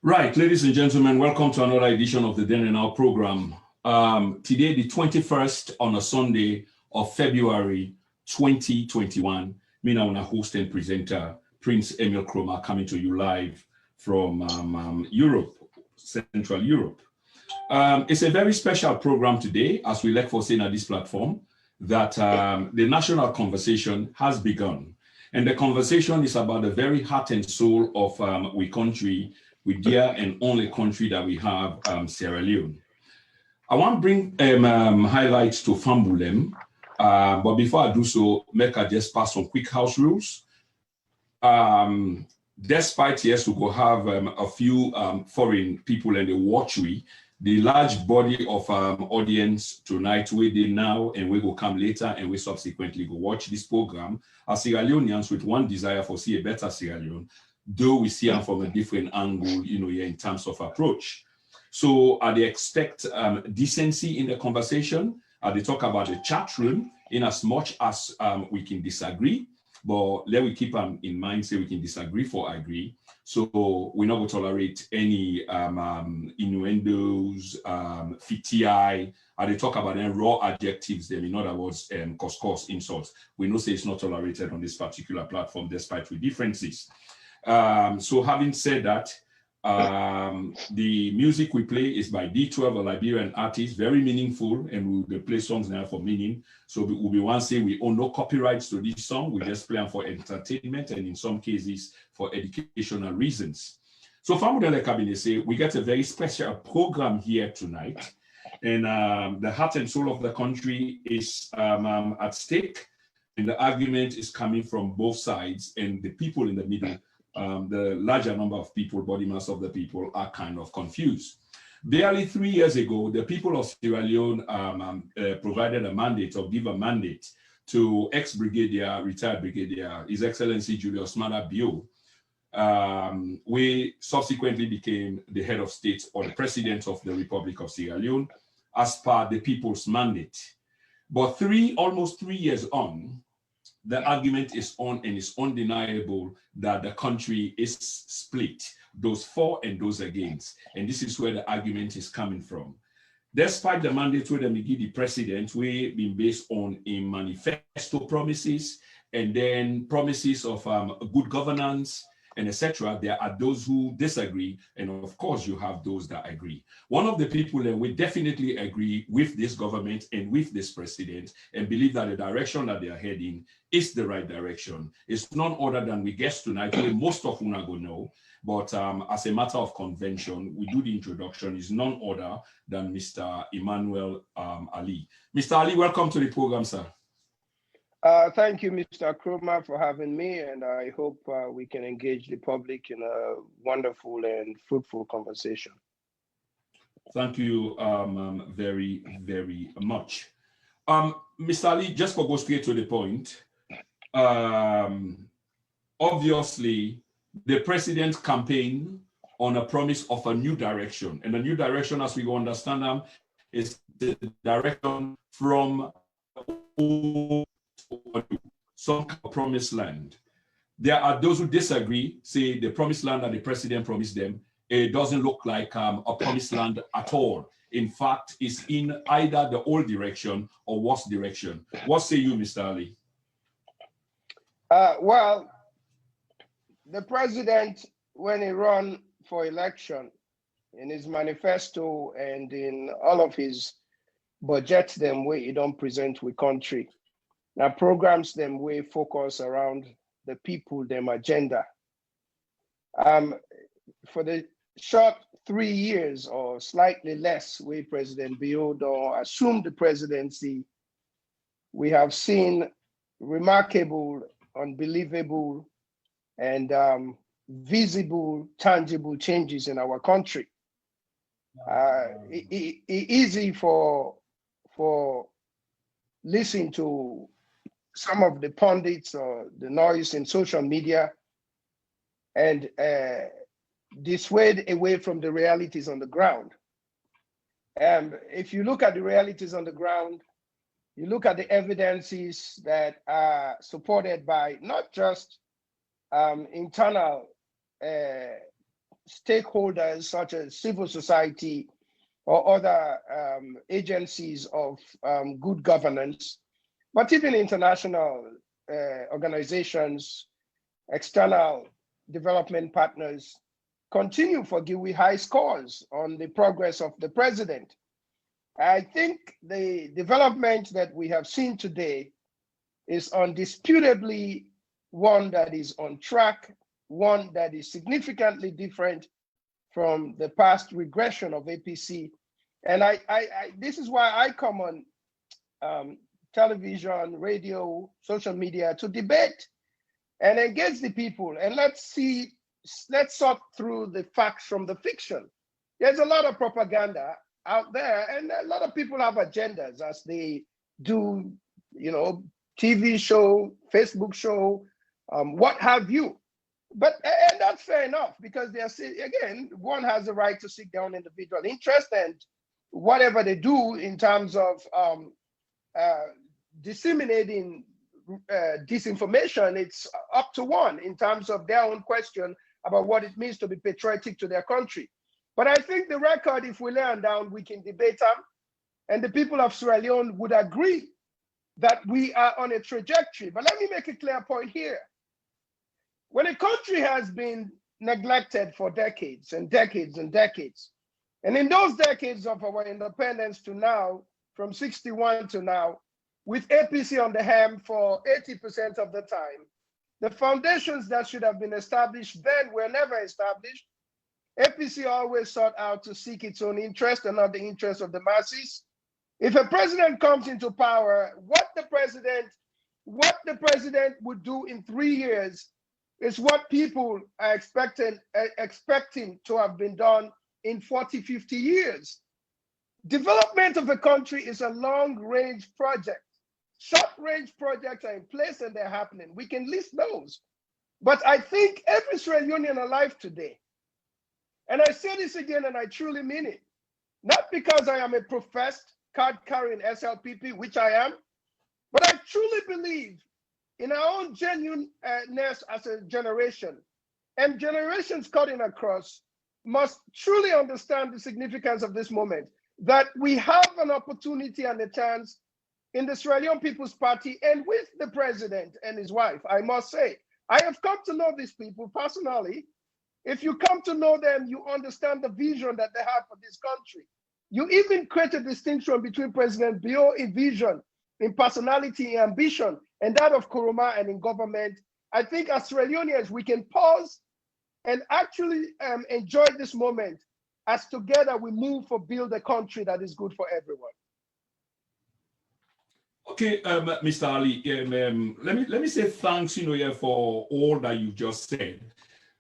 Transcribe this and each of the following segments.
Right, ladies and gentlemen, welcome to another edition of the Then and Now program. Today, the 21st on a Sunday of February 2021, me now, host and presenter, Prince Emmanuel coming to you live from Europe, Central Europe. It's a very special program today, as we like for saying at this platform, that the national conversation has begun. And the conversation is about the very heart and soul of we country, with dear and only country that we have, Sierra Leone. I want to bring highlights to Fambulem, but before I do so, make I just pass some quick house rules. Despite, yes, we go have a few foreign people in the watchery, the large body of audience tonight, we did now and we will come later and we subsequently go watch this program as Sierra Leoneans with one desire for see a better Sierra Leone, though we see them from a different angle, you know, in terms of approach. So they expect decency in the conversation. They talk about the chat room in as much as we can disagree, but let we keep in mind, say we can disagree for agree. So we're not going to tolerate any innuendos, fiti. They talk about them raw adjectives, them in other words, coarse insults. We know say it's not tolerated on this particular platform, despite the differences. So having said that, the music we play is by D12, a Liberian artist, very meaningful, and we'll play songs now for meaning. So we'll be one say we own no copyrights to this song, we just play them for entertainment and in some cases for educational reasons. So Famudele Cabinet say we get a very special program here tonight, and the heart and soul of the country is at stake, and the argument is coming from both sides, and the people in the middle, the larger number of people, body mass of the people, are kind of confused. Barely 3 years ago, the people of Sierra Leone provided a mandate or give a mandate to ex-brigadier, retired brigadier, His Excellency Julius Maada Bio. We subsequently became the head of state or the president of the Republic of Sierra Leone as per the people's mandate. But almost 3 years on, the argument is on and it's undeniable that the country is split, those for and those against. And this is where the argument is coming from. Despite the mandate where the Migidi president, we've been based on a manifesto promises and then promises of good governance and etc. There are those who disagree, and of course you have those that agree. One of the people that we definitely agree with this government and with this president and believe that the direction that they are heading is the right direction. It's none other than we guess tonight, where most of them are going to know, but as a matter of convention, we do the introduction, is none other than Mr. Emmanuel Alie. Mr. Allie, welcome to the program, sir. Thank you, Mr. Kroma, for having me, and I hope we can engage the public in a wonderful and fruitful conversation. Thank you very, very much. Mr. Allie, just for go straight to the point, obviously, the president's campaign on a promise of a new direction, and the new direction, as we understand them, is the direction from some promised land. There are those who disagree, say the promised land that the president promised them, it doesn't look like a promised land at all. In fact, it's in either the old direction or worse direction. What say you, Mr. Allie? Well, the president, when he ran for election, in his manifesto and in all of his budgets, them way he don't present with country. Now programs them way focus around the people, them agenda. For the short 3 years or slightly less, way President Bio assumed the presidency, we have seen remarkable, unbelievable, and visible, tangible changes in our country. Easy for listening to some of the pundits or the noise in social media and dissuade away from the realities on the ground. If you look at the realities on the ground, you look at the evidences that are supported by not just internal stakeholders such as civil society or other agencies of good governance, but even international organizations, external development partners, continue for GIWI high scores on the progress of the president. I think the development that we have seen today is undisputably one that is on track, one that is significantly different from the past regression of APC. And this is why I come on television, radio, social media to debate and engage the people. And let's sort through the facts from the fiction. There's a lot of propaganda out there, and a lot of people have agendas as they do, TV show, Facebook show, what have you. And that's fair enough, because again, one has the right to seek their own individual interest, and whatever they do in terms of disseminating disinformation, it's up to one in terms of their own question about what it means to be patriotic to their country. But I think the record, if we lay them down, we can debate them, and the people of Sierra Leone would agree that we are on a trajectory. But let me make a clear point here. When a country has been neglected for decades and decades and decades, and in those decades of our independence to now, from 61 to now, with APC on the helm for 80% of the time, the foundations that should have been established then were never established. APC always sought out to seek its own interest and not the interest of the masses. If a president comes into power, what the president would do in 3 years is what people are expecting to have been done in 40, 50 years. Development of a country is a long-range project. Short-range projects are in place and they're happening. We can list those. But I think every Sierra Leonean alive today, and I say this again and I truly mean it, not because I am a professed card-carrying SLPP, which I am, but I truly believe in our own genuineness as a generation, and generations cutting across must truly understand the significance of this moment, that we have an opportunity and a chance in the Sierra Leone People's Party and with the president and his wife. I must say, I have come to know these people personally. If you come to know them, you understand the vision that they have for this country. You even create a distinction between President Bio in vision, in personality, in ambition, and that of Kuruma and in government. I think as Sierra Leoneans, we can pause and actually enjoy this moment as together we move for build a country that is good for everyone. Okay, Mr. Allie, let me say thanks, for all that you just said,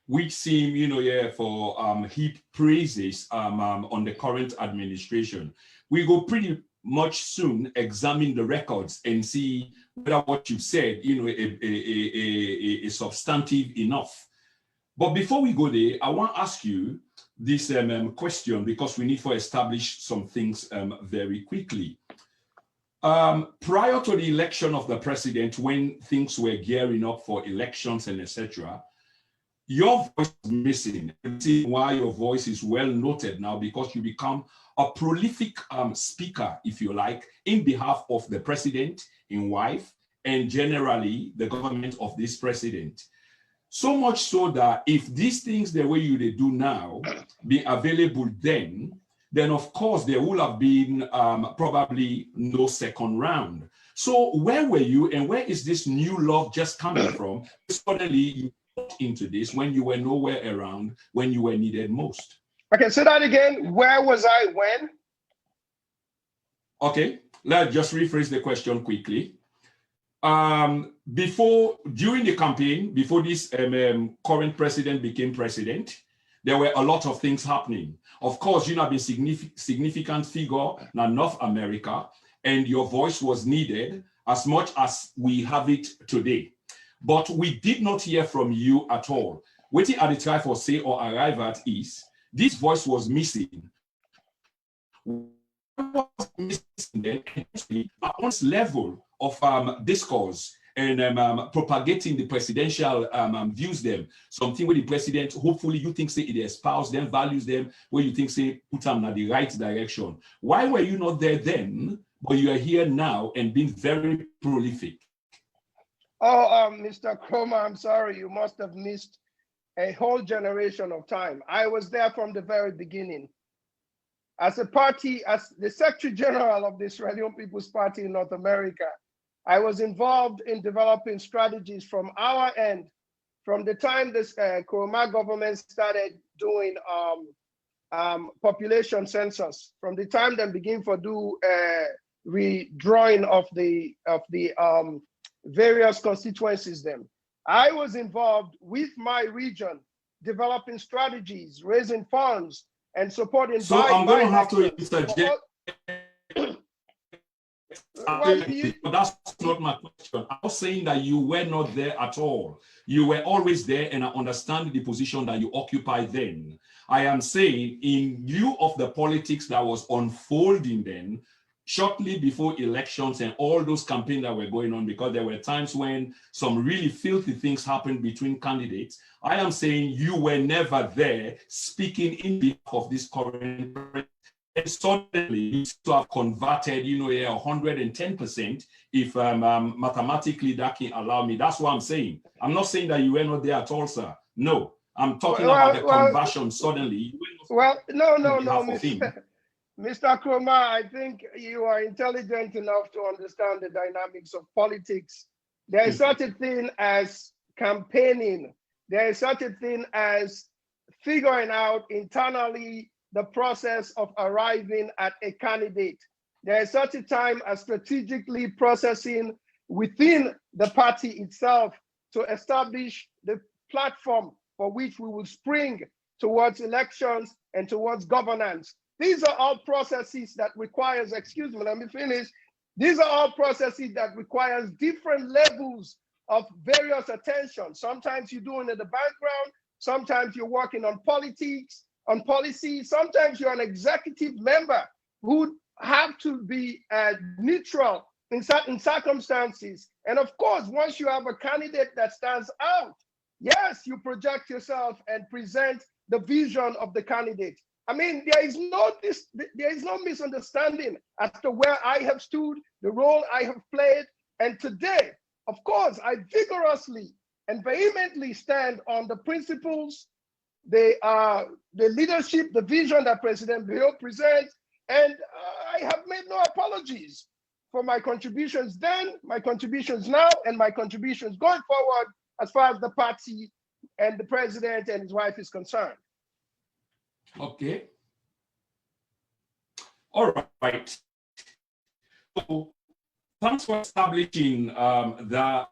which seem, for heap praises on the current administration. We go pretty much soon examine the records and see whether what you've said, is substantive enough. But before we go there, I want to ask you this question, because we need to establish some things very quickly. Prior to the election of the president, when things were gearing up for elections and etc., your voice is missing. See why your voice is well noted now, because you become a prolific speaker, if you like, in behalf of the president, in wife, and generally the government of this president. So much so that if these things, the way they do now, be available then of course there will have been probably no second round. So where were you, and where is this new love just coming from? Suddenly you got into this when you were nowhere around, when you were needed most. Okay, say that again. Where was I when? Okay, let's just rephrase the question quickly. During the campaign, before this current president became president, there were a lot of things happening. Of course, you have been significant figure in North America, and your voice was needed as much as we have it today. But we did not hear from you at all. Waiting at the try for say or arrive at is, this voice was missing. What was missing then? One's level of discourse and propagating the presidential views them. Something where the president, hopefully you think say it espouse them, values them, where you think say put them in the right direction. Why were you not there then, but you are here now and being very prolific? Oh, Mr. Kroma, I'm sorry, you must have missed a whole generation of time. I was there from the very beginning. As a party, as the Secretary General of the Israeli People's Party in North America, I was involved in developing strategies from our end, from the time this Kroma government started doing population census, from the time they begin to do redrawing of the various constituencies then. I was involved with my region, developing strategies, raising funds, and supporting. So I'm going to have to interject. That's not my question. I was saying that you were not there at all. You were always there, and I understand the position that you occupy then. I am saying, in view of the politics that was unfolding then, shortly before elections and all those campaigns that were going on, because there were times when some really filthy things happened between candidates. I am saying you were never there speaking in behalf of this current president. And suddenly you to have converted, 110% if mathematically that can allow me. That's what I'm saying. I'm not saying that you were not there at all, sir. No, I'm talking about the conversion suddenly. No, Mr. Kroma, I think you are intelligent enough to understand the dynamics of politics. There is such a thing as campaigning. There is such a thing as figuring out internally the process of arriving at a candidate. There is such a time as strategically processing within the party itself to establish the platform for which we will spring towards elections and towards governance. These are all processes that requires, excuse me, let me finish. These are all processes that requires different levels of various attention. Sometimes you're doing it in the background, sometimes you're working on politics, on policy, sometimes you're an executive member who have to be neutral in certain circumstances. And of course, once you have a candidate that stands out, yes, you project yourself and present the vision of the candidate. I mean, there is no misunderstanding as to where I have stood, the role I have played. And today, of course, I vigorously and vehemently stand on the principles, the leadership, the vision that President Bio presents. And I have made no apologies for my contributions then, my contributions now, and my contributions going forward as far as the party and the president and his wife is concerned. Okay. All right. So thanks for establishing that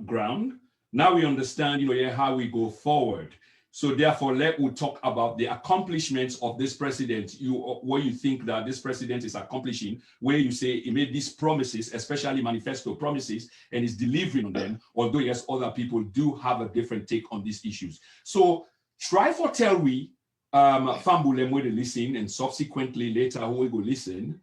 ground. Now we understand, how we go forward. So therefore, let us talk about the accomplishments of this president. What you think that this president is accomplishing, where you say he made these promises, especially manifesto promises, and is delivering on them, although yes, other people do have a different take on these issues. So try for tell we, Fambulem will listen, and subsequently later we will listen.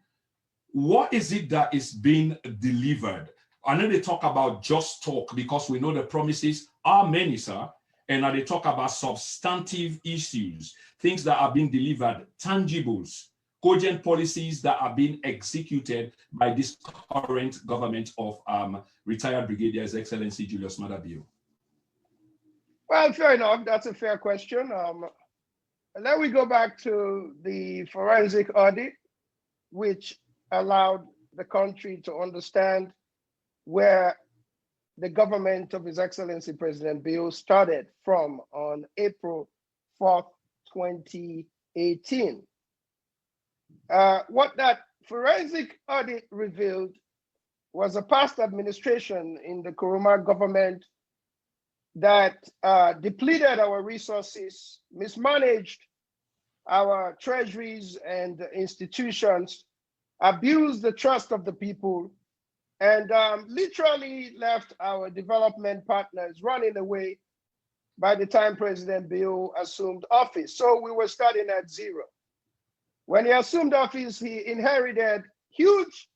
What is it that is being delivered? I know they talk about just talk because we know the promises are many, sir. And they talk about substantive issues, things that are being delivered, tangibles, cogent policies that are being executed by this current government of retired Brigadier His Excellency Julius Maada Bio. Well, fair enough. That's a fair question. Then we go back to the forensic audit, which allowed the country to understand where the government of His Excellency President Bio started from on April 4th, 2018. What that forensic audit revealed was a past administration in the Kroma government that depleted our resources, mismanaged our treasuries and institutions, abused the trust of the people, and literally left our development partners running away by the time President Bio assumed office. So we were starting at zero. When he assumed office, he inherited huge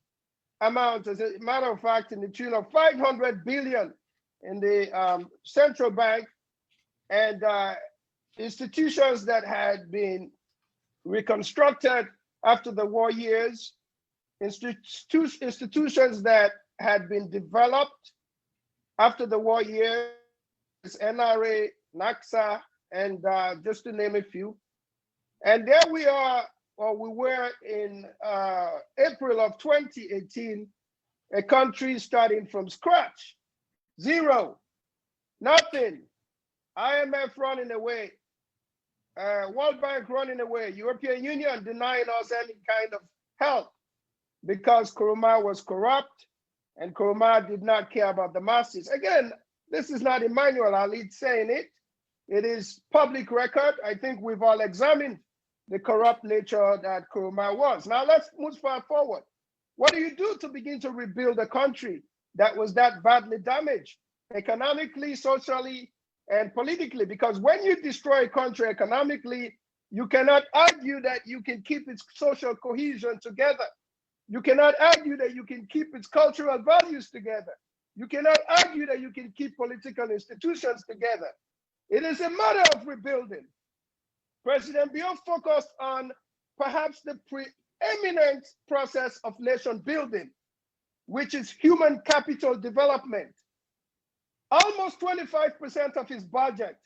amount, as a matter of fact, in the tune of 500 billion in the central bank, and institutions that had been reconstructed after the war years, institutions that had been developed after the war years, NRA, NACSA, and just to name a few. And there we are, or we were in April of 2018, a country starting from scratch, zero, nothing, IMF running away, World Bank running away, European Union denying us any kind of help because Nkrumah was corrupt and Nkrumah did not care about the masses. Again, this is not Emmanuel Alie saying it. It is public record. I think we've all examined the corrupt nature that Nkrumah was. Now let's move forward. What do you do to begin to rebuild a country that was that badly damaged economically, socially, and politically? Because when you destroy a country economically, you cannot argue that you can keep its social cohesion together. You cannot argue that you can keep its cultural values together. You cannot argue that you can keep political institutions together. It is a matter of rebuilding. President Bio focused on perhaps the preeminent process of nation building, which is human capital development. Almost 25% of his budget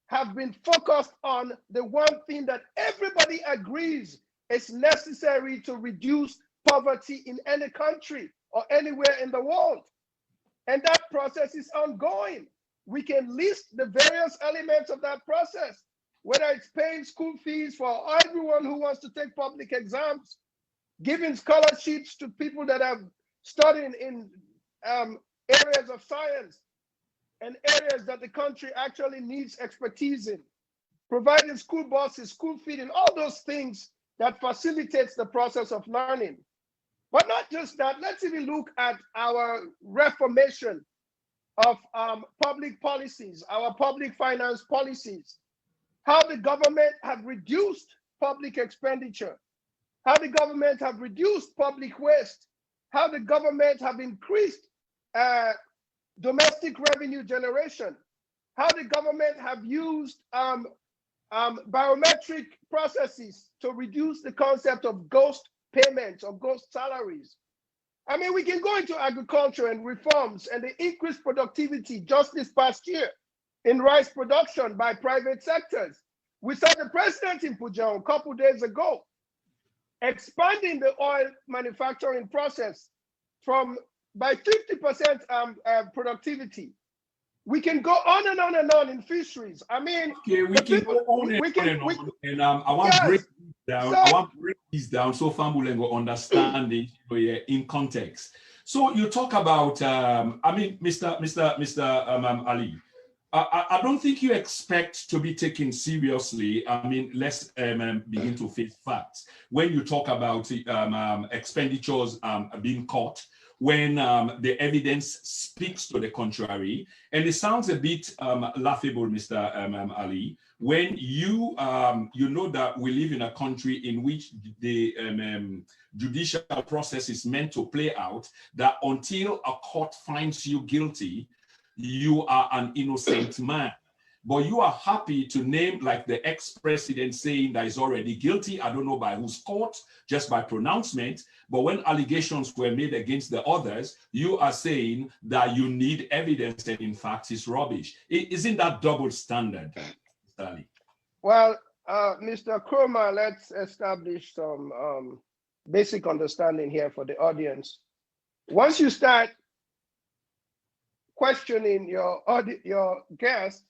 have been focused on the one thing that everybody agrees is necessary to reduce poverty in any country or anywhere in the world. And that process is ongoing. We can list the various elements of that process, whether it's paying school fees for everyone who wants to take public exams, giving scholarships to people that have studied in areas of science and areas that the country actually needs expertise in, providing school buses, school feeding, all those things that facilitates the process of learning. But not just that, let's even look at our reformation of public policies, our public finance policies, how the government have reduced public expenditure, how the government have reduced public waste, how the government have increased domestic revenue generation, how the government have used biometric processes to reduce the concept of ghost payments or ghost salaries. I mean, we can go into agriculture and reforms and the increased productivity just this past year in rice production by private sectors. We saw the president in Pujan a couple days ago expanding the oil manufacturing process by 50% productivity. We can go on and on and on in fisheries. I mean, okay, we can go on and on. And I want to break this down. I want to break this down so Fambulengo understand it in context. So you talk about, I mean, Mr. Alie, I don't think you expect to be taken seriously. I mean, let's begin to face facts. When you talk about expenditures being caught, when the evidence speaks to the contrary, and it sounds a bit laughable, Mr. Alie, when you know that we live in a country in which the judicial process is meant to play out, that until a court finds you guilty, you are an innocent man. But you are happy to name like the ex-president saying that he's already guilty. I don't know by whose court, just by pronouncement. But when allegations were made against the others, you are saying that you need evidence and in fact it's rubbish. Isn't that double standard, Mr. Alie? Well, Mr. Nkrumah, let's establish some basic understanding here for the audience. Once you start questioning your guest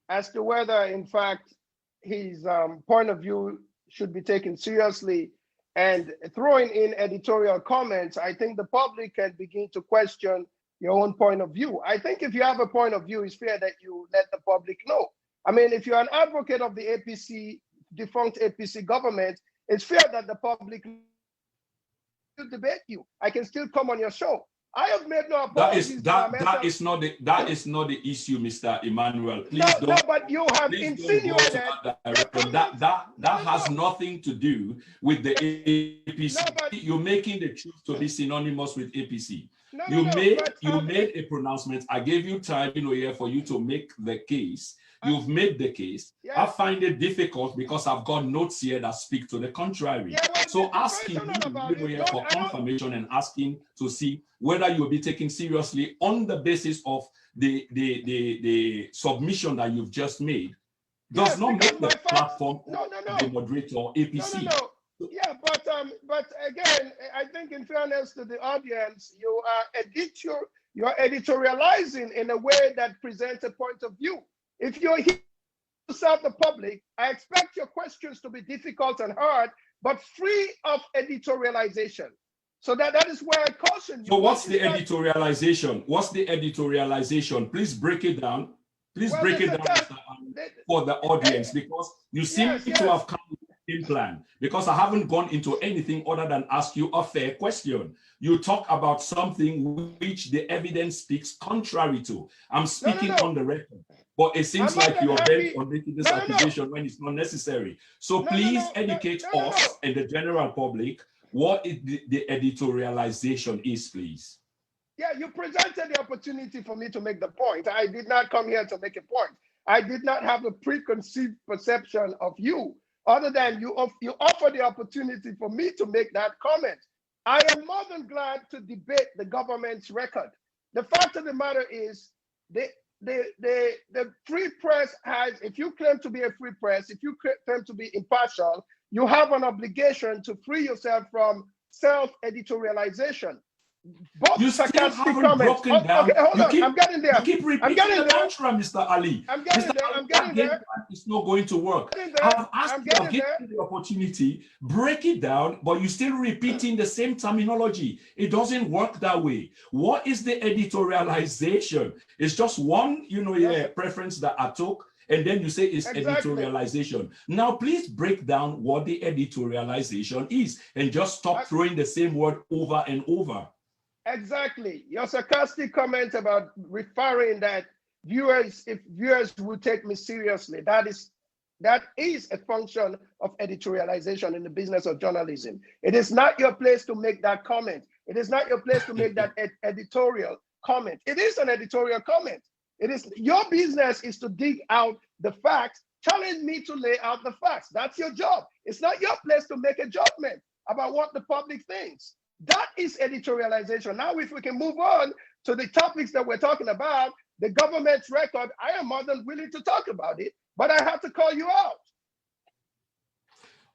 as to whether, in fact, his point of view should be taken seriously and throwing in editorial comments, I think the public can begin to question your own point of view. I think if you have a point of view, it's fair that you let the public know. I mean, if you're an advocate of the APC, defunct APC government, it's fair that the public will debate you. I can still come on your show. I have made no apologies. That is not the issue, Mr. Emmanuel. Please don't. No, but you have insinuated that has nothing to do with the APC. You're making the truth to be synonymous with APC. You made a pronouncement. I gave you time, here for you to make the case. You've made the case. Yes. I find it difficult because I've got notes here that speak to the contrary. Yeah, well, so asking you here for confirmation and asking to see whether you'll be taken seriously on the basis of the submission that you've just made does not make the platform the moderator APC. Yeah, but again, I think in fairness to the audience, you are editorializing in a way that presents a point of view. If you're here to serve the public, I expect your questions to be difficult and hard, but free of editorialization. So that is where I caution you. So what's the editorialization? What's the editorialization? Please break it down. Please break it down for the audience, because you seem to have come with a game plan. Because I haven't gone into anything other than ask you a fair question. You talk about something which the evidence speaks contrary to. I'm speaking on the record. But it seems like you're bent on making this accusation when it's not necessary. So please educate us and the general public what the editorialization is, please. Yeah, you presented the opportunity for me to make the point. I did not come here to make a point. I did not have a preconceived perception of you, other than you offer the opportunity for me to make that comment. I am more than glad to debate the government's record. The fact of the matter is, the free press has, if you claim to be a free press, if you claim to be impartial, you have an obligation to free yourself from self-editorialization. Both you still haven't broken down. Okay, hold on. I'm getting there. You keep repeating the mantra, Mr. Allie. I'm getting there. I'm getting there. It's not going to work. I've asked you, I've given you the opportunity, break it down, but you're still repeating the same terminology. It doesn't work that way. What is the editorialization? It's just one, preference that I took, and then you say it's editorialization. Now, please break down what the editorialization is, and just stop throwing the same word over and over. Exactly. Your sarcastic comment about referring that if viewers would take me seriously, that is a function of editorialization in the business of journalism. It is not your place to make that comment. It is not your place to make that editorial comment. It is an editorial comment. It is your business is to dig out the facts, challenge me to lay out the facts. That's your job. It's not your place to make a judgment about what the public thinks. That is editorialization. Now, if we can move on to the topics that we're talking about, the government's record, I am more than willing to talk about it, but I have to call you out.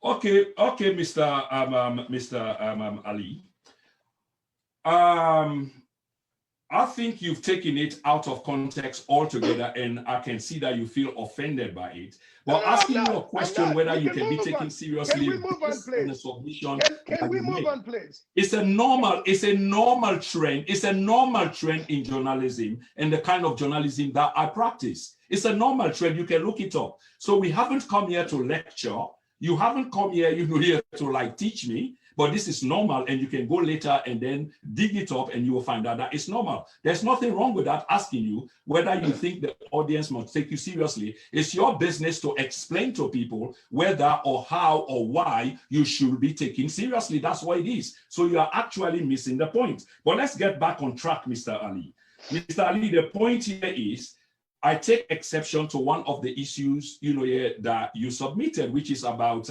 Okay, Mr. Allie. I think you've taken it out of context altogether, and I can see that you feel offended by it. But asking you a question whether you can be taken seriously in a submission. Can we move on, please? It's a normal trend. It's a normal trend in journalism and the kind of journalism that I practice. It's a normal trend. You can look it up. So we haven't come here to lecture. You haven't come here, here to teach me. But this is normal, and you can go later and then dig it up, and you will find out that it's normal. There's nothing wrong with that. Asking you whether you think the audience must take you seriously. It's your business to explain to people whether or how or why you should be taken seriously. That's what it is. So you are actually missing the point. But let's get back on track, Mr. Allie. Mr. Allie, the point here is, I take exception to one of the issues, that you submitted, which is about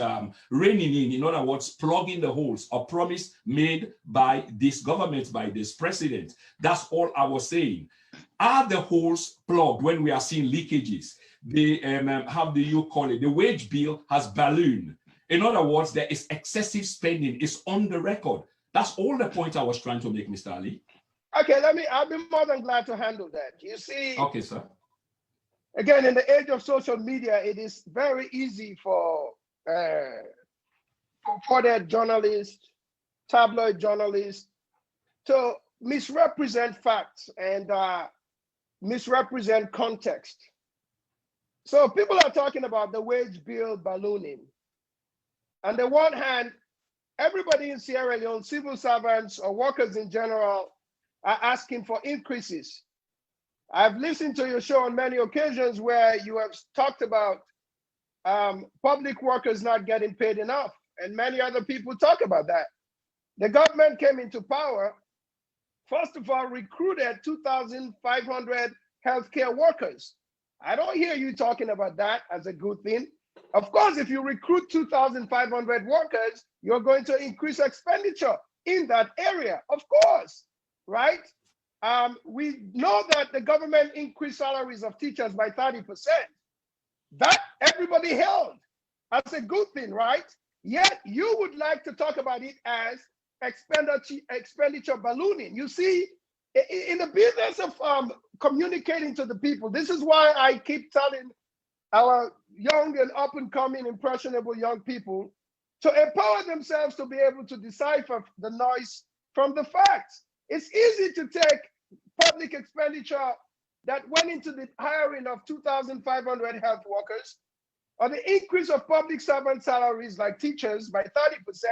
reining in other words, plugging the holes, a promise made by this government, by this president. That's all I was saying. Are the holes plugged when we are seeing leakages? How do you call it? The wage bill has ballooned. In other words, there is excessive spending. It's on the record. That's all the point I was trying to make, Mr. Allie. Okay, I'll be more than glad to handle that. You see. Okay, sir. Again, in the age of social media, it is very easy for purported journalists, tabloid journalists, to misrepresent facts and misrepresent context. So people are talking about the wage bill ballooning. On the one hand, everybody in Sierra Leone, civil servants or workers in general, are asking for increases. I've listened to your show on many occasions where you have talked about public workers not getting paid enough, and many other people talk about that. The government came into power, first of all, recruited 2,500 healthcare workers. I don't hear you talking about that as a good thing. Of course, if you recruit 2,500 workers, you're going to increase expenditure in that area, of course, right? We know that the government increased salaries of teachers by 30%. That everybody held as a good thing, right? Yet you would like to talk about it as expenditure ballooning. You see, in the business of communicating to the people, this is why I keep telling our young and up-and-coming impressionable young people to empower themselves to be able to decipher the noise from the facts. It's easy to take public expenditure that went into the hiring of 2,500 health workers, or the increase of public servant salaries like teachers by 30%,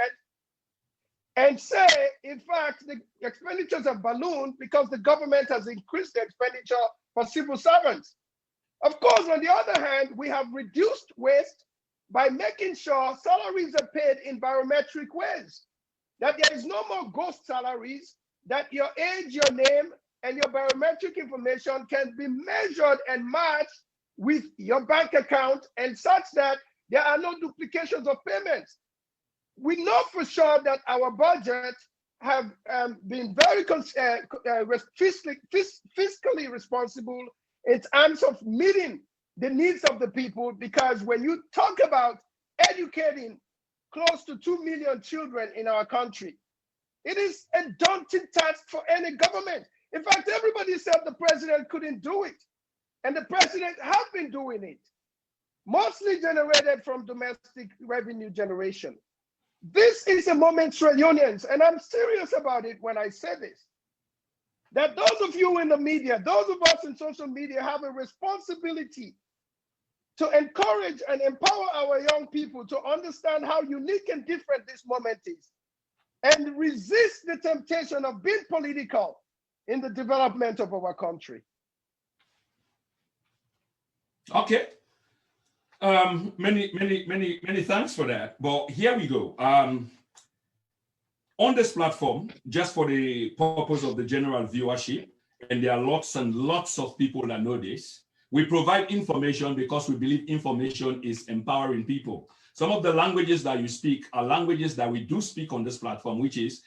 and say, in fact, the expenditures have ballooned because the government has increased the expenditure for civil servants. Of course, on the other hand, we have reduced waste by making sure salaries are paid in biometric ways, that there is no more ghost salaries, that your age, your name, and your biometric information can be measured and matched with your bank account, and such that there are no duplications of payments. We know for sure that our budget have been very fiscally responsible in terms of meeting the needs of the people, because when you talk about educating close to 2 million children in our country, it is a daunting task for any government. In fact, everybody said the president couldn't do it, and the president has been doing it, mostly generated from domestic revenue generation. This is a moment for unions, and I'm serious about it when I say this, that those of you in the media, those of us in social media, have a responsibility to encourage and empower our young people to understand how unique and different this moment is, and resist the temptation of being political in the development of our country. Okay. Many thanks for that. But here we go. On this platform, just for the purpose of the general viewership, and there are lots and lots of people that know this, we provide information because we believe information is empowering people. Some of the languages that you speak are languages that we do speak on this platform, which is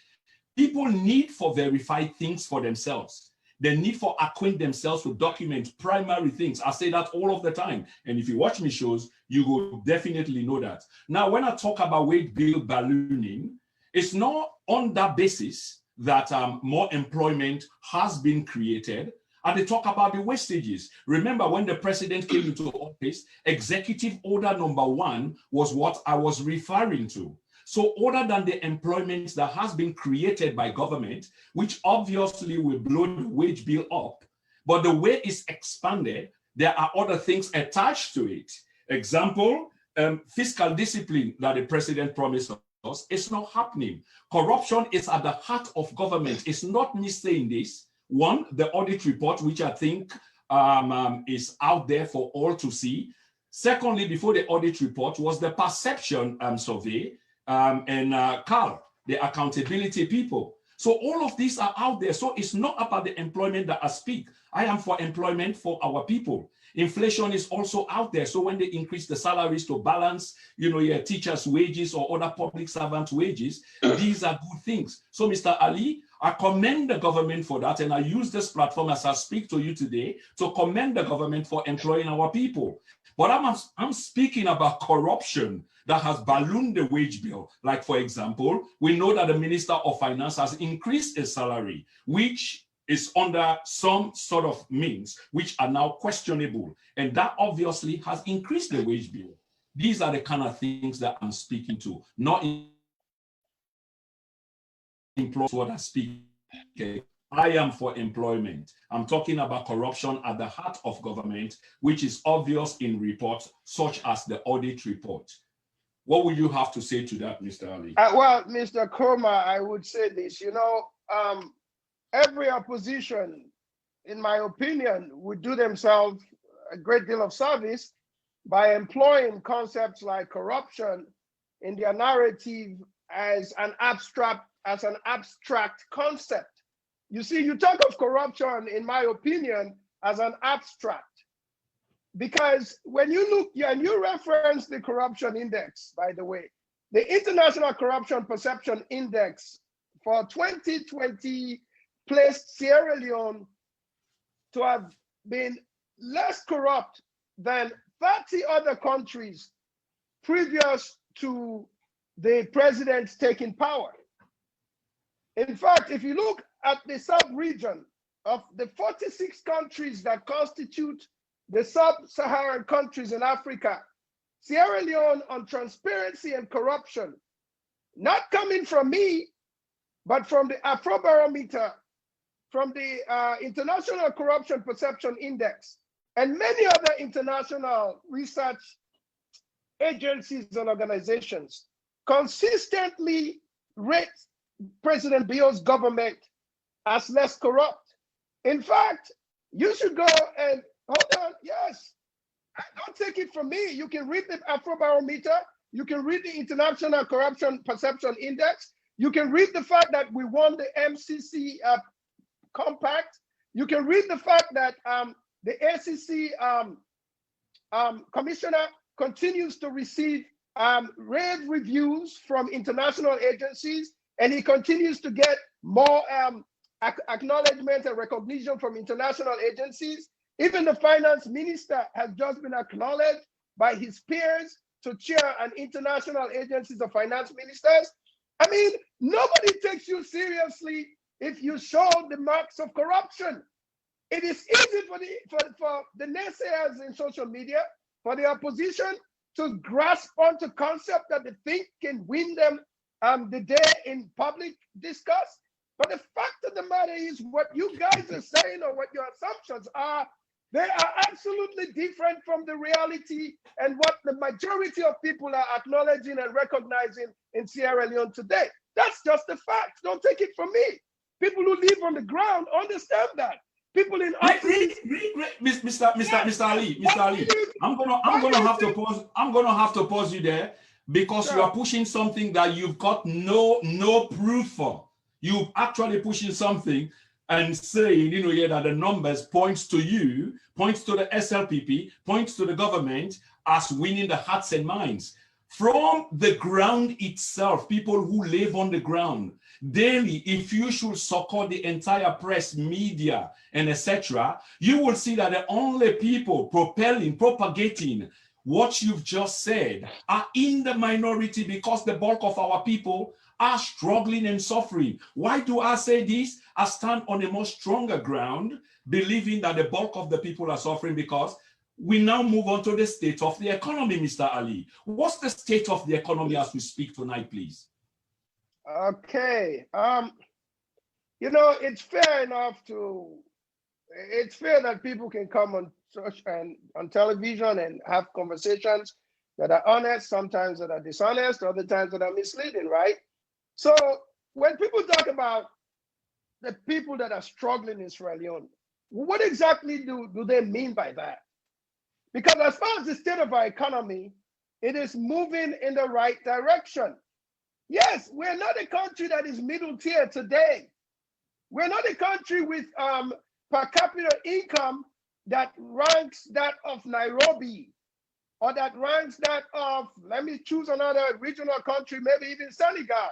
people need for verified things for themselves. They need for acquaint themselves with document primary things. I say that all of the time. And if you watch me shows, you will definitely know that. Now, when I talk about wage bill ballooning, it's not on that basis that more employment has been created. And they talk about the wastages. Remember, when the president came into office, executive order number 1 was what I was referring to. So other than the employment that has been created by government, which obviously will blow the wage bill up, but the way it's expanded, there are other things attached to it. Example, fiscal discipline that the president promised us is not happening. Corruption is at the heart of government. It's not me saying this. One, the audit report, which I think is out there for all to see. Secondly, before the audit report was the perception survey, and Carl, the accountability people. So all of these are out there. So it's not about the employment that I speak. I am for employment for our people. Inflation is also out there. So when they increase the salaries to balance, your teachers' wages or other public servant wages, these are good things. So Mr. Allie, I commend the government for that. And I use this platform as I speak to you today to commend the government for employing our people. But I'm speaking about corruption that has ballooned the wage bill. Like, for example, we know that the Minister of Finance has increased his salary, which is under some sort of means, which are now questionable. And that obviously has increased the wage bill. These are the kind of things that I'm speaking to, not employees what I speak. Okay. I am for employment. I'm talking about corruption at the heart of government, which is obvious in reports such as the audit report. What would you have to say to that, Mr. Allie? Well, Mr. Kurma, I would say this, every opposition, in my opinion, would do themselves a great deal of service by employing concepts like corruption in their narrative as an abstract concept. You see, you talk of corruption, in my opinion, as an abstract, because when you look, and you reference the corruption index, by the way, the International Corruption Perception Index for 2020 placed Sierra Leone to have been less corrupt than 30 other countries previous to the president taking power. In fact, if you look at the sub-region of the 46 countries that constitute the sub-Saharan countries in Africa, Sierra Leone on transparency and corruption, not coming from me, but from the Afrobarometer, from the International Corruption Perception Index, and many other international research agencies and organizations, consistently rate President Bio's government as less corrupt. In fact, you should go and, hold on, yes, don't take it from me. You can read the Afrobarometer, you can read the International Corruption Perception Index, you can read the fact that we won the MCC compact, you can read the fact that the ACC commissioner continues to receive rave reviews from international agencies, and he continues to get more acknowledgement and recognition from international agencies. Even the finance minister has just been acknowledged by his peers to chair an international agencies of finance ministers. I mean, nobody takes you seriously if you show the marks of corruption. It is easy for the naysayers in social media, for the opposition to grasp onto concept that they think can win them the day in public discourse. But the fact of the matter is, what you guys are saying or what your assumptions are, they are absolutely different from the reality and what the majority of people are acknowledging and recognizing in Sierra Leone today. That's just the fact. Don't take it from me. People who live on the ground understand that. People in office. Mr. Allie, I'm gonna have to pause you there, because you are pushing something that you've got no proof for. You're actually pushing something and saying, that the numbers points to you, points to the SLPP, points to the government as winning the hearts and minds. From the ground itself, people who live on the ground daily, if you should succor the entire press, media, and etc., you will see that the only people propagating what you've just said are in the minority, because the bulk of our people are struggling and suffering. Why do I say this? I stand on a much stronger ground, believing that the bulk of the people are suffering, because we now move on to the state of the economy, Mr. Allie. What's the state of the economy as we speak tonight, please? Okay. It's fair enough it's fair that people can come on television and have conversations that are honest, sometimes that are dishonest, other times that are misleading, right? So when people talk about the people that are struggling in Sierra Leone, what exactly do they mean by that? Because as far as the state of our economy, it is moving in the right direction. Yes, we're not a country that is middle tier today. We're not a country with per capita income that ranks that of Nairobi, or that ranks that of, let me choose another regional country, maybe even Senegal.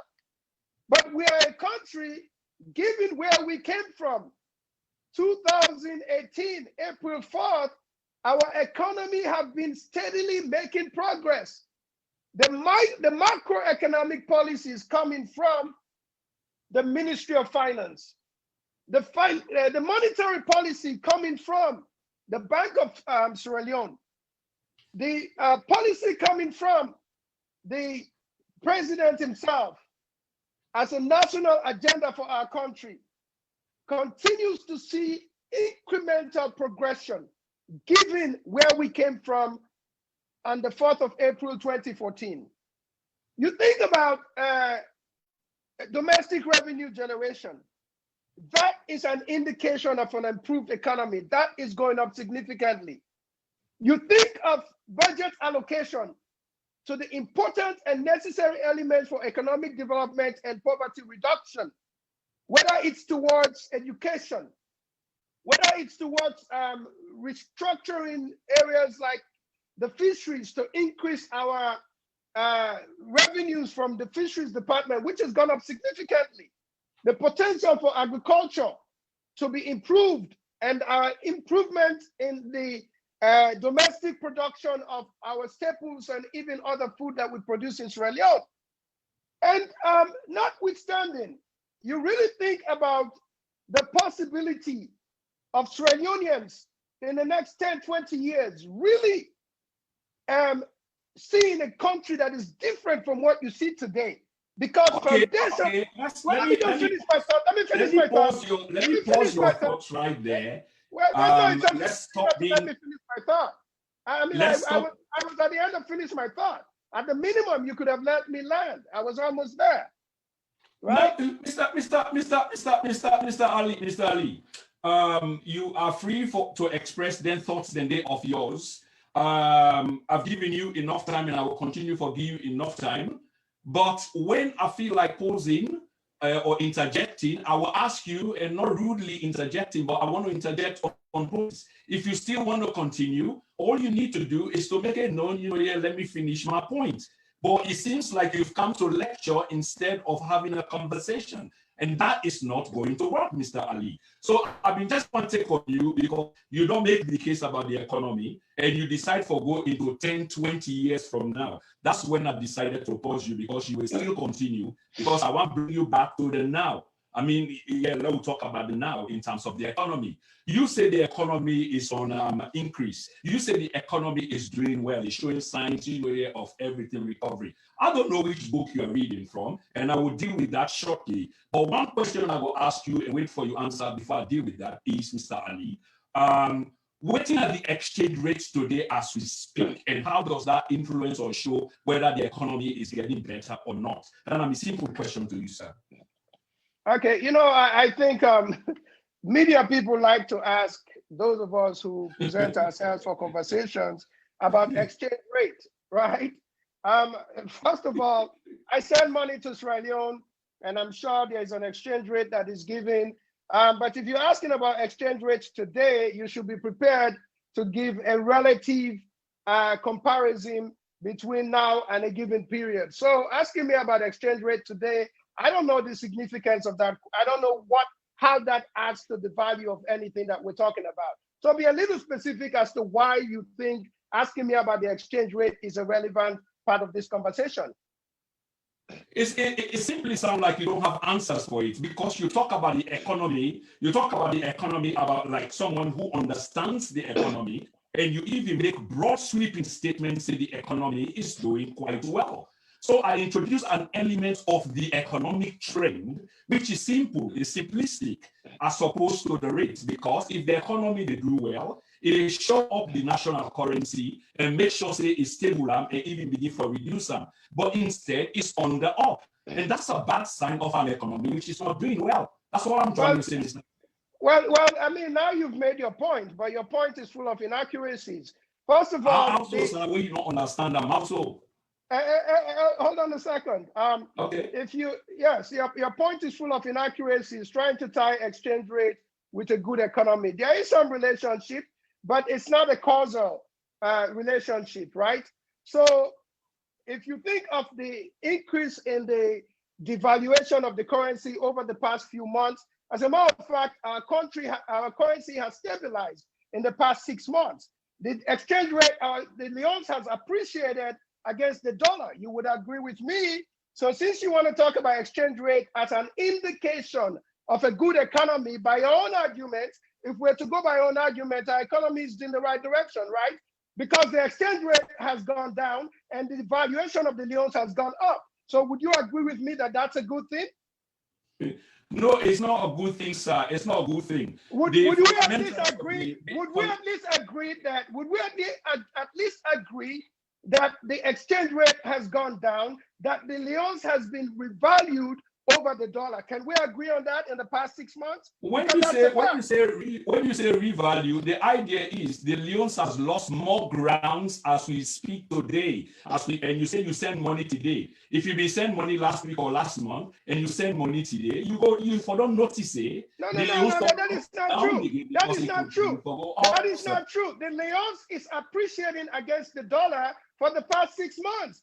But we are a country, given where we came from, 2018, April 4th, our economy have been steadily making progress. The macroeconomic policies coming from the Ministry of Finance, the monetary policy coming from the Bank of Sierra Leone, the policy coming from the president himself as a national agenda for our country, continues to see incremental progression, given where we came from on the 4th of April 2014. You think about domestic revenue generation. that is an indication of an improved economy. That is going up significantly. You think of budget allocation to the important and necessary elements for economic development and poverty reduction, whether it's towards education, whether it's towards restructuring areas like the fisheries to increase our revenues from the fisheries department, which has gone up significantly. The potential for agriculture to be improved and improvement in the domestic production of our staples and even other food that we produce in Sierra Leone. And notwithstanding, you really think about the possibility of Sierra Leoneans in the next 10, 20 years, really seeing a country that is different from what you see today. Because foundation, let me finish my thought. Let me finish my thought. Let me pause your thoughts right there. Well, let's stop being. Let me finish my thought. I mean, I was at the end of finish my thought. At the minimum, you could have let me land. I was almost there. Right? No, Mr. Allie, you are free to express then thoughts then they of yours. I've given you enough time and I will continue to give you enough time. But when I feel like pausing or interjecting, I will ask you, and not rudely interjecting, but I want to interject on points. If you still want to continue, all you need to do is to make it known, yeah, let me finish my point. But it seems like you've come to lecture instead of having a conversation. And that is not going to work, Mr. Allie. So I've been just one take on you because you don't make the case about the economy and you decide to go into 10, 20 years from now. That's when I decided to pause you because you will still continue because I want to bring you back to the now. I mean, yeah, let's talk about the now in terms of the economy. You say the economy is on increase. You say the economy is doing well. It's showing signs of everything recovery. I don't know which book you are reading from, and I will deal with that shortly. But one question I will ask you and wait for your answer before I deal with that is, Mr. Allie, waiting at the exchange rates today as we speak, and how does that influence or show whether the economy is getting better or not? And I'm a simple question to you, sir. Okay, I think media people like to ask those of us who present ourselves for conversations about exchange rate, right? First of all, I send money to Sierra Leone, and I'm sure there's an exchange rate that is given. But if you're asking about exchange rates today, you should be prepared to give a relative comparison between now and a given period. So asking me about exchange rate today, I don't know the significance of that. I don't know how that adds to the value of anything that we're talking about. So be a little specific as to why you think asking me about the exchange rate is a relevant part of this conversation. It simply sounds like you don't have answers for it because you talk about the economy. You talk about the economy about like someone who understands the economy, and you even make broad sweeping statements say the economy is doing quite well. So I introduce an element of the economic trend, which is simple, is simplistic, as opposed to the rates. Because if the economy they do well, it will show up the national currency and make sure say it's stable and even begin for reduce them. But instead, it's on the up, and that's a bad sign of an economy which is not doing well. That's what I'm trying to say. Well, I mean, now you've made your point, but your point is full of inaccuracies. First of all, also, you don't understand them. Also. Hold on a second. Okay. Your point is full of inaccuracies, trying to tie exchange rate with a good economy. There is some relationship, but it's not a causal relationship, right? So if you think of the increase in the devaluation of the currency over the past few months, as a matter of fact, our currency has stabilized in the past 6 months. The exchange rate, the leones has appreciated against the dollar. You would agree with me. So since you want to talk about exchange rate as an indication of a good economy, by your own argument, if we're to go by your own argument, our economy is in the right direction, right? Because the exchange rate has gone down and the valuation of the leones has gone up. So would you agree with me that that's a good thing? No, it's not a good thing, sir. It's not a good thing. Would we at least agree? Would we at least agree that the exchange rate has gone down, that the leones has been revalued over the dollar. Can we agree on that in the past 6 months? When you say revalue, the idea is the Leones has lost more grounds as we speak today. And you say you send money today. If you send money last week or last month and you send money today, you don't notice it. No, that is not true. That is not true. That is not true. The Leones is appreciating against the dollar for the past 6 months.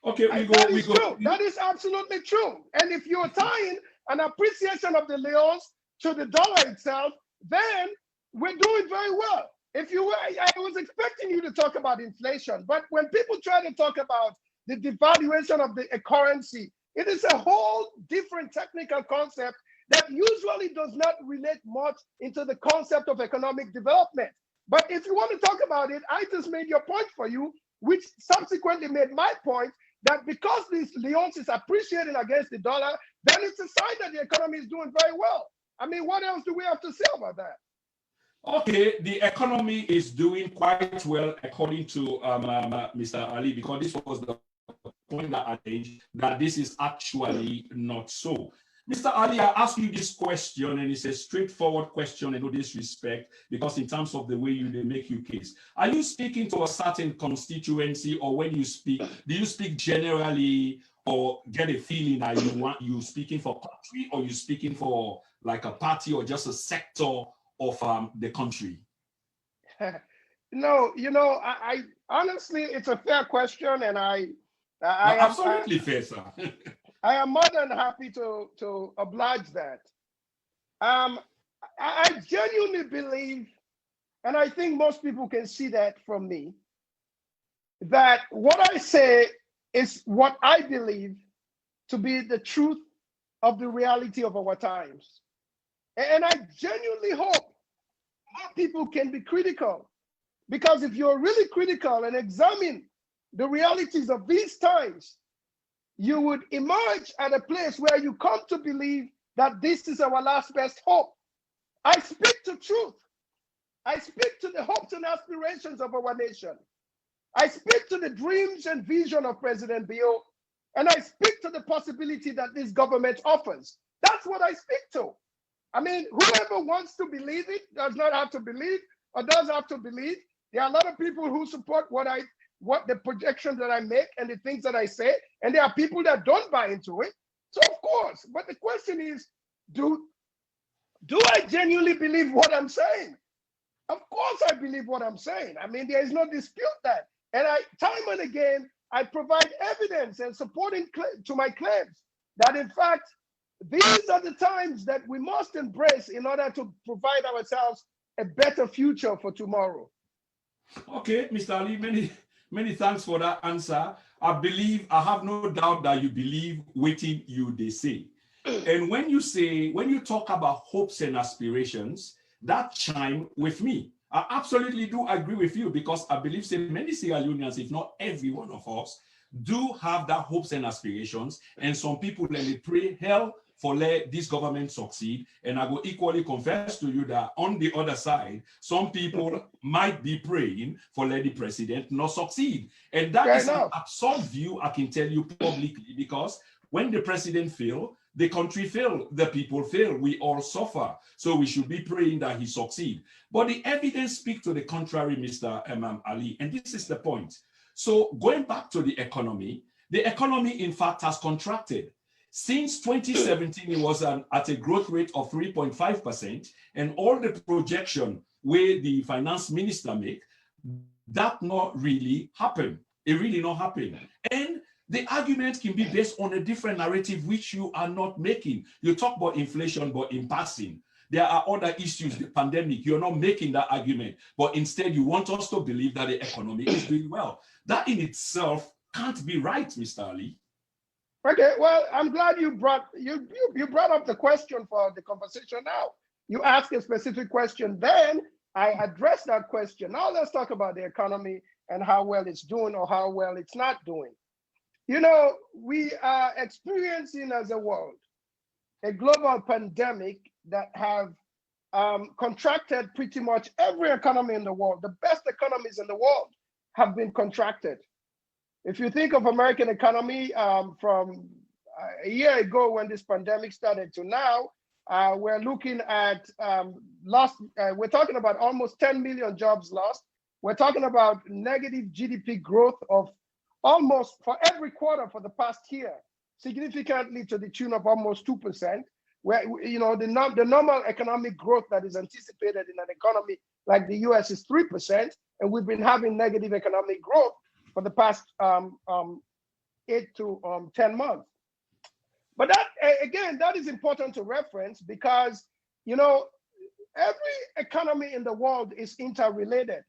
Okay, that is true. That is absolutely true. And if you're tying an appreciation of the Leones to the dollar itself, then we're doing very well. If you were, I was expecting you to talk about inflation, but when people try to talk about the devaluation of the currency, it is a whole different technical concept that usually does not relate much into the concept of economic development. But if you want to talk about it, I just made your point for you, which subsequently made my point that because these Leones is appreciating against the dollar, then it's a sign that the economy is doing very well. I mean, what else do we have to say about that? Okay, the economy is doing quite well according to Mr. Allie, because this was the point that I made, that this is actually not so. Mr. Allie, I ask you this question, and it's a straightforward question and no disrespect, because in terms of the way they make your case, are you speaking to a certain constituency, or when you speak, do you speak generally, or get a feeling that you speaking for country, or you speaking for like a party or just a sector of the country? No, I honestly, it's a fair question, and I absolutely fair, sir. I am more than happy to oblige that. I genuinely believe, and I think most people can see that from me, that what I say is what I believe to be the truth of the reality of our times. And I genuinely hope more people can be critical, because if you're really critical and examine the realities of these times, you would emerge at a place where you come to believe that this is our last best hope. I speak to truth. I speak to the hopes and aspirations of our nation. I speak to the dreams and vision of President Bio, and I speak to the possibility that this government offers. That's what I speak to. I mean, whoever wants to believe it does not have to believe, or does have to believe. There are a lot of people who support what the projections that I make and the things that I say, and there are people that don't buy into it. So of course, but the question is, do I genuinely believe what I'm saying? Of course I believe what I'm saying. I mean, there is no dispute that. And time and again, I provide evidence and supporting to my claims that in fact, these are the times that we must embrace in order to provide ourselves a better future for tomorrow. Okay, Mr. Allie, many thanks for that answer. I have no doubt that you believe what they say. And when you talk about hopes and aspirations, that chime with me. I absolutely do agree with you, because I believe many Sierra Leoneans, if not every one of us, do have that hopes and aspirations. And some people, they pray hell for let this government succeed. And I will equally confess to you that on the other side, some people might be praying for let the president not succeed. And that is an absurd view, I can tell you publicly, because when the president fails, the country fails, the people fail, we all suffer. So we should be praying that he succeed. But the evidence speaks to the contrary, Mr. Allie, and this is the point. So going back to the economy in fact has contracted. Since 2017, it was at a growth rate of 3.5%, and all the projection where the finance minister make, that not really happen. It really not happen. And the argument can be based on a different narrative, which you are not making. You talk about inflation, but in passing. There are other issues, the pandemic, you're not making that argument, but instead you want us to believe that the economy is doing well. That in itself can't be right, Mr. Allie. Okay, well, I'm glad you brought up the question for the conversation now. You asked a specific question, then I addressed that question. Now let's talk about the economy and how well it's doing or how well it's not doing. You know, we are experiencing as a world a global pandemic that have contracted pretty much every economy in the world. The best economies in the world have been contracted. If you think of American economy from a year ago when this pandemic started to now, we're looking at we're talking about almost 10 million jobs lost. We're talking about negative GDP growth of almost for every quarter for the past year, significantly to the tune of almost 2%. Where, you know, the normal economic growth that is anticipated in an economy like the US is 3%, and we've been having negative economic growth for the past 8 to 10 months. But that, again, that is important to reference because, you know, every economy in the world is interrelated.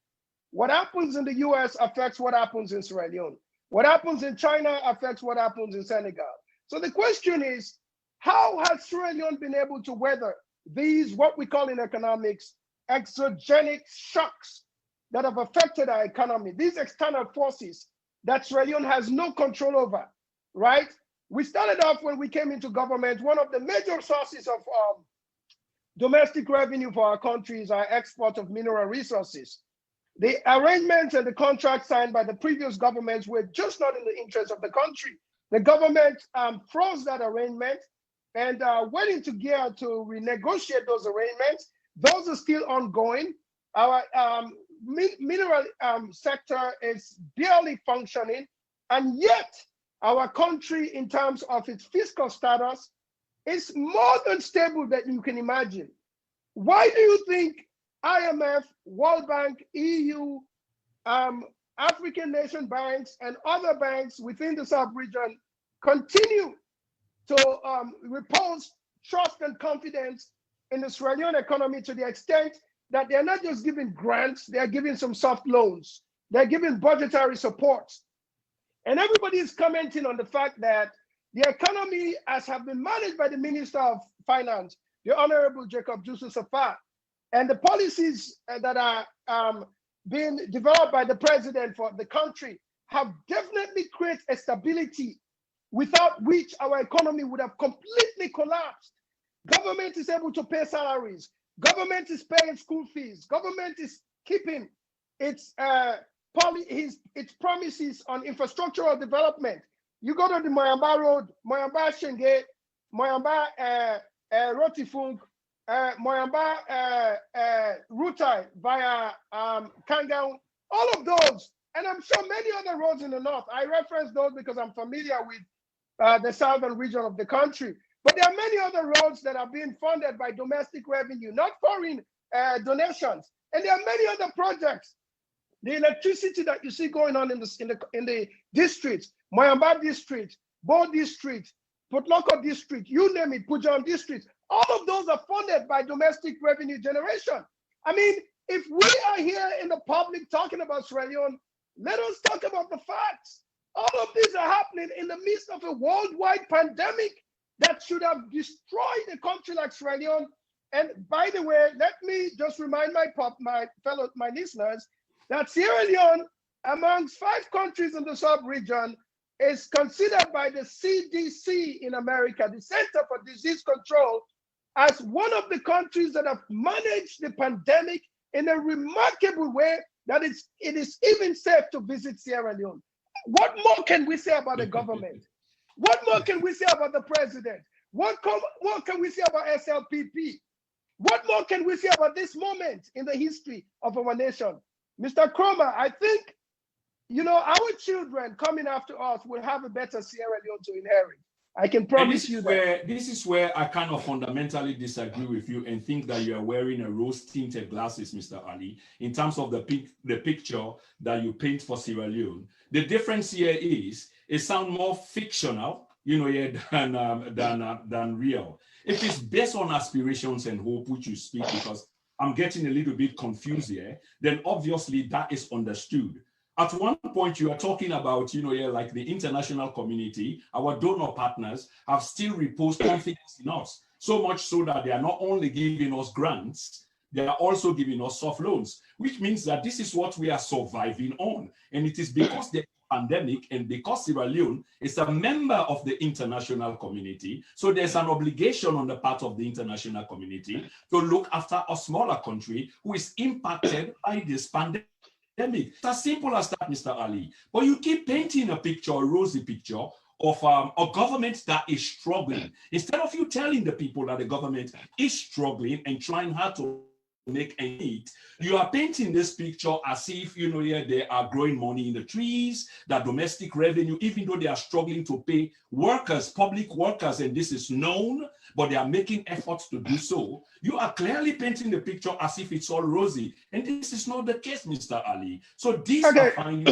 What happens in the US affects what happens in Sierra Leone. What happens in China affects what happens in Senegal. So the question is, how has Sierra Leone been able to weather these, what we call in economics, exogenic shocks that have affected our economy, these external forces that Sierra Leone has no control over, right? We started off when we came into government, one of the major sources of domestic revenue for our country is our export of mineral resources. The arrangements and the contracts signed by the previous governments were just not in the interest of the country. The government froze that arrangement and went into gear to renegotiate those arrangements. Those are still ongoing. Our mineral sector is barely functioning, and yet our country, in terms of its fiscal status, is more than stable than you can imagine. Why do you think IMF, World Bank, EU, African nation banks, and other banks within the sub-region continue to repose trust and confidence in the Sierra Leone economy to the extent that they're not just giving grants, they're giving some soft loans, they're giving budgetary support. And everybody is commenting on the fact that the economy, as have been managed by the Minister of Finance, the Honorable Jacob Jusu Safa, and the policies that are being developed by the president for the country have definitely created a stability without which our economy would have completely collapsed. Government is able to pay salaries. Government is paying school fees. Government is keeping its promises on infrastructural development. You go to the Moyamba Road, Moyamba Shenge, Moyamba Rotifung, Moyamba Rutai via Kangang, all of those, and I'm sure many other roads in the north. I reference those because I'm familiar with the southern region of the country. But there are many other roads that are being funded by domestic revenue, not foreign donations. And there are many other projects. The electricity that you see going on in the districts, Moyamba district, Bo district, Potloko district, you name it, Pujan district, all of those are funded by domestic revenue generation. I mean, if we are here in the public talking about Sierra Leone, let us talk about the facts. All of these are happening in the midst of a worldwide pandemic that should have destroyed a country like Sierra Leone. And by the way, let me just remind my listeners that Sierra Leone, amongst 5 countries in the sub-region, is considered by the CDC in America, the Center for Disease Control, as one of the countries that have managed the pandemic in a remarkable way that it is even safe to visit Sierra Leone. What more can we say about the government? What more can we say about the president? What more can we say about SLPP? What more can we say about this moment in the history of our nation? Mr. Cromer, I think, you know, our children coming after us will have a better Sierra Leone to inherit. I can promise you that. This is where I kind of fundamentally disagree with you and think that you are wearing a rose-tinted glasses, Mr. Allie, in terms of the picture that you paint for Sierra Leone. The difference here is it sounds more fictional, you know, than real. If it's based on aspirations and hope, which you speak, because I'm getting a little bit confused here, then obviously that is understood. At one point, you are talking about, you know, like the international community, our donor partners have still reposed confidence in us, so much so that they are not only giving us grants, they are also giving us soft loans, which means that this is what we are surviving on. And it is because the pandemic and because Sierra Leone is a member of the international community. So there's an obligation on the part of the international community to look after a smaller country who is impacted by this pandemic. It's as simple as that, Mr. Allie. But you keep painting a picture, a rosy picture, of a government that is struggling. Instead of you telling the people that the government is struggling and trying hard to make a need, you are painting this picture as if, you know, yeah, they are growing money in the trees, that domestic revenue, even though they are struggling to pay workers, public workers, and this is known, but they are making efforts to do so. You are clearly painting the picture as if it's all rosy. And this is not the case, Mr. Allie. So these are finding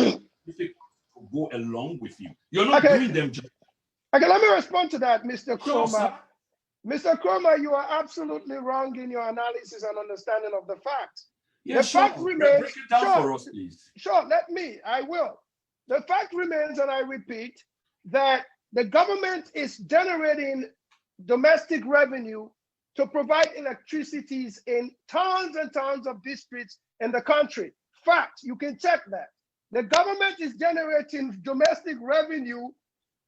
difficult to go along with you. You're not doing them justice. Okay, let me respond to that, Mr. Chroma. Mr. Chroma, you are absolutely wrong in your analysis and understanding of the facts. Yeah, the fact remains. Break it down for us, please. Sure, I will. The fact remains, and I repeat, that the government is generating domestic revenue to provide electricities in tons and tons of districts in the country. Fact, you can check that. The government is generating domestic revenue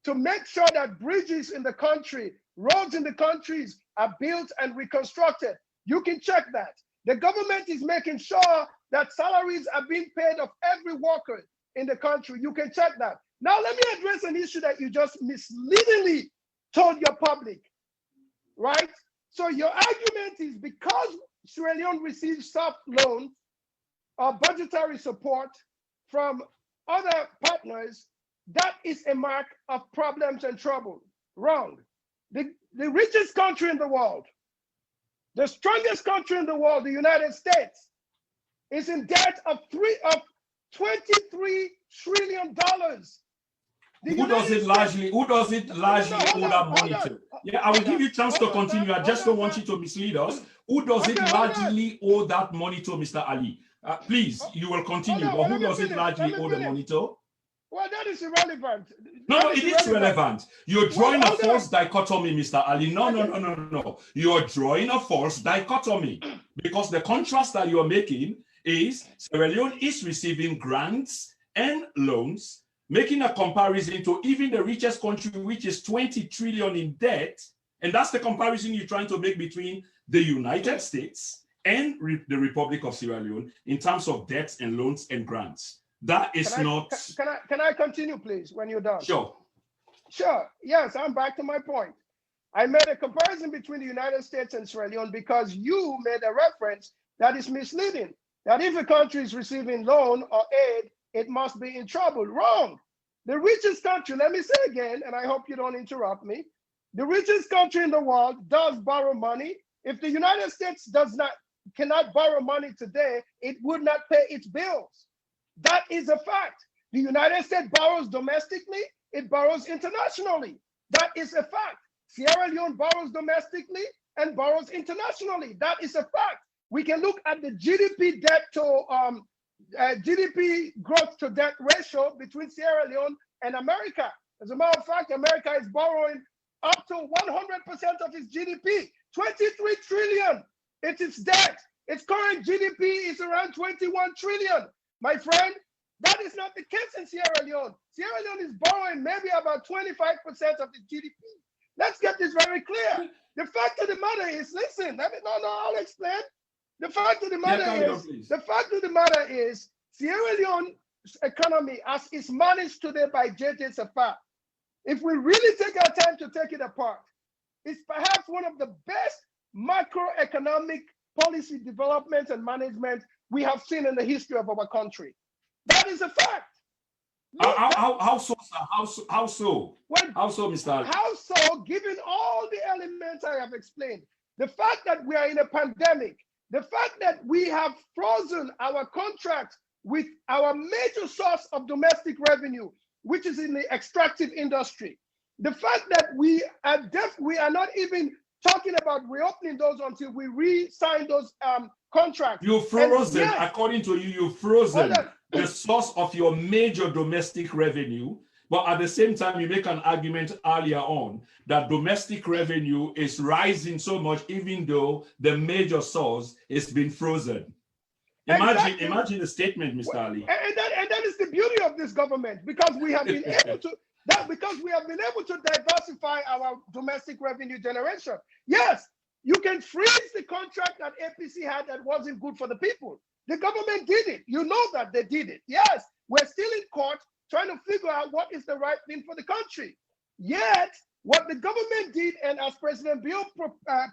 to make sure that bridges in the country, roads in the countries are built and reconstructed. You can check that. The government is making sure that salaries are being paid of every worker in the country. You can check that. Now, let me address an issue that you just misleadingly told your public, right? So your argument is because Sierra Leone receives soft loans or budgetary support from other partners, that is a mark of problems and trouble. Wrong. The richest country in the world, the strongest country in the world, the United States, is in debt of $23 trillion. Who does it largely owe that money to? Yeah, I will give you a chance to continue. I just don't want you to mislead us. Who does it largely owe that money to, Mr. Allie? Please, you will continue, but who does it largely owe the money to? Well, that is irrelevant. No, it is relevant. You're drawing a false dichotomy, Mr. Allie. No. You're drawing a false dichotomy because the contrast that you're making is Sierra Leone is receiving grants and loans, making a comparison to even the richest country, which is 20 trillion in debt. And that's the comparison you're trying to make between the United States and the Republic of Sierra Leone in terms of debts and loans and grants. That is not. Can I continue, please, when you're done? Sure. Yes, I'm back to my point. I made a comparison between the United States and Sierra Leone because you made a reference that is misleading, that if a country is receiving loan or aid, it must be in trouble. Wrong. The richest country, let me say again, and I hope you don't interrupt me, the richest country in the world does borrow money. If the United States cannot borrow money today, it would not pay its bills. That is a fact. The United States borrows domestically, it borrows internationally. That is a fact. Sierra Leone borrows domestically and borrows internationally. That is a fact. We can look at the GDP debt to GDP growth to debt ratio between Sierra Leone and America. As a matter of fact, America is borrowing up to 100% of its GDP, 23 trillion. It is debt. Its current GDP is around 21 trillion. My friend, that is not the case in Sierra Leone. Sierra Leone is borrowing maybe about 25% of its GDP. Let's get this very clear. The fact of the matter is, listen, I'll explain. The fact of the matter is, Sierra Leone's economy, as is managed today by JJ Safar, if we really take our time to take it apart, it's perhaps one of the best macroeconomic policy developments and management we have seen in the history of our country. That is a fact. How so, sir? How so? Mr. Allie? How so, given all the elements I have explained? The fact that we are in a pandemic, the fact that we have frozen our contract with our major source of domestic revenue, which is in the extractive industry, the fact that we are not even talking about reopening those until we re-sign those contracts. You frozen, according to you frozen the source of your major domestic revenue, but at the same time, you make an argument earlier on that domestic revenue is rising so much, even though the major source has been frozen. Imagine the statement, Mr. Allie. And that is the beauty of this government, because we have been able to diversify our domestic revenue generation. Yes, you can freeze the contract that APC had that wasn't good for the people. The government did it. You know that they did it. Yes, we're still in court trying to figure out what is the right thing for the country. Yet, what the government did, and as President Bio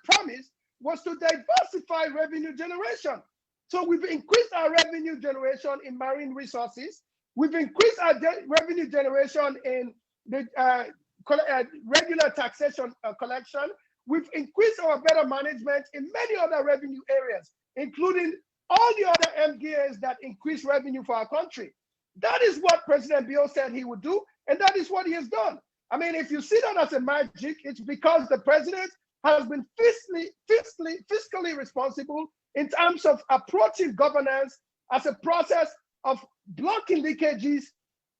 promised, was to diversify revenue generation. So we've increased our revenue generation in marine resources. We've increased our revenue generation in the regular taxation collection. We've increased our better management in many other revenue areas, including all the other MDAs that increase revenue for our country. That is what President Bio said he would do, and that is what he has done. I mean, if you see that as a magic, it's because the president has been fiscally responsible in terms of approaching governance as a process of blocking leakages,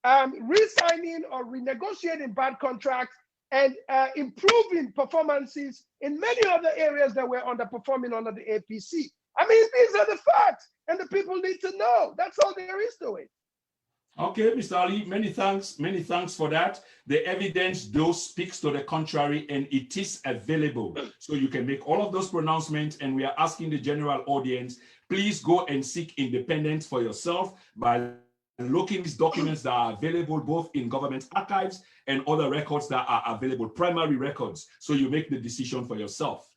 re-signing or renegotiating bad contracts, and improving performances in many other areas that were underperforming under the APC. I mean, these are the facts, and the people need to know. That's all there is to it. Okay, Mr. Allie, many thanks for that. The evidence, though, speaks to the contrary, and it is available. So you can make all of those pronouncements, and we are asking the general audience, please go and seek independence for yourself by looking at these documents that are available both in government archives and other records that are available, primary records. So you make the decision for yourselves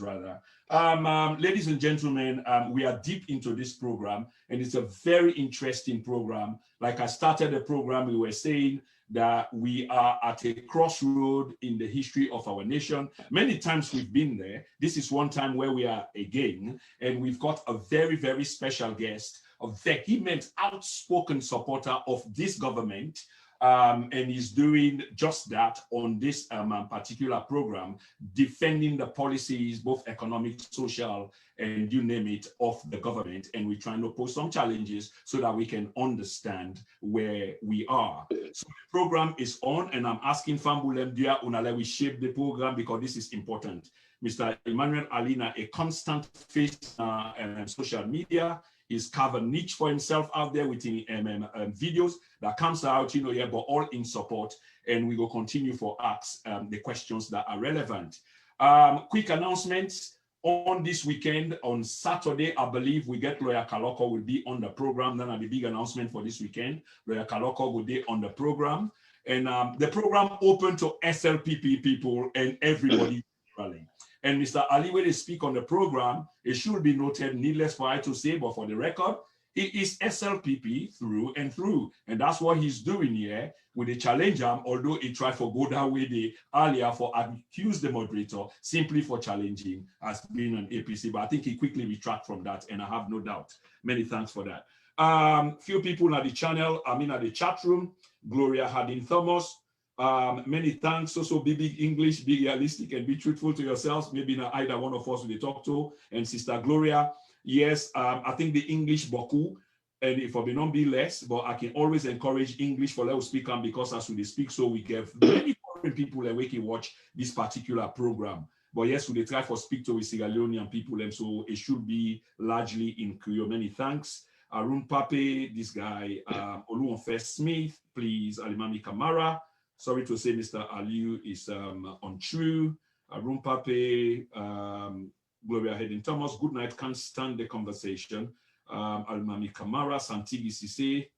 rather. Ladies and gentlemen, we are deep into this program, and it's a very interesting program. Like I started the program, we were saying that we are at a crossroad in the history of our nation. Many times we've been there. This is one time where we are again, and we've got a very, very special guest, a vehement, outspoken supporter of this government, and he's doing just that on this particular program, defending the policies, both economic, social, and you name it, of the government. And we're trying to pose some challenges so that we can understand where we are. So the program is on, and I'm asking Fambulem Dia Unale, we shape the program because this is important. Mr. Emmanuel Alie, a constant face on social media. He's carved a niche for himself out there with videos that comes out, but all in support. And we will continue for ask the questions that are relevant. Quick announcements. On this weekend, on Saturday, I believe we get Lawyer Kaloko will be on the program. Then the big announcement for this weekend, Lawyer Kaloko will be on the program. And the program open to SLPP people and everybody generally. And Mr. Allie, when they speak on the program, it should be noted, needless for I to say, but for the record, he is SLPP through and through. And that's what he's doing here with the challenger, although he tried to go that way the earlier for accuse the moderator simply for challenging as being an APC. But I think he quickly retracted from that, and I have no doubt. Many thanks for that. Few people at the channel, at the chat room, Gloria Hardin Thomas. Many thanks. Also, be big English, be realistic, and be truthful to yourselves. Maybe not either one of us will talk to. And Sister Gloria, yes, I think the English boku, and if I may not be less, but I can always encourage English for let's speak on because as we speak, so we get many foreign people that we can watch this particular program. But yes, we try for speak to with Sierra Leonean people, and so it should be largely in Creole. Many thanks. Arun Pape, this guy, Oluonfe Smith, please, Alimami Kamara. Sorry to say Mr. Allie is untrue. Arun Pape, Gloria Hedin Thomas, good night, can't stand the conversation. Almami Kamara, Santigi Sise,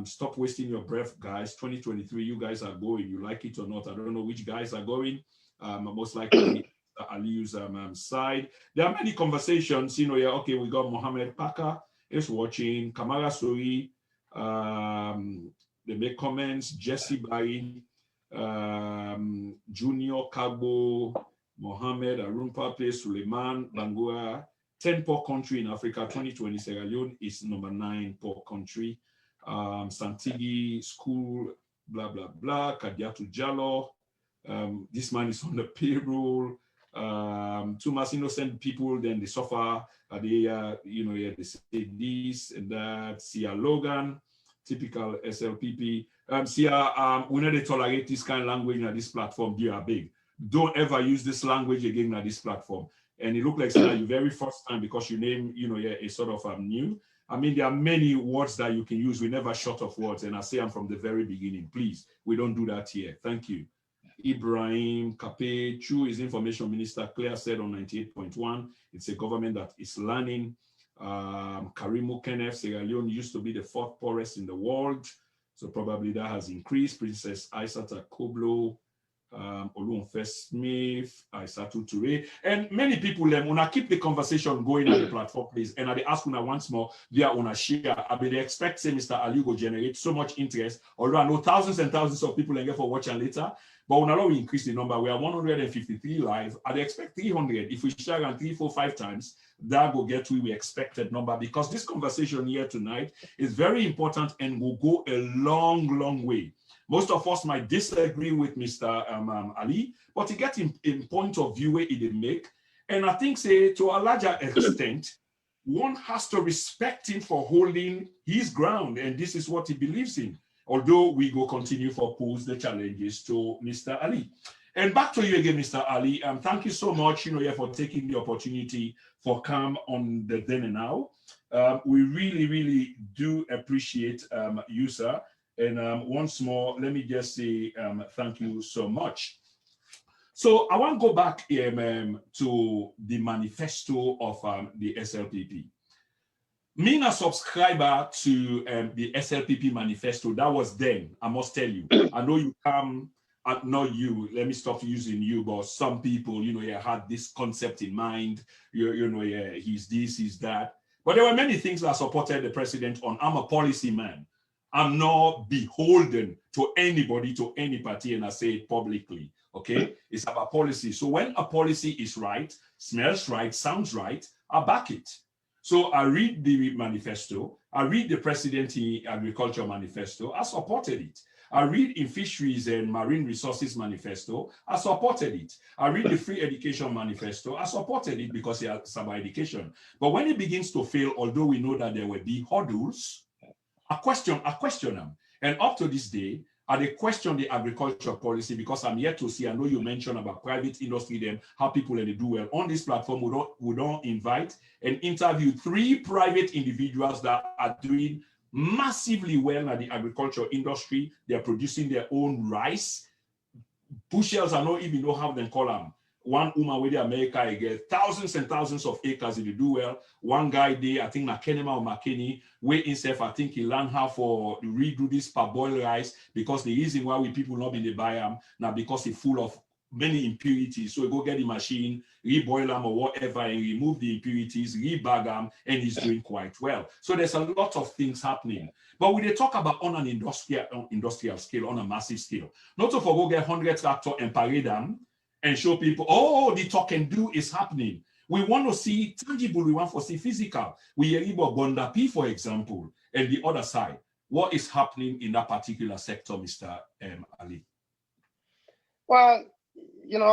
stop wasting your breath, guys. 2023, you guys are going. You like it or not? I don't know which guys are going. Most likely Aliu's side. There are many conversations. Okay, we got Mohammed Paka is watching. Kamara Sori. They make comments. Jesse Bai, Junior Kabo, Mohammed, Arun Pape, Suleiman, Bangua. 10 poor country in Africa, 2020, Sierra Leone is number 9 poor country. Santigi, school, blah, blah, blah. Kadiatu Jallo. This man is on the payroll. Too much innocent people, then they suffer. They say this and that. Sia Logan. Typical SLPP. We know they tolerate this kind of language on this platform. You are big. Don't ever use this language again on this platform. And it looked like your very first time because your name, a sort of new. I mean, there are many words that you can use. We never short of words. And I say I'm from the very beginning. Please, we don't do that here. Thank you. Ibrahim Kape, Chu is information minister. Claire said on 98.1, it's a government that is learning. Karimu Kenneth, Sierra Leone used to be the 4th poorest in the world. So probably that has increased. Princess Aisata Koblo, Olunfe Smith, Aisatu Toure, and many people. Una keep the conversation going on the platform, please. And I ask una once more via una share. I mean, they expect say Mr. Allie will generate so much interest. Although I know thousands and thousands of people get for watching later, but when we increase the number, we are 153 live. I expect 300. If we share on 3, 4, 5 times, that will get to we expected number, because this conversation here tonight is very important and will go a long, long way. Most of us might disagree with Mr. Allie, but he gets in point of view where he make. And I think, say, to a larger extent, one has to respect him for holding his ground, and this is what he believes in. Although we go continue for pose the challenges to Mr. Allie. And back to you again, Mr. Allie. Thank you so much, for taking the opportunity for come on the then and now. We really, really do appreciate you, sir. And once more, let me just say thank you so much. So I want to go back to the manifesto of the SLPP. Being a subscriber to the SLPP manifesto, that was then, I must tell you. I know you come, not you, let me stop using you, but some people, had this concept in mind, he's this, he's that. But there were many things that supported the president on. I'm a policy man. I'm not beholden to anybody, to any party, and I say it publicly, okay? It's about policy. So when a policy is right, smells right, sounds right, I back it. So I read the manifesto, I read the President Agriculture Manifesto, I supported it. I read in Fisheries and Marine Resources Manifesto, I supported it. I read the Free Education Manifesto, I supported it because it's about education. But when it begins to fail, although we know that there will be hurdles, I question them. And up to this day, I question the agriculture policy, because I'm yet to see, I know you mentioned about private industry, them, how people they do well. On this platform, we don't invite and interview 3 private individuals that are doing massively well at the agriculture industry. They're producing their own rice. Bushels, I don't even know how they call them. One woman with America, I get thousands and thousands of acres if you do well. One guy there, I think Nakenema or McKinney, where himself, I think he learned how to redo this parboiled rice, because the reason why we people not be the buy them now because it's full of many impurities. So we go get the machine, reboil them or whatever, and remove the impurities, rebag them, and he's doing quite well. So there's a lot of things happening. But when they talk about on an industrial scale, on a massive scale, not to go get 100 tractors and parade them, and show people, oh, the talk and do is happening. We want to see tangible, we want to see physical. We hear about Bonda P, for example, and the other side. What is happening in that particular sector, Mr. Allie? Well,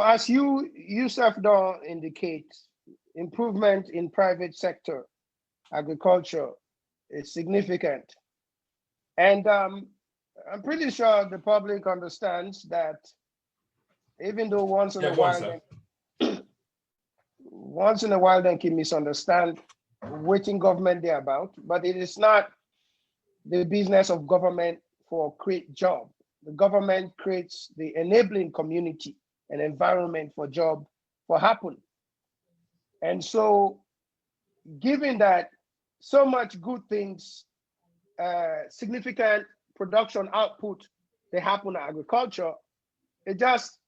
as you yourself don't indicate, improvement in private sector agriculture is significant. And I'm pretty sure the public understands that, even though once in a while they can misunderstand what in government they're about, but it is not the business of government for create job. The government creates the enabling community and environment for job for happen. And so, given that so much good things, significant production output, they happen in agriculture, it just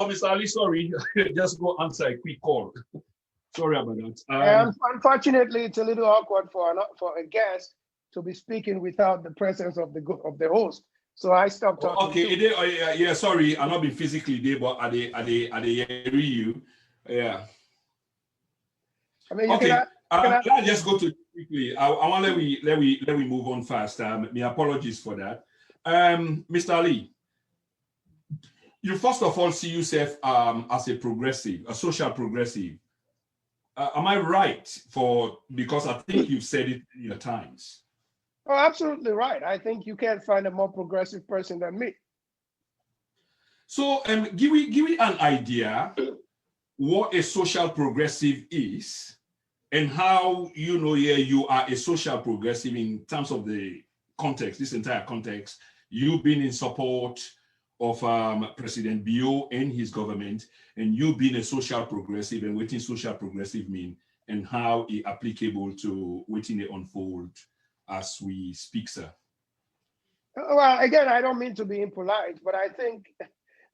Oh, Mr. Allie, sorry, just go answer a quick call. Sorry about that. Unfortunately, it's a little awkward for a guest to be speaking without the presence of the host. So I stopped talking. Okay, yeah, sorry, I'm not being physically there, but are they hearing you? Yeah. I mean, okay. Let's just go to quickly. I want let we move on fast. My apologies for that. Mr. Allie, you first of all see yourself as a progressive, a social progressive. Am I right? Because I think you've said it in your times. Oh, absolutely right. I think you can't find a more progressive person than me. So, give me an idea what a social progressive is, and how you are a social progressive in terms of the context, this entire context. You've been in support of President Bio and his government, and you being a social progressive, and what social progressive mean, and how it applicable to what it unfold as we speak, sir. Well, again, I don't mean to be impolite, but I think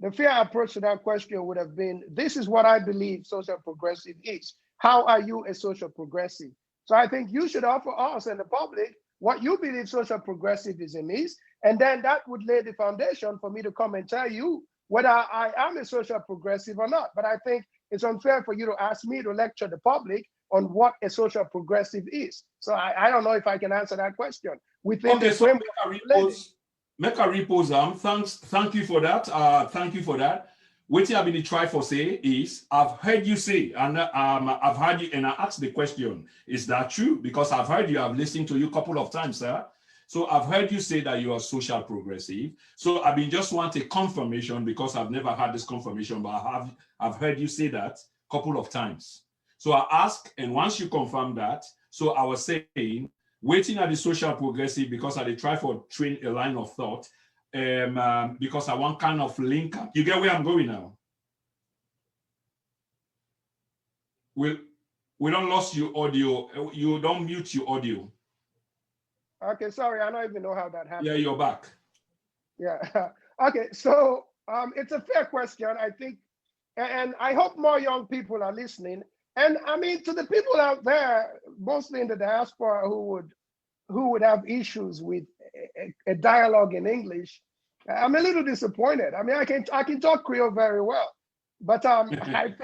the fair approach to that question would have been, this is what I believe social progressive is. How are you a social progressive? So I think you should offer us and the public what you believe social progressivism is, and then that would lay the foundation for me to come and tell you whether I am a social progressive or not. But I think it's unfair for you to ask me to lecture the public on what a social progressive is. So I don't know if I can answer that question within the framework. Make a repose. Thank you for that. Thank you for that. What I've been trying to say is, I've heard you say, and I've heard you, and I asked the question, is that true? Because I've heard you, I've listened to you a couple of times, sir. So I've heard you say that you are social progressive. So I've been just want a confirmation, because I've never had this confirmation, but I've heard you say that a couple of times. So I ask, and once you confirm that, so I was saying, waiting at the social progressive, because I try for train a line of thought, because I want kind of link up. You get where I'm going now? We don't lost your audio. You don't mute your audio. Okay, sorry, I don't even know how that happened. Yeah, you're back. Yeah. Okay, so it's a fair question, I think, and I hope more young people are listening. And I mean, to the people out there, mostly in the diaspora, who would have issues with a dialogue in English, I'm a little disappointed. I mean, I can talk Creole very well, but I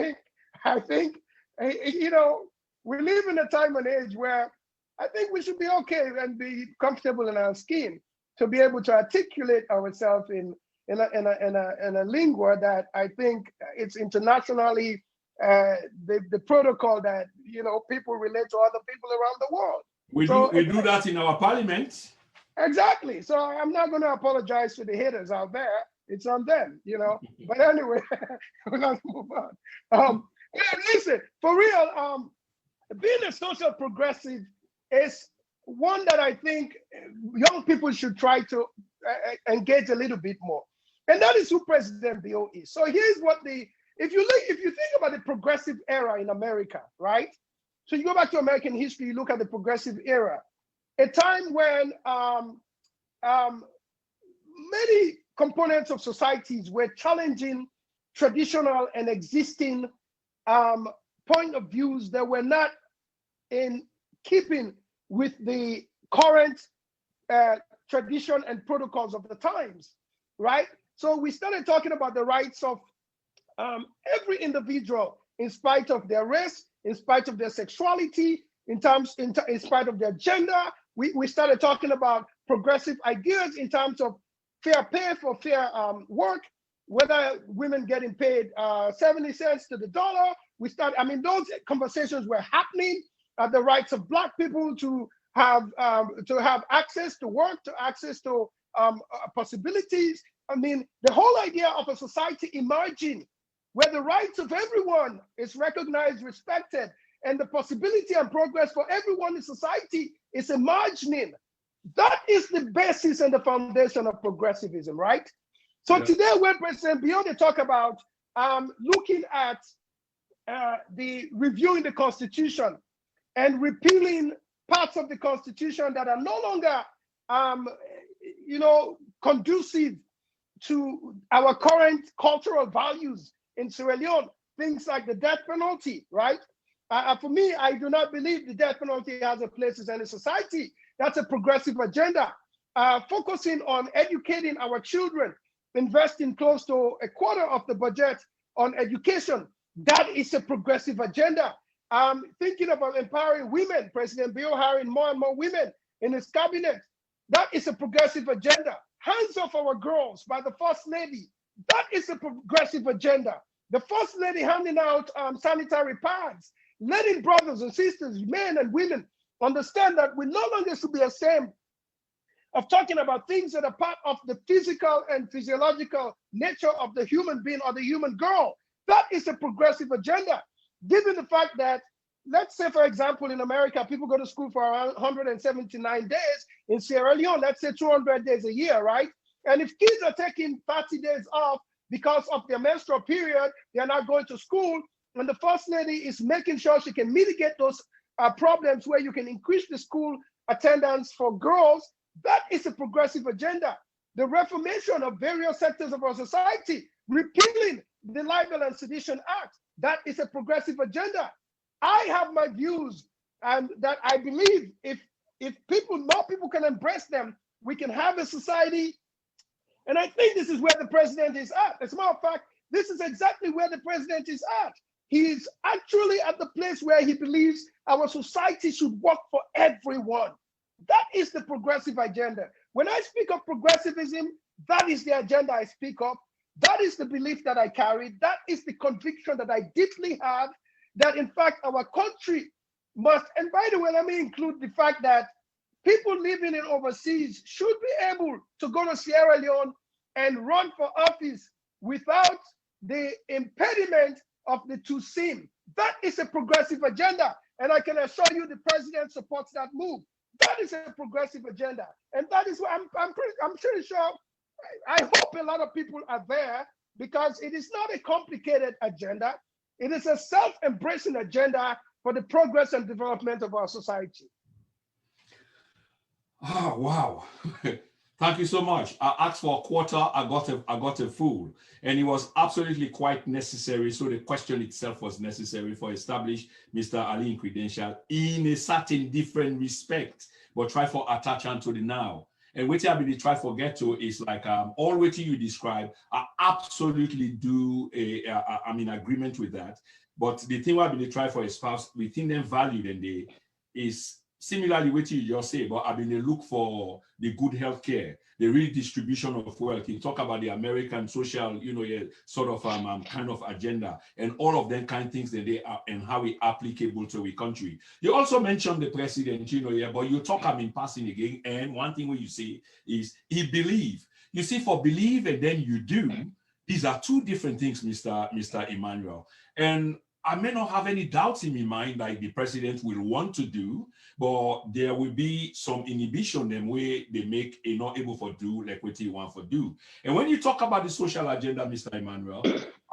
think we live in a time and age where I think we should be okay and be comfortable in our skin to be able to articulate ourselves in a lingua that I think it's internationally the protocol that people relate to other people around the world. We do that in our parliament. Exactly. So I'm not going to apologize to the haters out there. It's on them, But anyway, let's move on. Listen, for real, being a social progressive is one that I think young people should try to engage a little bit more. And that is who President Bio is. So here's what if you think about the progressive era in America, right? So you go back to American history, you look at the progressive era, a time when many components of societies were challenging traditional and existing point of views that were not in keeping with the current tradition and protocols of the times, right? So we started talking about the rights of every individual, in spite of their race, in spite of their sexuality, in spite of their gender. We started talking about progressive ideas in terms of fair pay for fair work, whether women getting paid 70 cents to the dollar. Those conversations were happening. The rights of Black people to have access to work, to access to possibilities. I mean, the whole idea of a society emerging where the rights of everyone is recognized, respected, and the possibility and progress for everyone in society is emerging. That is the basis and the foundation of progressivism, right? So today, when President Bio talk about looking at the reviewing the Constitution and repealing parts of the Constitution that are no longer, conducive to our current cultural values in Sierra Leone, things like the death penalty, right? For me, I do not believe the death penalty has a place in any society. That's a progressive agenda. focusing on educating our children, investing close to a quarter of the budget on education. That is a progressive agenda. Thinking about empowering women, President Bio hiring more and more women in his cabinet. That is a progressive agenda. Hands off our girls by the First Lady. That is a progressive agenda. The First Lady handing out sanitary pads, letting brothers and sisters, men and women, understand that we no longer should be ashamed of talking about things that are part of the physical and physiological nature of the human being or the human girl. That is a progressive agenda. Given the fact that, let's say, for example, in America, people go to school for around 179 days. In Sierra Leone, let's say 200 days a year, right? And if kids are taking 30 days off because of their menstrual period, they're not going to school, and the First Lady is making sure she can mitigate those problems where you can increase the school attendance for girls, that is a progressive agenda. The reformation of various sectors of our society, repealing the Libel and Sedition Act, that is a progressive agenda. I have my views, and that I believe if more people can embrace them, we can have a society. And I think this is where the president is at. As a matter of fact, this is exactly where the president is at. He is actually at the place where he believes our society should work for everyone. That is the progressive agenda. When I speak of progressivism, that is the agenda I speak of. That is the belief that I carry. That is the conviction that I deeply have, that in fact our country must, and by the way, let me include the fact that people living in overseas should be able to go to Sierra Leone and run for office without the impediment of the TUSIM. That is a progressive agenda. And I can assure you the president supports that move. That is a progressive agenda. And that is what I'm pretty sure, I hope a lot of people are there, because it is not a complicated agenda. It is a self-embracing agenda for the progress and development of our society. Oh, wow. Thank you so much. I asked for a quarter, I got a full, and it was absolutely quite necessary. So the question itself was necessary for establish Mr. Allie in credential in a certain different respect, but try for attachment to the now. And what I really try for get to is like all what you describe, I absolutely do I'm in agreement with that. But the thing I really try for espouse within them value then they is similarly what you just say, but I've been look for the good healthcare, the redistribution of wealth. You talk about the American social, sort of kind of agenda, and all of them kind of things that they are and how it applicable to a country. You also mentioned the president, but you talk in passing again. And one thing what you say is he believe. You see, for believe and then you do, these are two different things, Mr. Emmanuel. And I may not have any doubts in my mind like the president will want to do, but there will be some inhibition them way they make a not able for do like what he want for do. And when you talk about the social agenda, Mr. Emmanuel,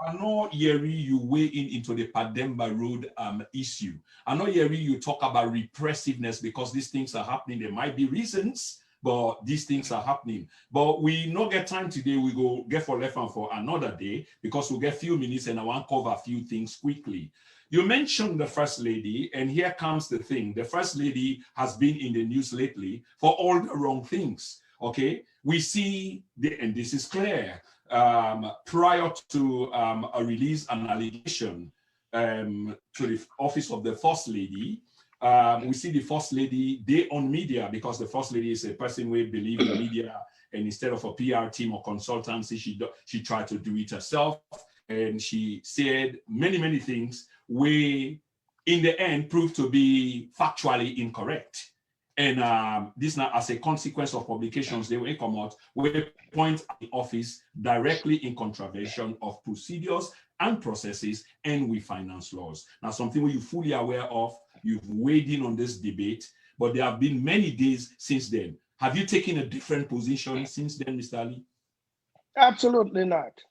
I know Yeri you weigh into the Pademba Road issue. I know Yeri you talk about repressiveness because these things are happening. There might be reasons, but these things are happening. But we not get time today. We go get for left and for another day because we'll get few minutes and I want to cover a few things quickly. You mentioned the First Lady, and here comes the thing. The First Lady has been in the news lately for all the wrong things, okay? We see, and this is clear, prior to a release, an allegation to the office of the First Lady, we see the First Lady, they on media, because the First Lady is a person who believes in media, and instead of a PR team or consultancy, she tried to do it herself, and she said many things where in the end proved to be factually incorrect. And this now as a consequence of publications, they will come out where point at the office directly in contravention of procedures and processes and with finance laws. Now, something you're fully aware of, you've weighed in on this debate, but there have been many days since then. Have you taken a different position since then, Mr. Allie? Absolutely not.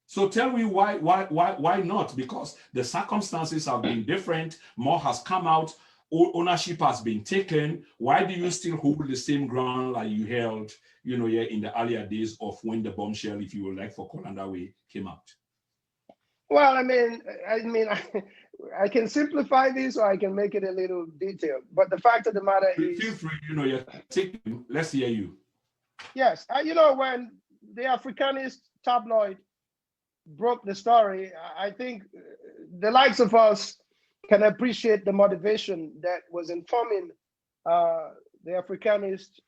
So tell me why not? Because the circumstances have been different, more has come out, ownership has been taken. Why do you still hold the same ground like you held, in the earlier days of when the bombshell, if you would like, for Colanda Way came out? Well, I can simplify this or I can make it a little detailed. But the fact of the matter is, feel free, you're taking, let's hear you. Yes, when the Africanist tabloid broke the story, I think the likes of us can appreciate the motivation that was informing the Africanist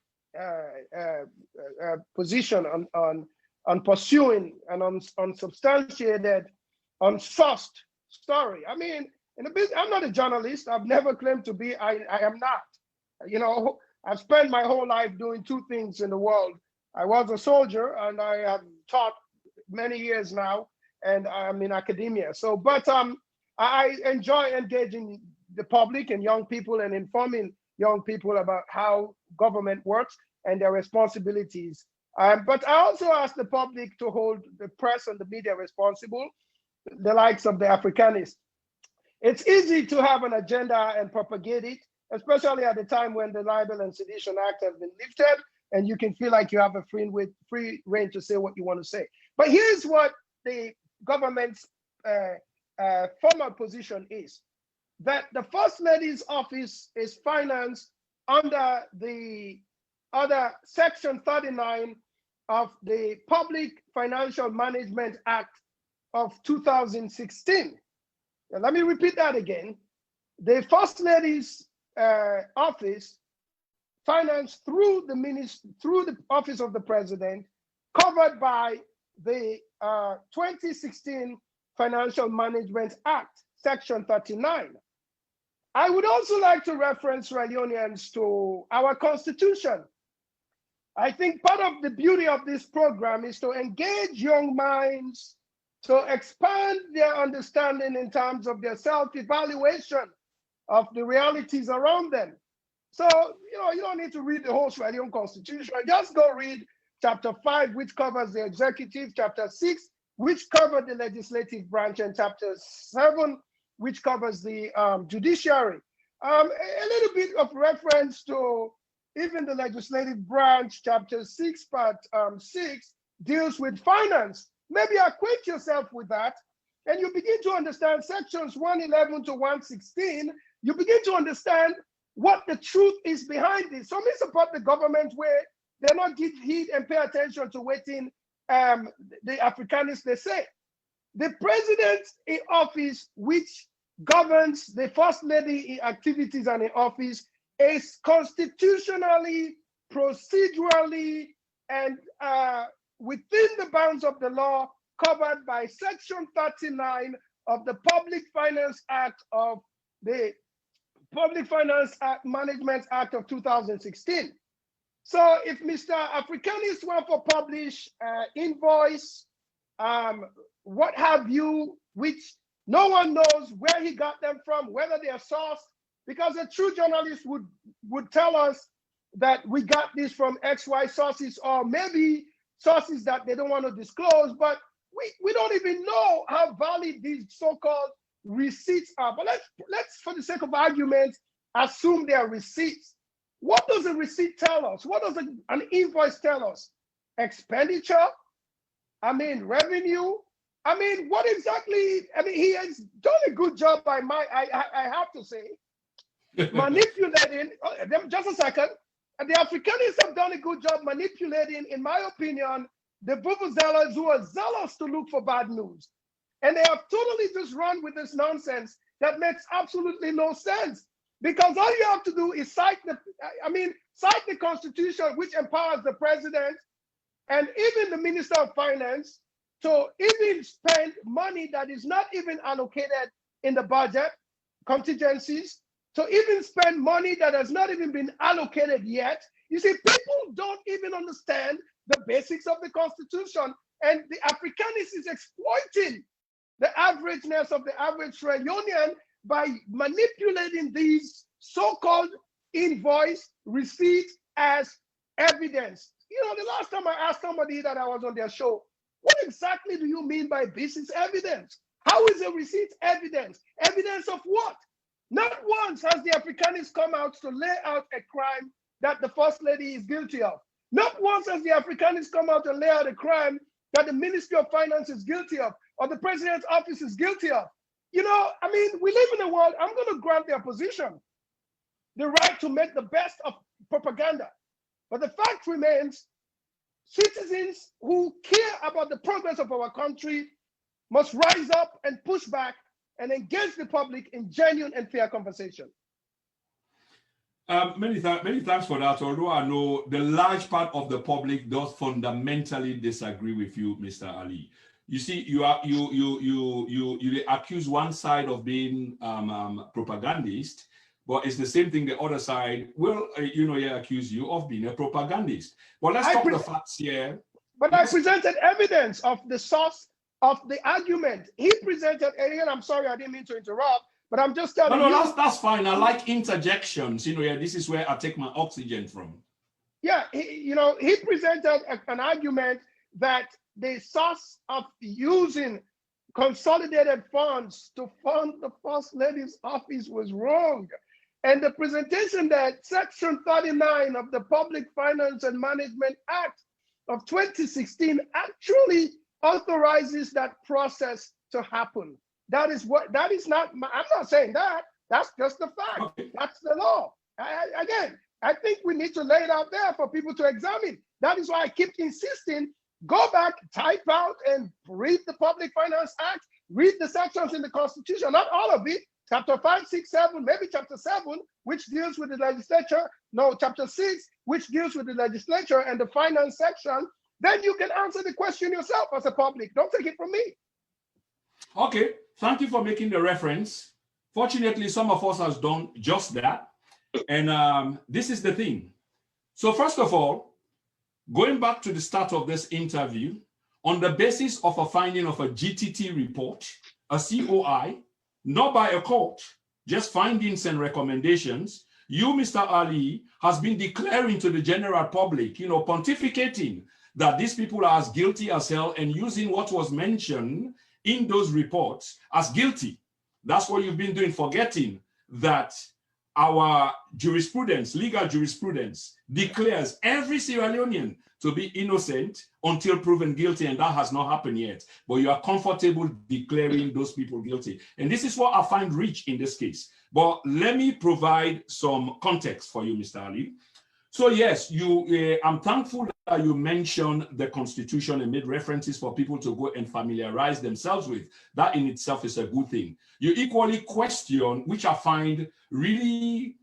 position on pursuing an unsubstantiated, unsourced story. I mean, in the business, I'm not a journalist. I've never claimed to be. I am not. I've spent my whole life doing two things in the world. I was a soldier, and I have taught many years now, and I'm in academia. So, but I enjoy engaging the public and young people and informing young people about how government works and their responsibilities. But I also ask the public to hold the press and the media responsible, the likes of the Africanists. It's easy to have an agenda and propagate it, especially at the time when the Libel and Sedition Act has been lifted, and you can feel like you have a free reign to say what you want to say. But here's what the government's formal position is, that the First Lady's office is financed under the other Section 39 of the Public Financial Management Act of 2016. Now, let me repeat that again. The First Lady's office financed through the Office of the President, covered by the 2016 Financial Management Act, Section 39. I would also like to reference Leoneans to our Constitution. I think part of the beauty of this program is to engage young minds to expand their understanding in terms of their self-evaluation of the realities around them. So, you don't need to read the whole Sierra Leone Constitution. Just go read Chapter 5, which covers the executive, Chapter 6, which covers the legislative branch, and Chapter 7, which covers the judiciary. A little bit of reference to even the legislative branch, Chapter 6, Part 6, deals with finance. Maybe acquaint yourself with that, and you begin to understand Sections 111 to 116. You begin to understand what the truth is behind this. So we support the government where they not give heed and pay attention to waiting the Africanists they say. The president in office, which governs the First Lady activities and in office, is constitutionally, procedurally, and within the bounds of the law covered by Section 39 of the Public Finance Act of the Public Finance Management Act of 2016. So if Mr. Africanist want to publish invoice, what have you, which no one knows where he got them from, whether they are sourced, because a true journalist would tell us that we got this from XY sources, or maybe sources that they don't want to disclose, but we don't even know how valid these so-called receipts are. But let's, for the sake of argument, assume they are receipts. What does a receipt tell us? What does an invoice tell us? Expenditure? Revenue? What exactly? He has done a good job, I have to say, manipulating. Just a second. The Africanists have done a good job manipulating, in my opinion, the vuvuzelas who are zealous to look for bad news. And they have totally just run with this nonsense that makes absolutely no sense. Because all you have to do is cite the Constitution, which empowers the president and even the Minister of Finance to even spend money that is not even allocated in the budget, contingencies, to even spend money that has not even been allocated yet. You see, people don't even understand the basics of the Constitution, and the Africanist is exploiting the averageness of the average Leonean by manipulating these so-called invoice receipts as evidence. The last time I asked somebody that I was on their show, what exactly do you mean by business evidence? How is a receipt evidence? Evidence of what? Not once has the Africanists come out to lay out a crime that the First Lady is guilty of. Not once has the Africanists come out and lay out a crime that the Ministry of Finance is guilty of, or the President's office is guilty of. You know, I mean, we live in a world, I'm going to grant the opposition the right to make the best of propaganda. But the fact remains, citizens who care about the progress of our country must rise up and push back and engage the public in genuine and fair conversation. Many thanks for that. Although I know the large part of the public does fundamentally disagree with you, Mr. Allie. You see, you accuse one side of being propagandist, but it's the same thing the other side will, accuse you of being a propagandist. But let's talk the facts here. But I presented evidence of the source of the argument. He presented, and I'm sorry, I didn't mean to interrupt, but I'm just telling you. No, that's fine. I like interjections. This is where I take my oxygen from. Yeah, he presented an argument that the source of using consolidated funds to fund the First Lady's office was wrong. And the presentation that Section 39 of the Public Finance and Management Act of 2016 actually authorizes that process to happen. That is not, I'm not saying that, that's just the fact. Okay. That's the law. Again, I think we need to lay it out there for people to examine. That is why I keep insisting, go back, type out and read the Public Finance Act, read the sections in the Constitution, not all of it, chapter 5, 6, 7, maybe chapter 7, which deals with the legislature, no, chapter 6, which deals with the legislature and the finance section, then you can answer the question yourself as a public. Don't take it from me. Okay, thank you for making the reference. Fortunately, some of us has done just that. And this is the thing. So first of all, going back to the start of this interview, on the basis of a finding of a GTT report, a COI, not by a court, just findings and recommendations, you, Mr. Allie, has been declaring to the general public, pontificating that these people are as guilty as hell and using what was mentioned in those reports as guilty. That's what you've been doing, forgetting that our jurisprudence, legal jurisprudence, declares every Sierra Leonean to be innocent until proven guilty, and that has not happened yet. But you are comfortable declaring those people guilty. And this is what I find rich in this case. But let me provide some context for you, Mr. Allie. So yes, I'm thankful that you mentioned the Constitution and made references for people to go and familiarize themselves with. That in itself is a good thing. You equally question, which I find really,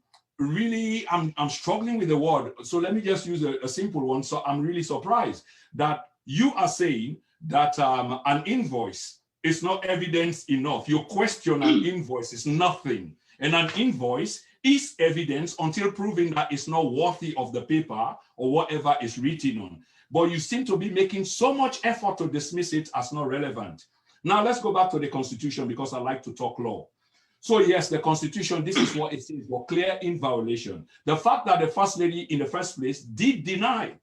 I'm struggling with the word. So let me just use a simple one. So I'm really surprised that you are saying that an invoice is not evidence enough. You question an invoice is nothing. And an invoice is evidence until proven that it's not worthy of the paper or whatever is written on. But you seem to be making so much effort to dismiss it as not relevant. Now let's go back to the Constitution because I like to talk law. So yes, the Constitution, this is what it says, was clear in violation. The fact that the First Lady in the first place did deny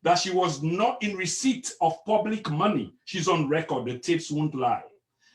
that she was not in receipt of public money. She's on record, the tapes won't lie.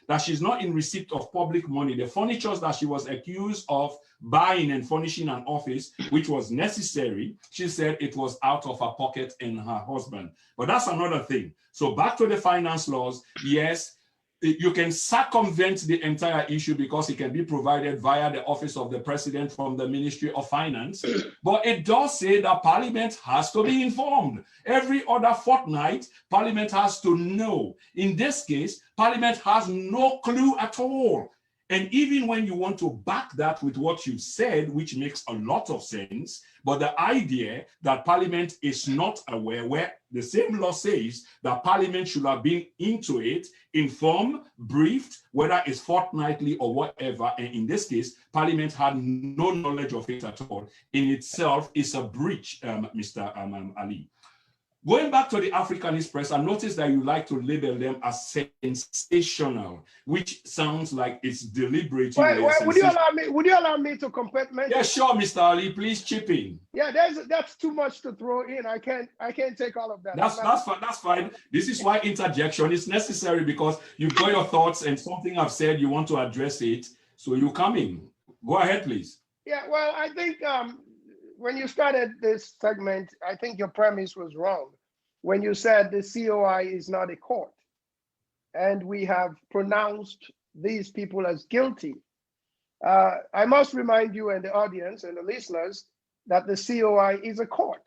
That she's not in receipt of public money. The furniture that she was accused of buying and furnishing an office, which was necessary, she said it was out of her pocket and her husband. But that's another thing. So back to the finance laws, yes, you can circumvent the entire issue because it can be provided via the office of the president from the Ministry of Finance. But it does say that Parliament has to be informed. Every other fortnight, Parliament has to know. In this case, Parliament has no clue at all. And even when you want to back that with what you said, which makes a lot of sense, but the idea that Parliament is not aware, where the same law says that Parliament should have been into it, informed, briefed, whether it's fortnightly or whatever, and in this case, Parliament had no knowledge of it at all, in itself is a breach, Mr. Allie. Going back to the Africanist press, I noticed that you like to label them as sensational, which sounds like it's deliberate. Would you allow me to complete? Yeah, sure, Mr. Allie, please chip in. Yeah, that's too much to throw in. I can't take all of that. That's fine. This is why interjection is necessary, because you've got your thoughts and something I've said, you want to address it. So you come in. Go ahead, please. Yeah, well, I think when you started this segment, I think your premise was wrong when you said the COI is not a court. And we have pronounced these people as guilty. I must remind you and the audience and the listeners that the COI is a court,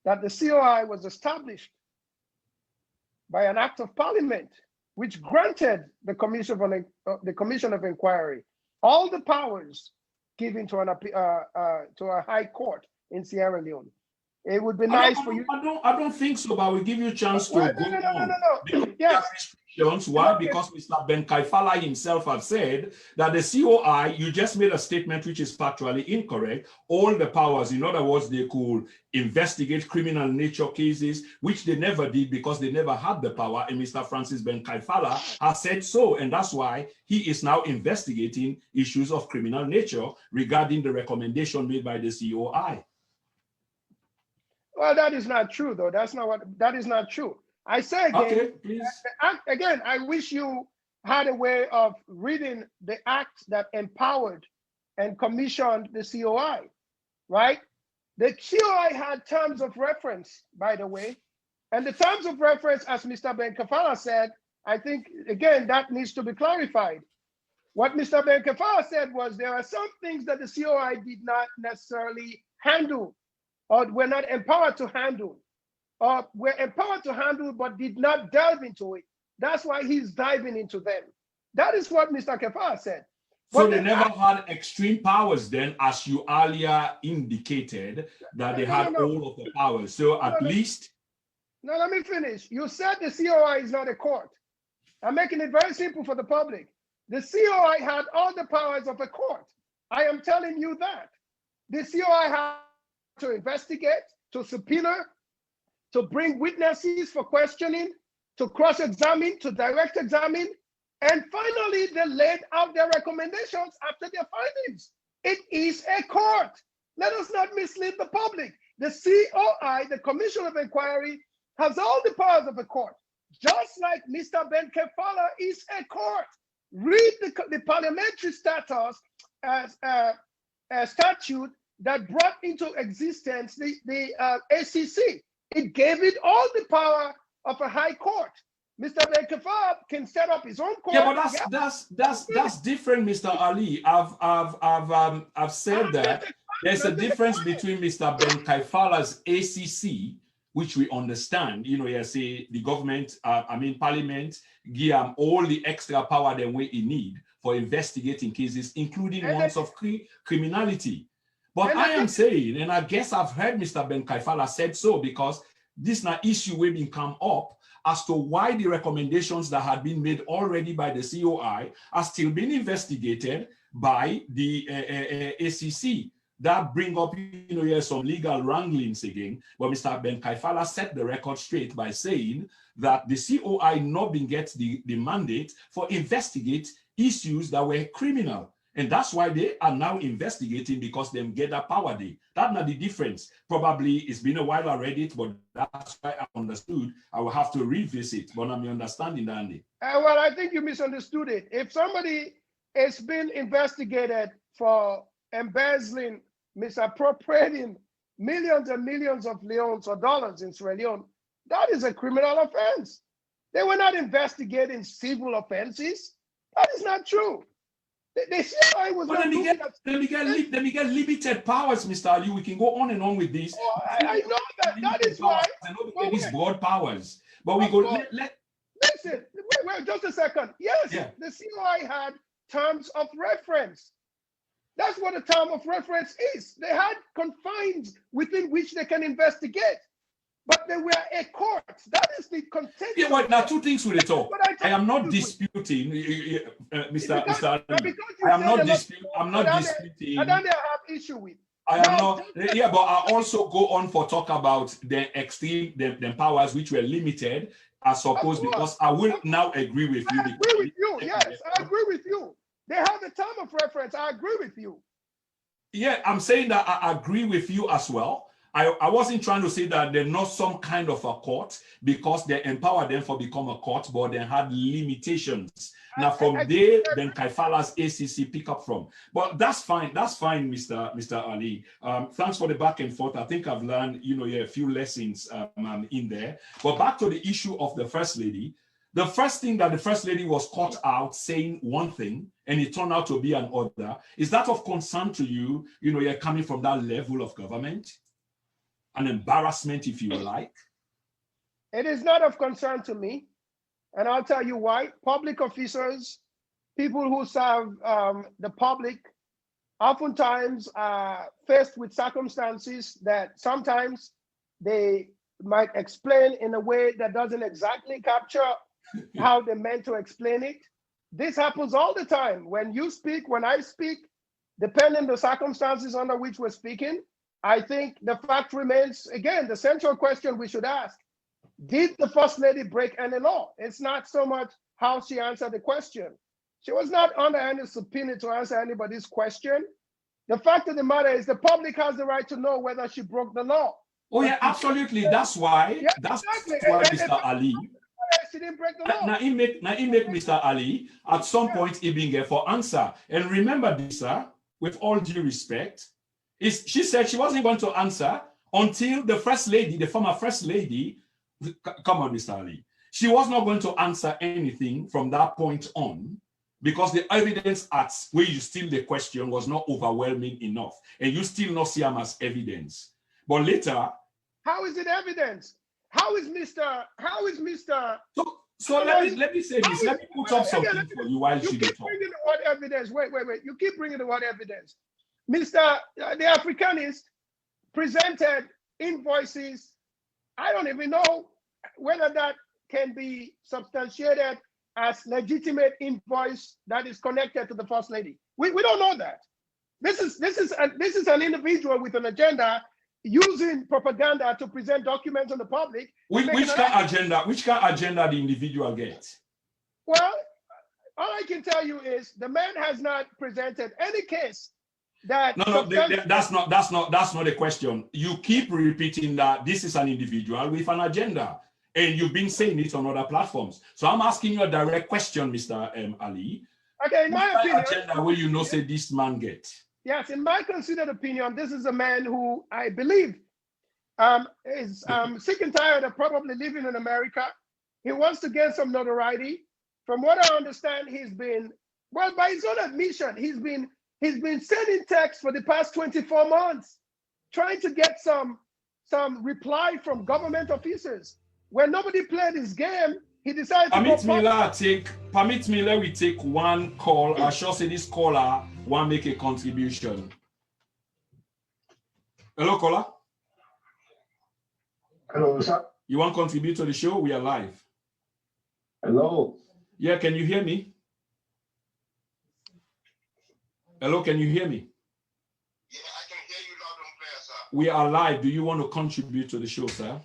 that the COI was established by an act of parliament, which granted the commission of inquiry all the powers given to a high court in Sierra Leone. It would be nice for you. I don't think so, but we give you a chance to go on. No. Yes. Restrictions. Why? Because Mr. Ben Kaifala himself has said that the COI, you just made a statement which is factually incorrect. All the powers, in other words, they could investigate criminal nature cases, which they never did because they never had the power. And Mr. Francis Ben Kaifala has said so. And that's why he is now investigating issues of criminal nature regarding the recommendation made by the COI. Well, that is not true, though. That is not true. I say again, okay, please. Again, I wish you had a way of reading the act that empowered and commissioned the COI, right? The COI had terms of reference, by the way, and the terms of reference, as Mr. Ben Kaifala said, I think, again, that needs to be clarified. What Mr. Ben Kaifala said was there are some things that the COI did not necessarily handle, or were not empowered to handle, or were empowered to handle but did not delve into it. That's why he's diving into them. That is what Mr. Kaifala said. So they never had extreme powers then, as you earlier indicated, that they had all of the powers. So at least... No, let me finish. You said the COI is not a court. I'm making it very simple for the public. The COI had all the powers of a court. I am telling you that. The COI had to investigate, to subpoena, to bring witnesses for questioning, to cross-examine, to direct examine, and finally they laid out their recommendations after their findings. It is a court. Let us not mislead the public. The COI, the Commission of Inquiry, has all the powers of a court, just like Mr. Ben Kaifala is a court. Read the parliamentary status as a statute that brought into existence the ACC. It gave it all the power of a high court. Mr. Ben Kaifala can set up his own court. Yeah, but that's different, Mr. Allie. I've said that there's a difference between Mr. Ben Kaifala's ACC, which we understand. You know, you say the government, Parliament, give him all the extra power than we need for investigating cases, including ones of criminality. But I am saying, and I guess I've heard Mr. Ben Kaifala said so, because this is an issue will be come up as to why the recommendations that had been made already by the COI are still being investigated by the ACC. That bring up, some legal wranglings again. But Mr. Ben Kaifala set the record straight by saying that the COI not been get the mandate for investigate issues that were criminal. And that's why they are now investigating, because they get that power there. That's not the difference. Probably it's been a while I read it, but that's why I understood. I will have to revisit, but I'm understanding that. Well, I think you misunderstood it. If somebody has been investigated for embezzling, misappropriating millions and millions of leones or dollars in Sierra Leone, that is a criminal offense. They were not investigating civil offenses. That is not true. The COI was not doing that. Let me get limited powers, Mr. Allie. We can go on and on with this. Oh, I know that. That is why. I know these broad powers. But we go, listen, wait, just a second. Yes, yeah. The COI had terms of reference. That's what a term of reference is. They had confines within which they can investigate. But they were a court. That is the contention. Yeah, well, now two things with it all. I am not disputing, Mr. Allie. I'm not disputing. I don't have issue with. I am not. Yeah, but I also go on for talk about the extreme, the powers which were limited, as opposed, because I will now agree with you. I agree with you. Yes, I agree with you. They have a term of reference. I agree with you. Yeah, I'm saying that I agree with you as well. I wasn't trying to say that they're not some kind of a court, because they empowered them for become a court, but they had limitations. Now from there, then Kaifala's ACC pick up from. But that's fine. That's fine, Mr. Allie. Thanks for the back and forth. I think I've learned, a few lessons in there. But back to the issue of the First Lady. The first thing that the First Lady was caught out saying one thing, and it turned out to be another. Is that of concern to you? You know, you're coming from that level of government, an embarrassment, if you like. It is not of concern to me, and I'll tell you why. Public officers, people who serve the public, oftentimes are faced with circumstances that sometimes they might explain in a way that doesn't exactly capture how they meant to explain it. This happens all the time. When you speak, when I speak, depending on the circumstances under which we're speaking, I think the fact remains, again, the central question we should ask: did the First Lady break any law? It's not so much how she answered the question. She was not under any subpoena to answer anybody's question. The fact of the matter is the public has the right to know whether she broke the law. Oh yeah, absolutely. That's why. Yeah, that's exactly. why Mr. Allie. She didn't break the law. Now he make Mr. Allie at some point he being here for answer. And remember this, sir, with all due respect, is she said she wasn't going to answer until the First Lady, the former First Lady, come on, Mr. Allie. She was not going to answer anything from that point on, because the evidence at where you steal the question was not overwhelming enough, and you still not see them as evidence. But later, how is it evidence? How is Mr. So let me say this. Let me put up something for you while you she keep talk. bringing the word evidence. Wait. You keep bringing the word evidence. Mr. The Africanist presented invoices. I don't even know whether that can be substantiated as legitimate invoice that is connected to the First Lady. We don't know that. This is an individual with an agenda using propaganda to present documents on the public. Which kind of agenda the individual gets? Well, all I can tell you is the man has not presented any case that. No, that's not the question. You keep repeating that this is an individual with an agenda, and you've been saying it on other platforms. So I'm asking you a direct question, Mr. Allie. Okay, in my opinion, agenda where you know say this man get. Yes, in my considered opinion, this is a man who I believe is sick and tired of probably living in America. He wants to gain some notoriety. From what I understand, he's been, well, by his own admission, he's been sending texts for the past 24 months, trying to get some reply from government officers. When nobody played his game, he decided to Permit me, let me take one call. I shall say this caller want make a contribution. Hello, caller. Hello, sir. You want to contribute to the show? We are live. Hello. Yeah, can you hear me? Hello, can you hear me? Yeah, I can hear you loud and clear, sir. We are live. Do you want to contribute to the show, sir?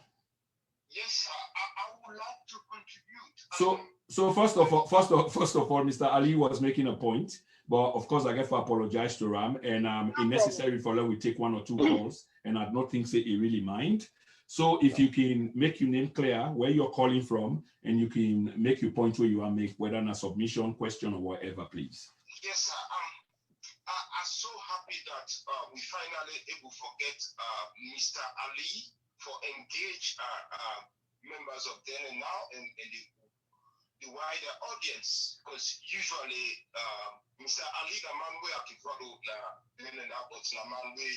Yes, sir. I would like to contribute. So first of all, Mr. Allie was making a point, but of course I have to apologize to Ram, and it's necessary for them we take one or two calls, and I don't think he really mind. So if you can make your name clear, where you're calling from, and you can make your point where you are make, whether in a submission, question, or whatever, please. Yes, sir. I'm so happy that we finally able to get Mr. Allie for engage members of then and now and the wider audience, because usually Mr. Allie, the man we have to follow then and now, but the man we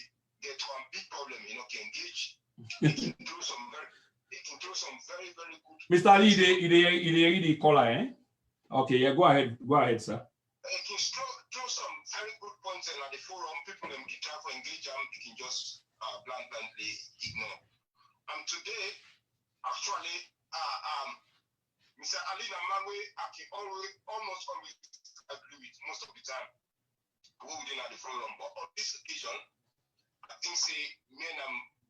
get one big problem, can engage. It can do some very, very good. Mr. Allie, the caller, eh? Okay, yeah, go ahead, sir. It can throw some very good points, and at the forum, people can try to engage them, you can just bluntly ignore. Today, actually, Mr. Allie Namanwe, I can almost always agree with most of the time who within at the forum, but on this occasion, I think say men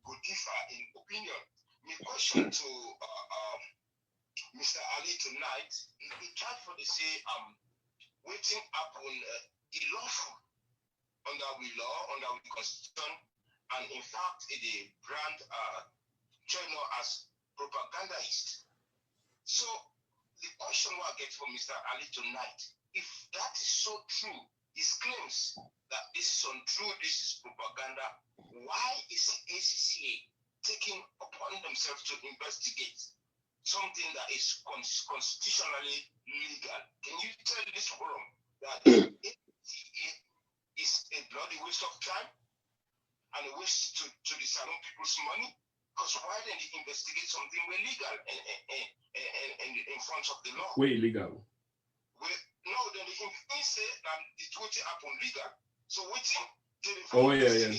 go differ in opinion. My question to Mr. Allie tonight, he tried for the say waiting upon lawful under we law, under we constitution, and in fact the brand China as propagandist. So the question I get from Mr. Allie tonight, if that is so true, his claims that this is untrue, this is propaganda, why is the ACCA taking upon themselves to investigate something that is constitutionally legal. Can you tell this forum that it is a bloody waste of time and a waste to the Salon people's money? Because why didn't they investigate something we're legal and in front of the law? We're illegal. No, then they say that it's what happened legal. So waiting till they Oh yeah.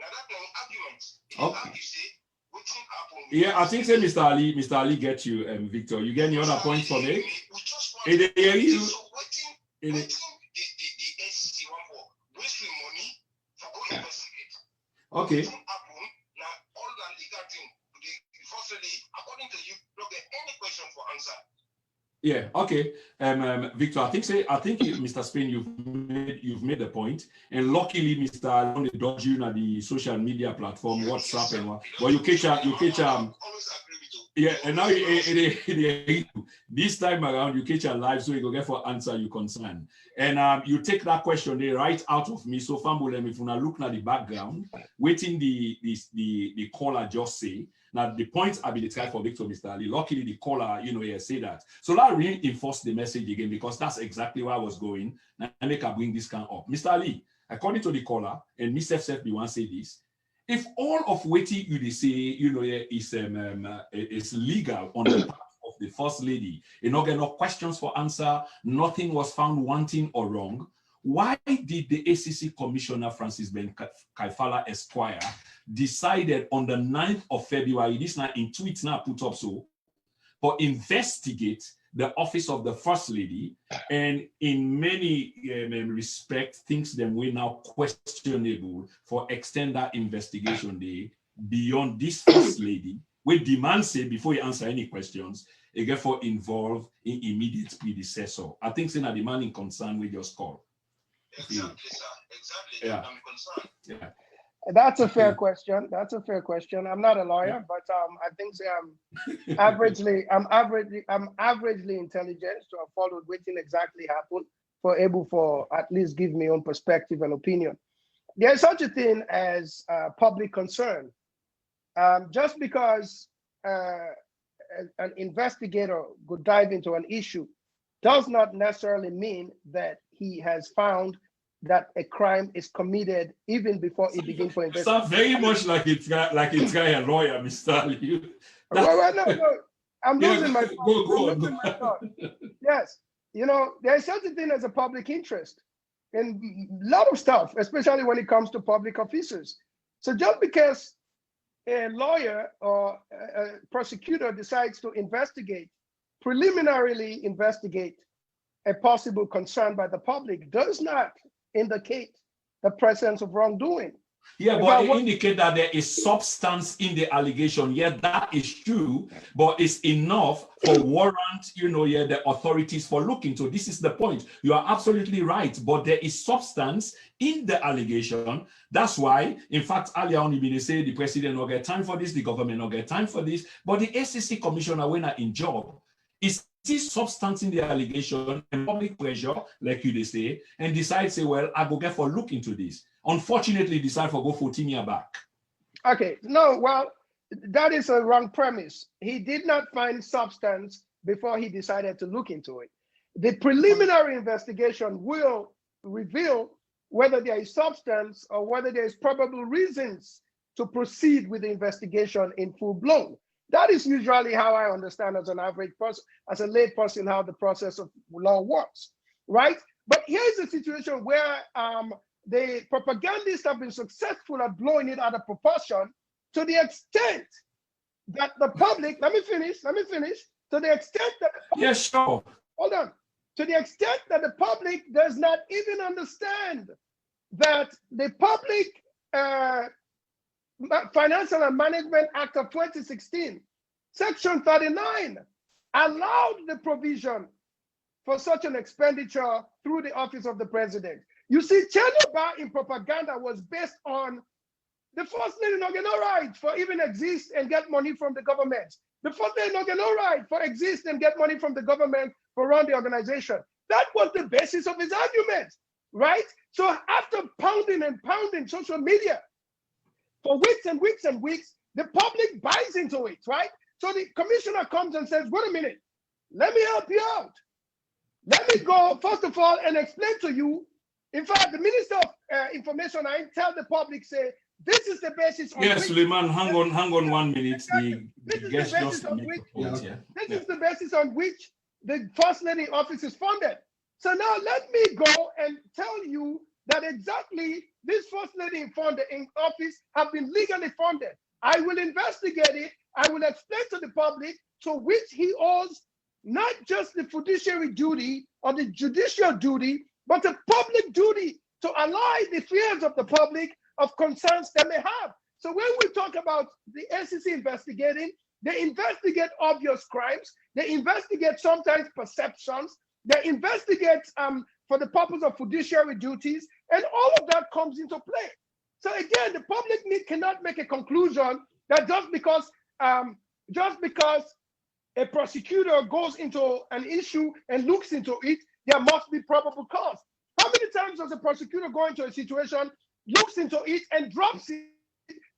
Now that's an argument. Okay. You say waiting happened. Yeah, I think say Mr. Ali get you, Victor. You get any other points for me? We just want So waiting the SEC one for wasting money for going to investigate. Okay. Now all that legal thing, firstly, according to you, don't get any question for answer. Yeah, okay. Victor, I think Mr. Spain, you've made the point. And luckily, Mr. Allie dodge you on the social media platform, WhatsApp and what. But you catch always agree with you. Yeah, and now this time around you catch a live, so you go get for answer you concern. And you take that question there right out of me. So Fambulem, if you now look at the background, waiting the caller just say. Now the points have been tried for Victor, Mr. Ali. Luckily, the caller, say that. So that reinforced the message again because that's exactly where I was going. Now I make her bring this kind up. Mr. Ali, according to the caller, and me self be one say this. If all of waiting you say, is legal on the part of the first lady, not get no questions for answer, nothing was found wanting or wrong. Why did the ACC Commissioner Francis Ben Kaifala Esquire decided on the 9th of February, this now in tweets now put up so, for investigate the office of the First Lady, and in many respects, things them way now questionable for extend that investigation day beyond this First Lady, we demand say before you answer any questions, again for involve in immediate predecessor. I think saying a demanding concern we just call. Exactly, sir. Exactly. Yeah. I'm concerned. Yeah. That's a fair question. That's a fair question. I'm not a lawyer, but I think I'm averagely intelligent to have followed what exactly happened for at least give me own perspective and opinion. There's such a thing as public concern. Just because an investigator could dive into an issue does not necessarily mean that he has found that a crime is committed even before it begins for investigation. Sounds very much like it's guy a lawyer, Mr. Ali. No. I'm losing my thought. Go on. Yes, there's such a thing as a public interest in a lot of stuff, especially when it comes to public officers. So just because a lawyer or a prosecutor decides to preliminarily investigate a possible concern by the public does not indicate the presence of wrongdoing. Yeah, but it indicates that there is substance in the allegation. Yeah, that is true, but it's enough for warrant, the authorities for looking. So this is the point. You are absolutely right, but there is substance in the allegation. That's why, in fact, earlier on, they say the president will get time for this, the government will get time for this, but the SEC commissioner, when in job, is this substance in the allegation and public pressure, like they say, and decide, say, well, I go get for look into this. Unfortunately, decide for go 14 years back. Okay, no, well, that is a wrong premise. He did not find substance before he decided to look into it. The preliminary investigation will reveal whether there is substance or whether there is probable reasons to proceed with the investigation in full blown. That is usually how I understand as an average person, as a lay person, how the process of law works, right? But here's a situation where the propagandists have been successful at blowing it out of proportion to the extent that the public, let me finish, to the extent that the public, yes, sure. Hold on. To the extent that the public does not even understand that the Public Financial and Management Act of 2016, Section 39, allowed the provision for such an expenditure through the office of the president. You see, Chenaba in propaganda was based on the first lady not get no right for even exist and get money from the government. The first lady not get no right for exist and get money from the government for run the organization. That was the basis of his argument, right? So after pounding and pounding social media for weeks and weeks and weeks, the public buys into it, right? So the commissioner comes and says, wait a minute, let me help you out. Let me go, first of all, and explain to you. In fact, the Minister of Information, I tell the public, say, this is the basis on yes, which... Suleiman, hang on 1 minute. This is the basis on which the First Lady office is funded. So now let me go and tell you that exactly this First Lady in office have been legally funded. I will investigate it. I will explain to the public to which he owes not just the fiduciary duty or the judicial duty, but the public duty to allay the fears of the public of concerns they may have. So when we talk about the SEC investigating, they investigate obvious crimes, they investigate sometimes perceptions, they investigate for the purpose of fiduciary duties, and all of that comes into play. So again, the public cannot make a conclusion that just because a prosecutor goes into an issue and looks into it, there must be probable cause. How many times does a prosecutor go into a situation, looks into it, and drops it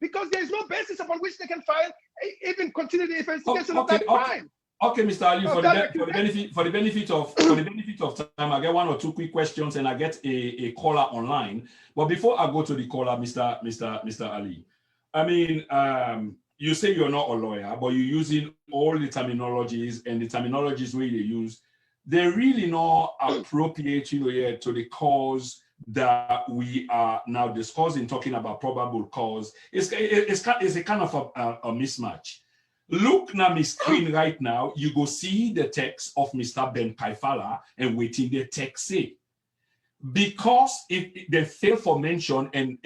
because there is no basis upon which they can file, even continue the investigation of that crime? Okay, Mr. Allie, for the benefit of time, I get 1 or 2 quick questions, and I get a caller online. But before I go to the caller, Mr. Allie, I mean, you say you're not a lawyer, but you're using all the terminologies, and the terminologies where you use, they're really not appropriate, to the cause that we are now discussing, talking about probable cause. It's a kind of a mismatch. Look now, my screen right now, you go see the text of Mr. Ben Kaifala and waiting the text say. Because if they fail for mention and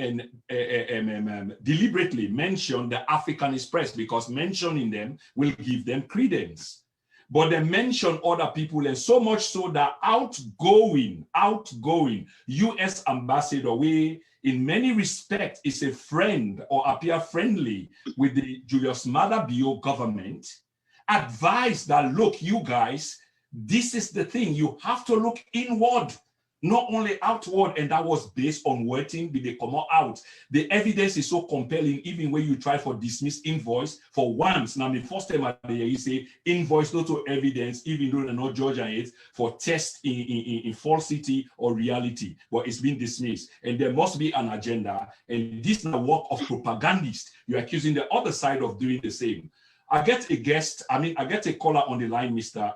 deliberately mention the African Express, because mentioning them will give them credence. But they mention other people, and so much so that outgoing U.S. ambassador, we in many respects is a friend or appear friendly with the Julius Maada Bio government, advised that, look, you guys, this is the thing, you have to look inward, not only outward, and that was based on waiting till they come out. The evidence is so compelling, even when you try for dismiss invoice for once. Now, the first time I hear you say invoice not to evidence, even though they're not judging it for test in falsity or reality, but it's been dismissed. And there must be an agenda, and this is the work of propagandists. You're accusing the other side of doing the same. I get a guest, I get a caller on the line, Mr.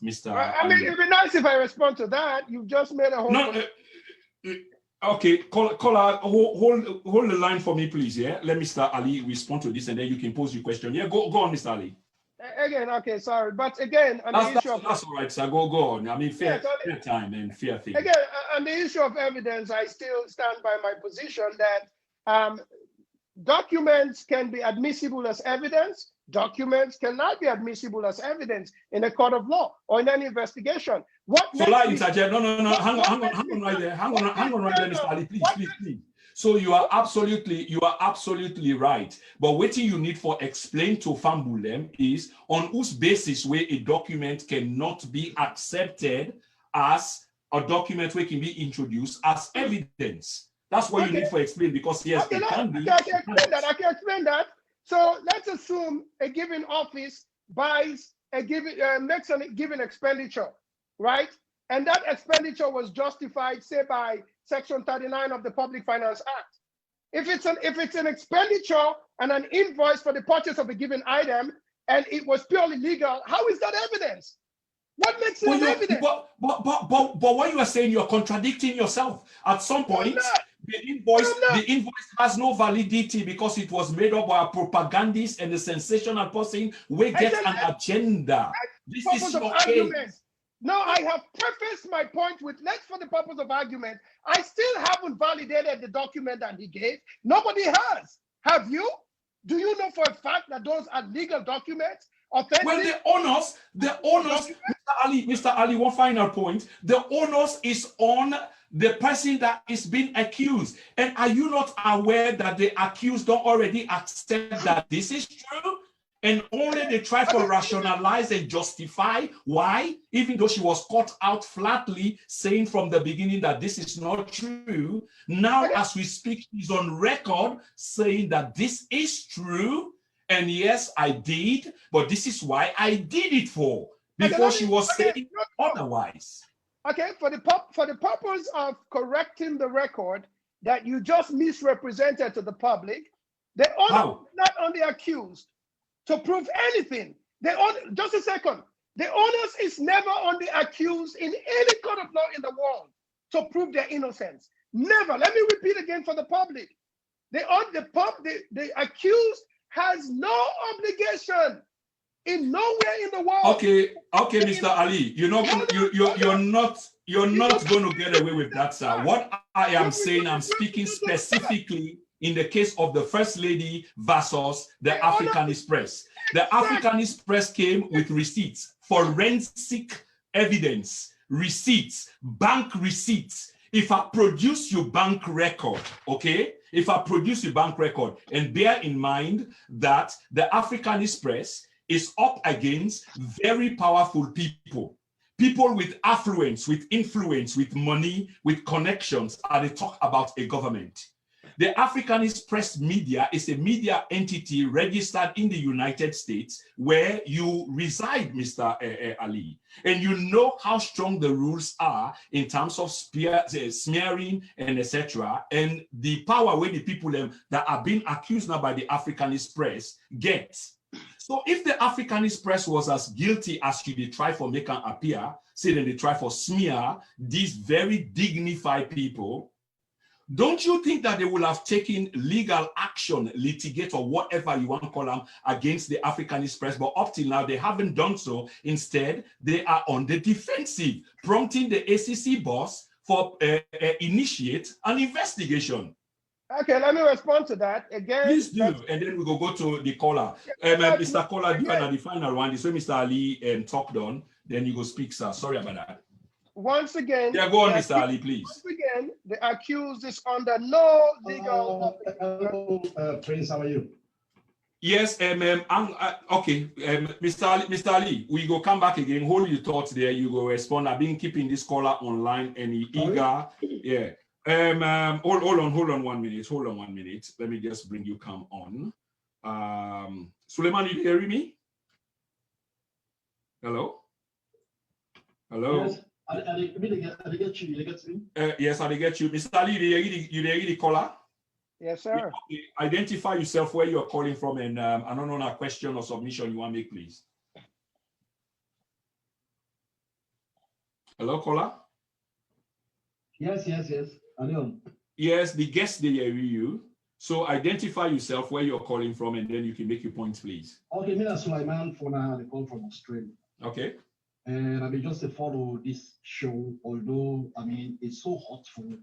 It'd be nice if I respond to that. You've just made a whole... No, okay, caller, hold the line for me, please, yeah? Let Mr. Allie respond to this, and then you can pose your question. Yeah, go on, Mr. Allie. Again, okay, sorry. But again, on the issue of... That's all right, sir, go on. I mean, fair time and fair thing. Again, on the issue of evidence, I still stand by my position that documents can be admissible as evidence. Documents cannot be admissible as evidence in a court of law or in any investigation. No, hang on right there, Mr. Ali, please. So you are absolutely right. But what you need for explain to Fambulem is on whose basis where a document cannot be accepted as a document where can be introduced as evidence. That's what you need for explain, because yes, it can be. I can explain that. So let's assume a given office buys makes a given expenditure, right? And that expenditure was justified, say, by Section 39 of the Public Finance Act. If it's an expenditure and an invoice for the purchase of a given item, and it was purely legal, how is that evidence? What makes it evidence? But what you are saying, you're contradicting yourself. At some point, the invoice has no validity because it was made up by a propagandist and a sensational person who gets an agenda. This is okay. No, I have prefaced my point with, let's for the purpose of argument, I still haven't validated the document that he gave. Nobody has. Have you? Do you know for a fact that those are legal documents? Authentic? Well, the onus, Mr. Ali, one final point. The onus is on the person that is being accused. And are you not aware that the accused don't already accept that this is true? And only they try to rationalize and justify why, even though she was caught out flatly saying from the beginning that this is not true. Now, as we speak, she's on record saying that this is true. And yes, I did, but this is why I did it for, before she was saying otherwise. Okay, for the purpose of correcting the record that you just misrepresented to the public, the owner is not only accused to prove anything. Just a second. The onus is never on the accused in any court of law in the world to prove their innocence. Never. Let me repeat again for the public. The accused has no obligation in nowhere in the world. Okay, Mr. Allie, you're not going to get away with that, sir. What I am saying, I'm speaking specifically in the case of the First Lady versus the Africanist press. The Africanist press came with receipts, forensic evidence, receipts, bank receipts. If I produce your bank record, okay? If I produce your bank record, and bear in mind that the Africanist press is up against very powerful people with affluence, with influence, with money, with connections, and they talk about a government. The Africanist press media is a media entity registered in the United States where you reside, Mr. Allie. And you know how strong the rules are in terms of smearing and etc. And the power where the people that are being accused now by the Africanist press get. So if the Africanist press was as guilty as they try for make an appear, say that they try for smear these very dignified people, don't you think that they will have taken legal action, litigate, or whatever you want to call them, against the Africanist press? But up till now, they haven't done so. Instead, they are on the defensive, prompting the ACC boss for initiate an investigation. Okay, let me respond to that again. Please do, and then we go to the caller. Mr. Caller, do the final one. This way Mr. Allie talked on, then you go speak, sir. Sorry about that. Once again, yeah, go on, Mr. Allie, please. Once again, the accused is under no legal. Prince, how are you? Yes, okay, Mr. Allie, we go come back again. Hold your thoughts there. You go respond. I've been keeping this caller online and he eager. Yeah. Hold on 1 minute. Hold on 1 minute. Let me just bring you come on. Suleiman, you hear me? Hello. Hello. Yes. I get you. Yes, I get you. Mr. Ali, you the caller? Yes, sir. Okay. Identify yourself, where you're calling from, and I don't know a question or submission you want to make, please. Hello, caller? Yes. Leone. Yes, the guest they hear you. So identify yourself, where you're calling from, and then you can make your points, please. Okay, Mr. Sulaiman for now, I call from Australia. Okay. And I mean, just to follow this show, although, I mean, it's so hurtful.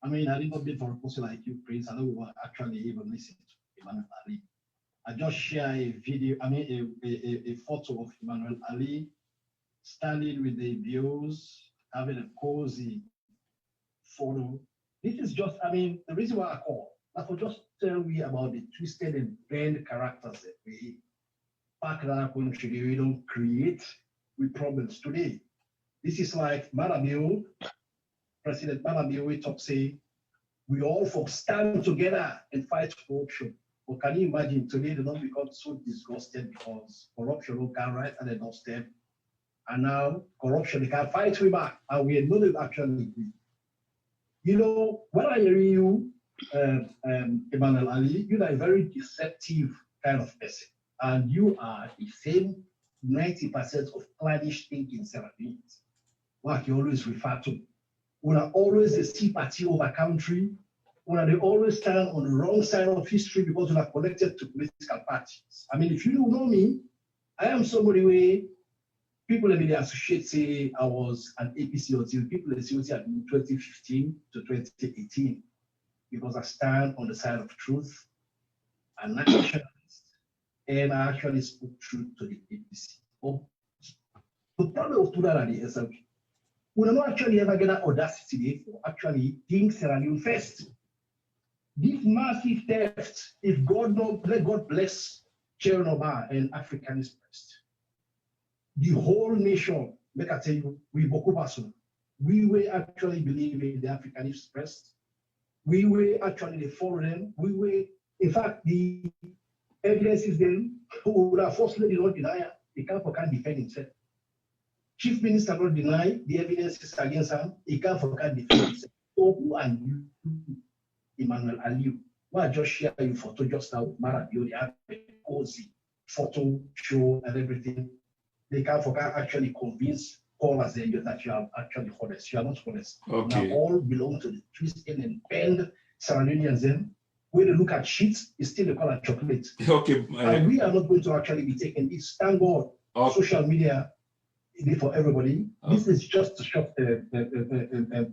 I mean, I did not be for a person like you, Prince. I don't actually even listen to Emmanuel Allie. I just share a video, I mean, a photo of Emmanuel Allie standing with the bios, having a cozy photo. This is just, I mean, the reason why I call, I could just tell you about the twisted and bent characters that we back in our country, we don't create with problems today. This is like Maada Bio, President Maada Bio, we talk say, we all folk stand together and fight corruption. But can you imagine today they don't become so disgusted because corruption will come right at the doorstep. And now corruption, they can fight with back, and we know they actually agree. You know, when I hear you, Emmanuel Allie, you're a very deceptive kind of person. And you are the same 90% of clannish thinking, Seraphines, like you always refer to. We are always the sympathy of a country. We are they always stand on the wrong side of history because we are connected to political parties. I mean, if you don't know me, I am somebody where people let me associate, say, I was an APC until people associate in 2015 to 2018 because I stand on the side of truth and nationalist. And I actually spoke truth to the APC. Oh, the problem of today at the SLPP, we don't actually ever get that audacity for actually think Sierra Leone first. This massive theft, if God not let God bless Chernobyl and Africanist first, the whole nation, like I tell you, we were actually believing in the Africanist press. We were actually following them. We were, in fact, the evidences then, who would have First Lady not deny, he can't defend himself. Chief Minister not deny the evidences against him, he can't defend himself. So who and you, Emmanuel Alie, why just share your photo just now, Maada Bio, they have a cozy photo show and everything. They can't actually convince callers that you are actually honest. You are not honest. Okay. Now all belong to the twisted and bend Sierra-Leoneans. Then when they look at sheets, it's still a color chocolate. Okay. And we are not going to actually be taking this. Thank God, social media is for everybody. This is just a short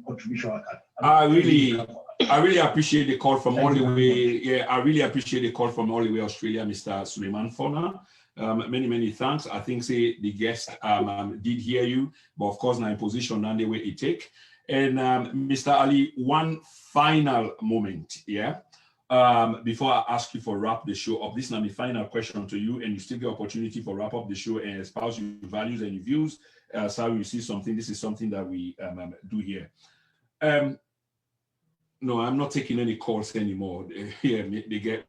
contribution. I really appreciate the call from all the way. Yeah, I really appreciate the call from all the way Australia, Mr. Suleiman Fona. Many thanks. I think say the guest did hear you, but of course now in position and the way it take. And Mr. Allie, one final moment, yeah. Before I ask you for wrap the show up, this is now my final question to you, and you still get opportunity for wrap up the show and espouse your values and your views. So you see something. This is something that we do here. No, I'm not taking any calls anymore. Yeah,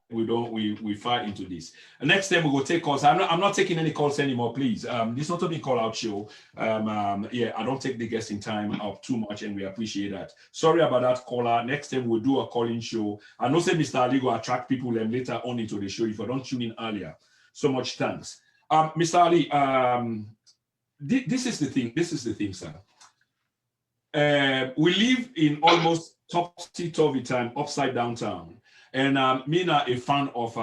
we fight into this. Next time we will take calls. I'm not taking any calls anymore, please. This is not a call out show. Yeah, I don't take the guesting time up too much, and we appreciate that. Sorry about that, caller. Next time we'll do a calling show. I know say Mr. Allie will attract people later on into the show if I don't tune in earlier. So much thanks. Mr. Allie, this is the thing. This is the thing, sir. We live in almost topsy-turvy time, upside down town. And me now a fan of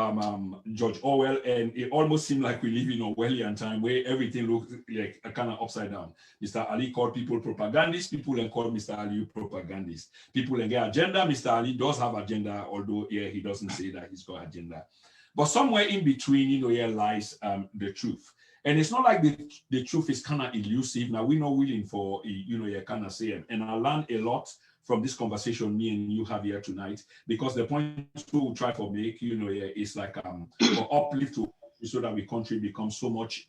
George Orwell, and it almost seemed like we live in Orwellian time where everything looks like a kind of upside down. Mr. Allie called people propagandists, people and call Mr. Allie propagandists. People and get agenda. Mr. Allie does have agenda, although yeah, he doesn't say that he's got agenda. But somewhere in between, here lies the truth. And it's not like the truth is kind of elusive. Now, we're not willing for, you kind of say it. And I learned a lot from this conversation me and you have here tonight, because the point we will try to make, is like for uplift to so that the country becomes so much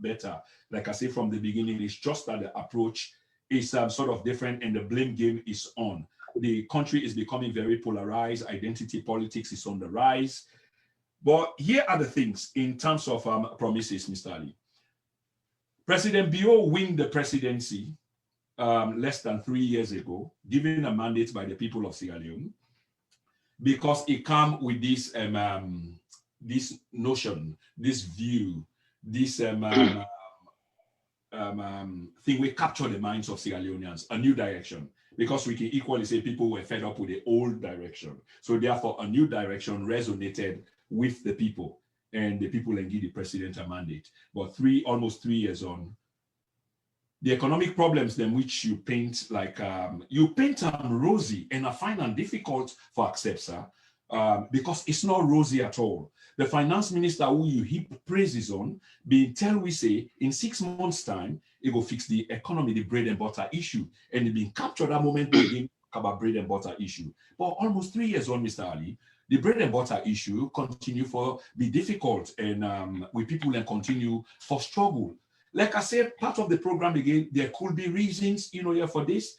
better. Like I say from the beginning, it's just that the approach is sort of different and the blame game is on. The country is becoming very polarized. Identity politics is on the rise. But here are the things in terms of promises, Mr. Allie. President Bio won the presidency less than 3 years ago, given a mandate by the people of Sierra Leone, because it came with this this notion, this view, this thing we capture the minds of Sierra Leoneans, a new direction. Because we can equally say people were fed up with the old direction. So therefore, a new direction resonated with the people, and the people and give the president a mandate. But almost 3 years on, the economic problems then which you paint like you paint them rosy, and I find them difficult for accept, sir, because it's not rosy at all. The finance minister who you heap praises on, being tell we say in 6 months' time, it will fix the economy, the bread and butter issue, and it being captured that moment again about bread and butter issue. But almost 3 years on, Mr. Allie, the bread and butter issue continue for be difficult, and with people and continue for struggle. Like I said, part of the program again, there could be reasons, here for this,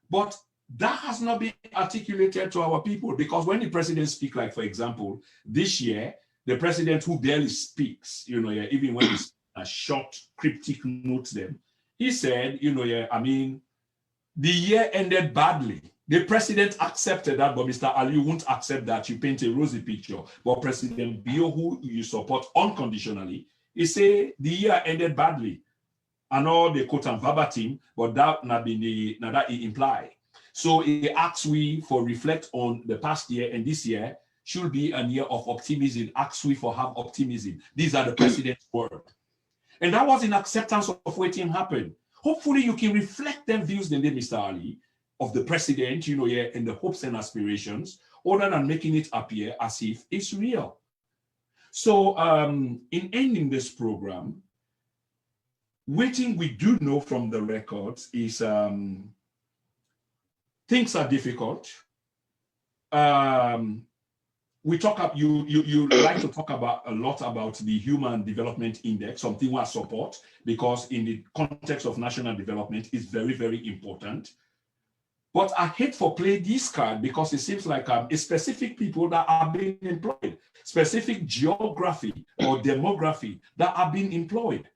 but that has not been articulated to our people, because when the president speaks, like for example, this year, the president who barely speaks, even when he's a short cryptic notes them, he said, the year ended badly. The president accepted that, but Mr. Allie won't accept that. You paint a rosy picture. But President Bio, who you support unconditionally, he say the year ended badly. I know they quote and verbatim, but that not been that he imply. So he asks we for reflect on the past year, and this year should be a year of optimism. Asks we for have optimism. These are the president's words. And that was in acceptance of what happened. Hopefully you can reflect them views then, Mr. Allie, of the president, and the hopes and aspirations, other than making it appear as if it's real. So in ending this program, waiting we do know from the records is things are difficult. We talk up, you like to talk about a lot about the Human Development Index, something we support, because in the context of national development is very, very important. But I hate for play this card because it seems like it's specific people that are being employed, specific geography or demography that are being employed.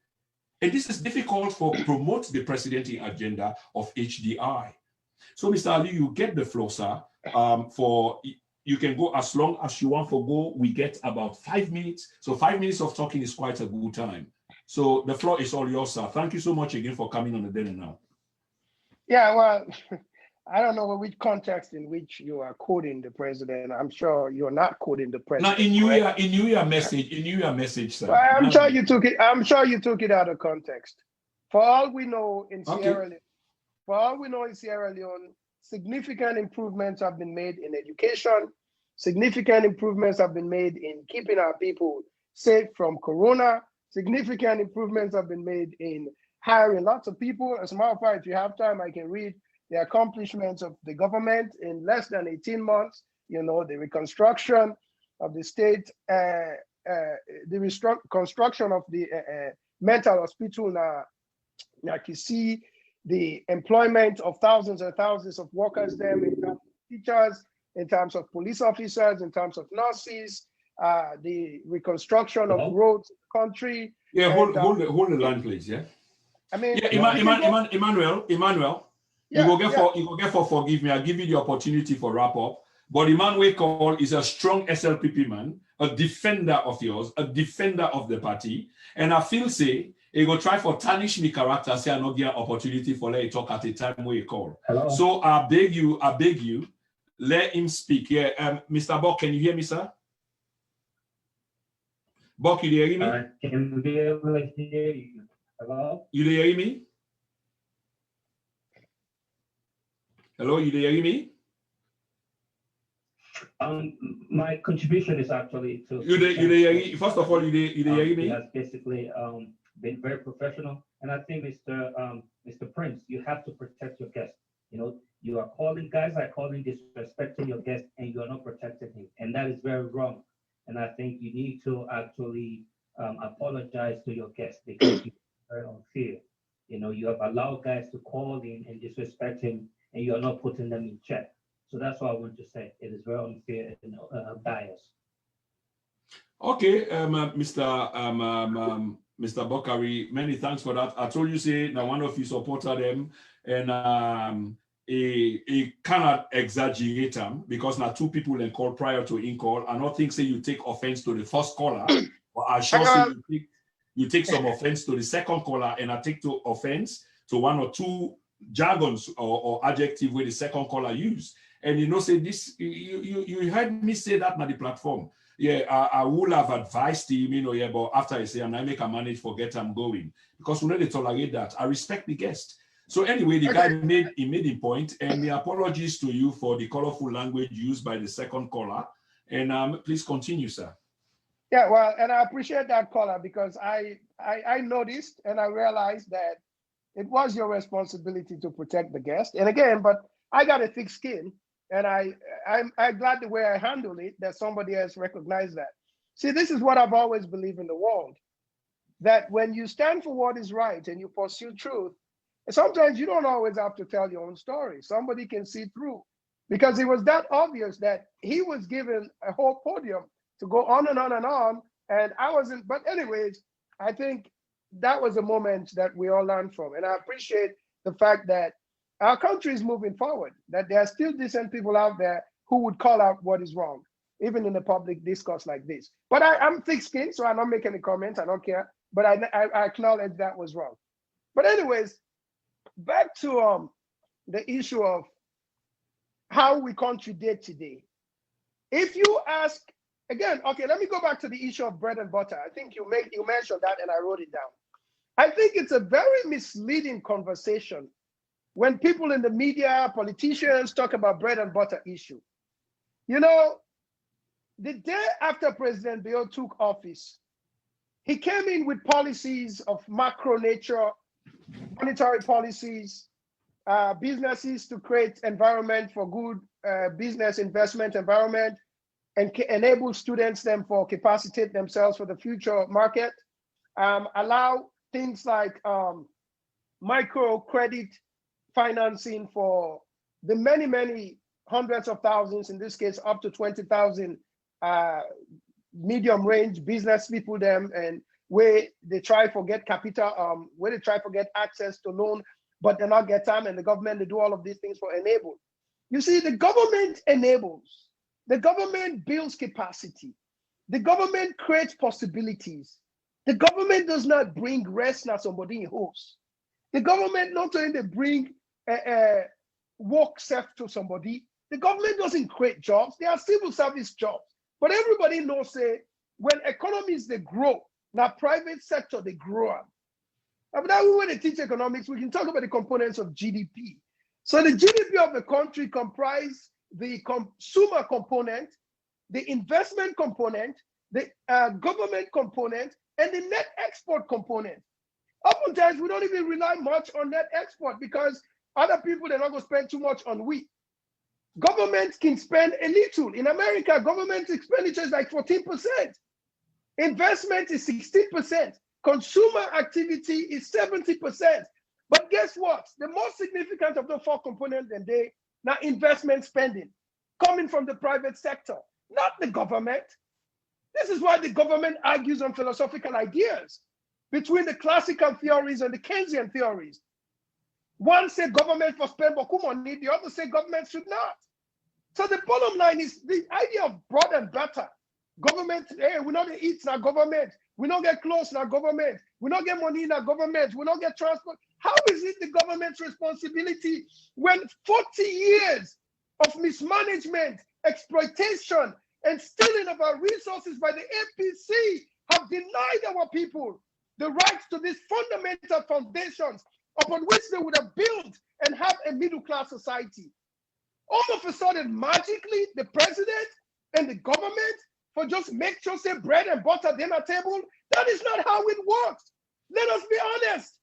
And this is difficult for promote the presidential agenda of HDI. So, Mr. Ali, you get the floor, sir. You can go as long as you want for go. We get about 5 minutes. So 5 minutes of talking is quite a good time. So the floor is all yours, sir. Thank you so much again for coming on the dinner now. Yeah, well, I don't know which context in which you are quoting the president. I'm sure you're not quoting the president. Now, in New Year message, sir. Well, I'm sure you took it. I'm sure you took it out of context. For all we know in Sierra Leone, significant improvements have been made in education. Significant improvements have been made in keeping our people safe from corona. Significant improvements have been made in hiring lots of people. As a matter of fact, if you have time, I can read the accomplishments of the government in less than 18 months. You know, the reconstruction of the state, the construction of the mental hospital now Kisi, the employment of thousands and thousands of workers there in terms of teachers, in terms of police officers, in terms of nurses, the reconstruction of roads in the country. Yeah, hold the line, please. Yeah. I mean, yeah, Emmanuel. Yeah, you go get for forgive me. I'll give you the opportunity for wrap up. But Emmanuel Cole is a strong SLPP man, a defender of yours, a defender of the party, and I feel say he go try for tarnish me character, say I not get opportunity for let talk at a time where he call. Hello. So I beg you, let him speak. Yeah, Mr. Buck, can you hear me, sir? Buck, you hear me? I can be able to hear you. Hello? You hear me? Hello, you hear me? My contribution is actually to. First of all, you hear me? He has basically been very professional, and I think Mr. Prince, you have to protect your guest. You know, you are calling disrespecting your guest, and you are not protecting him, and that is very wrong. And I think you need to actually apologize to your guest because it's very unfair. You know, you have allowed guys to call in and disrespect him, and you are not putting them in check. So that's what I want to say. It is very unfair and biased. Okay, Mr. Bokari, many thanks for that. I told you say now one of you supported them, and he cannot exaggerate them because now two people in call prior to in call. I don't think say you take offense to the first caller, but I sure say you take some offense to the second caller, and I take offense to one or two jargons or adjective where the second caller used. And you know, say this, you heard me say that on the platform. Yeah, I would have advised him, you know, yeah, but after I say, and I make a manage forget I'm going. Because we know they tolerate that. I respect the guest. So anyway, the guy made a point, and the apologies to you for the colorful language used by the second caller. And please continue, sir. Yeah, well, and I appreciate that caller because I noticed and I realized that it was your responsibility to protect the guest. And again, but I got a thick skin, and I'm glad the way I handled it that somebody else recognized that. See, this is what I've always believed in the world, that when you stand for what is right and you pursue truth, sometimes you don't always have to tell your own story. Somebody can see through, because it was that obvious that he was given a whole podium to go on and on and on, and I wasn't. But anyways, I think that was a moment that we all learned from, and I appreciate the fact that our country is moving forward, that there are still decent people out there who would call out what is wrong, even in a public discourse like this. But I'm thick-skinned, so I don't make any comments, I don't care, but I acknowledge that was wrong. But anyways, back to the issue of how we country did today. If you ask, again, okay, let me go back to the issue of bread and butter. I think you mentioned that and I wrote it down. I think it's a very misleading conversation when people in the media, politicians talk about bread and butter issue. You know, the day after President Bio took office, he came in with policies of macro nature, monetary policies, businesses to create environment for good business investment environment, and enable students them for capacitate themselves for the future market, allow things like micro credit financing for the many, many hundreds of thousands, in this case, up to 20,000 medium range business people them, and where they try to get capital, where they try to get access to loan, but they not get time, and the government, they do all of these things for enable. You see, the government enables, the government builds capacity, the government creates possibilities. The government does not bring rest now somebody in host. The government not only bring work self to somebody, the government doesn't create jobs, they are civil service jobs. But everybody knows, say, when economies, they grow, now private sector, they grow up. And now when they teach economics, we can talk about the components of GDP. So the GDP of the country comprise the consumer component, the investment component, the government component, and the net export component. Oftentimes, we don't even rely much on net export because other people, they're not going to spend too much on wheat. Government can spend a little. In America, government expenditure is like 14%. Investment is 16%. Consumer activity is 70%. But guess what? The most significant of the four components and they now investment spending coming from the private sector, not the government. This is why the government argues on philosophical ideas between the classical theories and the Keynesian theories. One say government for spend beaucoup money, the other say government should not. So the bottom line is the idea of broad and better. Government, hey, we don't get eat in our government. We don't get clothes in our government. We don't get money in our government. We don't get transport. How is it the government's responsibility when 40 years of mismanagement, exploitation, and stealing of our resources by the APC have denied our people the rights to these fundamental foundations upon which they would have built and have a middle-class society? All of a sudden, magically, the president and the government for just make sure say bread and butter dinner table, that is not how it works. Let us be honest.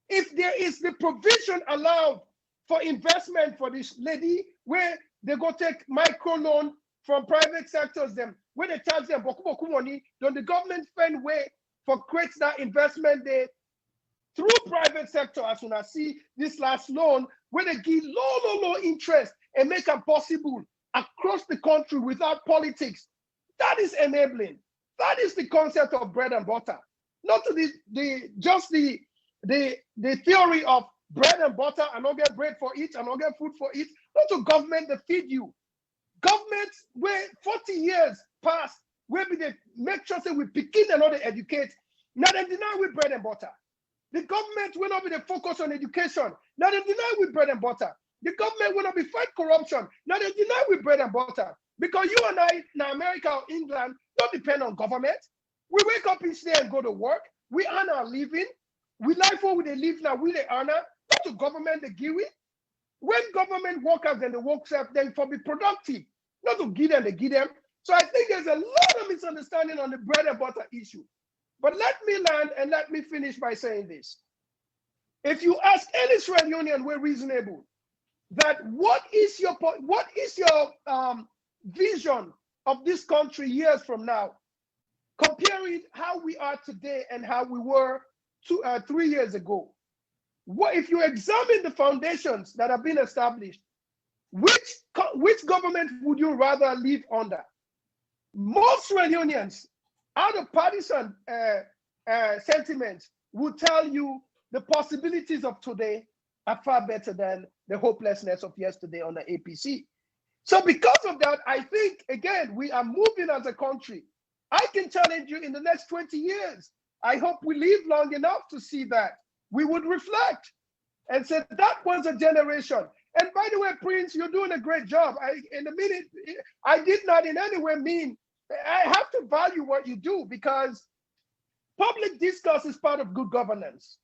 If there is the provision allowed for investment for this lady, where they go take micro loan from private sectors, them where they charge them beaucoup money, then the government find way for create that investment there through private sector. As soon as see this last loan, where they give low interest and make it possible across the country without politics. That is enabling. That is the concept of bread and butter. Not to the theory of bread and butter and not get bread for it and not get food for it. Not to government that feed you. Government where 40 years past, where we they make sure say we begin and not they educate. Now they deny with bread and butter. The government will not be the focus on education. Now they deny with bread and butter. The government will not be fight corruption. Now they deny with bread and butter. Because you and I, in America or England, don't depend on government. We wake up each day and go to work. We earn our living. We live for they live now, we they earn. Not to government they give it. When government workers and the work self, then for be productive. Not to give them, they give them. So I think there's a lot of misunderstanding on the bread and butter issue. But let me land and let me finish by saying this. If you ask any Sierra Union, we're reasonable, that what is your vision of this country years from now, comparing how we are today and how we were 3 years ago? What if you examine the foundations that have been established, which government would you rather live under? Most Unions, out of partisan sentiments, would tell you the possibilities of today are far better than the hopelessness of yesterday on the APC. So because of that, I think, again, we are moving as a country. I can challenge you in the next 20 years. I hope we live long enough to see that. We would reflect and say that was a generation. And by the way, Prince, you're doing a great job. I did not in any way mean, I have to value what you do because public discourse is part of good governance.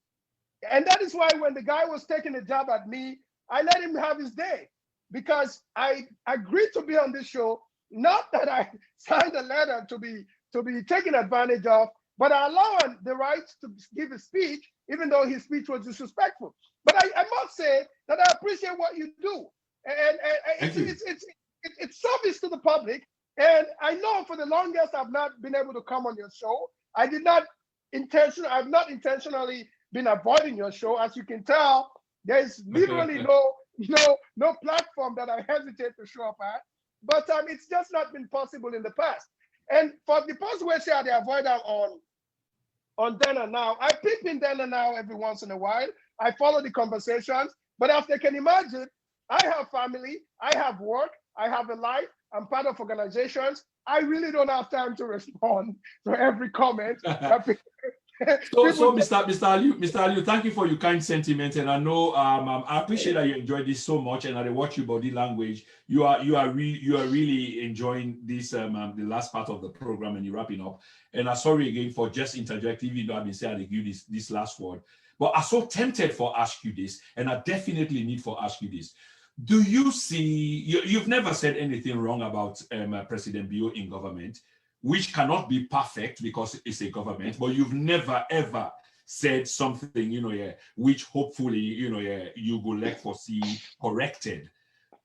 And that is why when the guy was taking a jab at me, I let him have his day because I agreed to be on this show. Not that I signed a letter to be taken advantage of, but I allow him the right to give a speech, even though his speech was disrespectful. But I must say that I appreciate what you do. And it's service to the public. And I know for the longest I've not been able to come on your show. I've not intentionally been avoiding your show. As you can tell, there's literally no no platform that I hesitate to show up at. But it's just not been possible in the past. And for the person who say they avoid them on then and now, I peep in then and now every once in a while. I follow the conversations, but as they can imagine, I have family, I have work, I have a life, I'm part of organizations. I really don't have time to respond to every comment. So Mr. Allie, thank you for your kind sentiment, and I know I appreciate that you enjoyed this so much, and I watch your body language. You are really enjoying this the last part of the program, and you're wrapping up. And I'm sorry again for just interjecting, even though I've been saying I give you this last word. But I'm so tempted for ask you this, and I definitely need for ask you this. Do you see? You've never said anything wrong about President Bio in government, which cannot be perfect because it's a government, but you've never ever said something, which hopefully, you will like foresee corrected.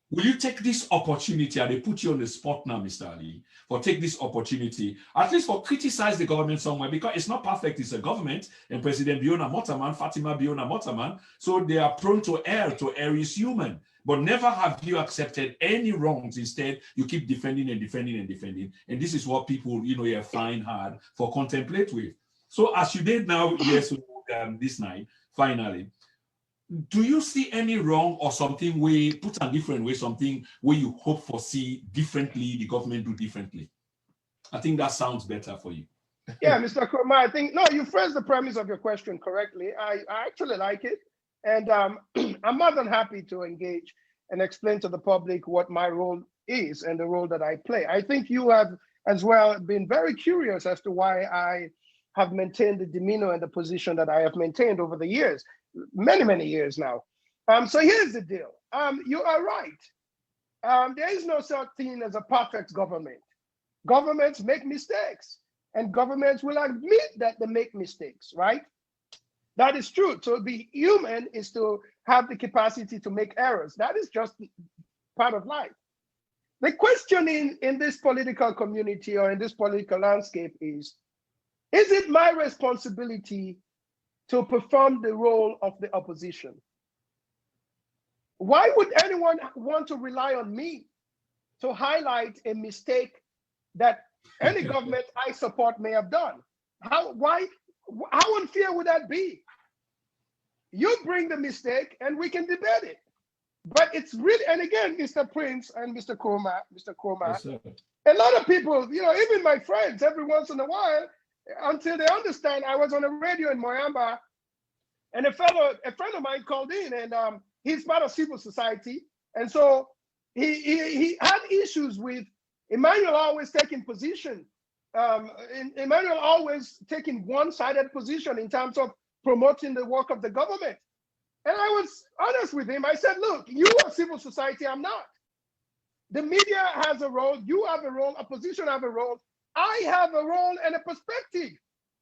Will you take this opportunity, and they put you on the spot now, Mr. Allie, for take this opportunity, at least for criticize the government somewhere, because it's not perfect, it's a government, and President Biona Motaman, Fatima Biona Motaman, so they are prone to err is human. But never have you accepted any wrongs. Instead, you keep defending and defending and defending. And this is what people, find hard for contemplate with. So as you did now, yes, this night, finally, do you see any wrong or something we put a different way, something where you hope for see differently, the government do differently? I think that sounds better for you. Yeah, Mr. Kurma, I think, no, you phrased the premise of your question correctly. I actually like it. And I'm more than happy to engage and explain to the public what my role is and the role that I play. I think you have as well been very curious as to why I have maintained the demeanor and the position that I have maintained over the years, many, many years now. So here's the deal. You are right. There is no such thing as a perfect government. Governments make mistakes, and governments will admit that they make mistakes, right? That is true. To be human is to have the capacity to make errors. That is just part of life. The question in this political community or in this political landscape is it my responsibility to perform the role of the opposition? Why would anyone want to rely on me to highlight a mistake that any government I support may have done? How unfair would that be? You bring the mistake and we can debate it. But it's really, and again, Mr. Prince and Mr. Kurma, yes, a lot of people, even my friends, every once in a while, until they understand, I was on the radio in Moyamba, and a friend of mine called in, and he's part of civil society. And so he had issues with Emmanuel always taking position. Emmanuel always taking one-sided position in terms of promoting the work of the government. And I was honest with him. I said, look, you are civil society, I'm not. The media has a role, you have a role, opposition have a role, I have a role and a perspective.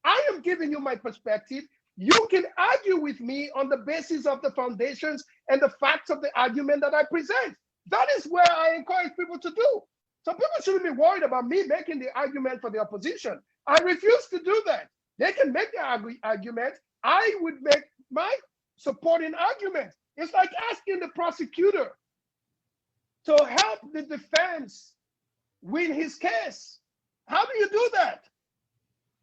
I am giving you my perspective. You can argue with me on the basis of the foundations and the facts of the argument that I present. That is where I encourage people to do. So people shouldn't be worried about me making the argument for the opposition. I refuse to do that. They can make the argument. I would make my supporting argument. It's like asking the prosecutor to help the defense win his case. How do you do that?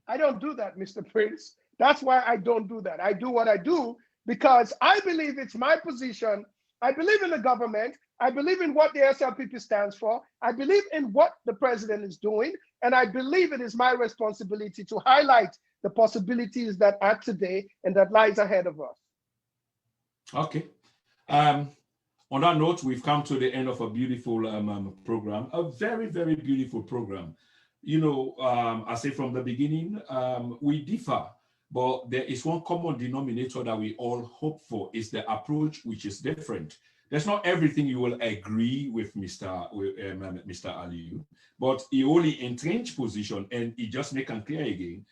I don't do that, Mr. Prince. That's why I don't do that. I do what I do because I believe it's my position. I believe in the government. I believe in what the SLPP stands for. I believe in what the president is doing. And I believe it is my responsibility to highlight the possibilities that are today and that lies ahead of us. Okay. On that note, we've come to the end of a beautiful program, a very, very beautiful program. I say from the beginning, we differ, but there is one common denominator that we all hope for is the approach, which is different. There's not everything you will agree with Mr. Allie, but he only entrenched position and he just make it clear again.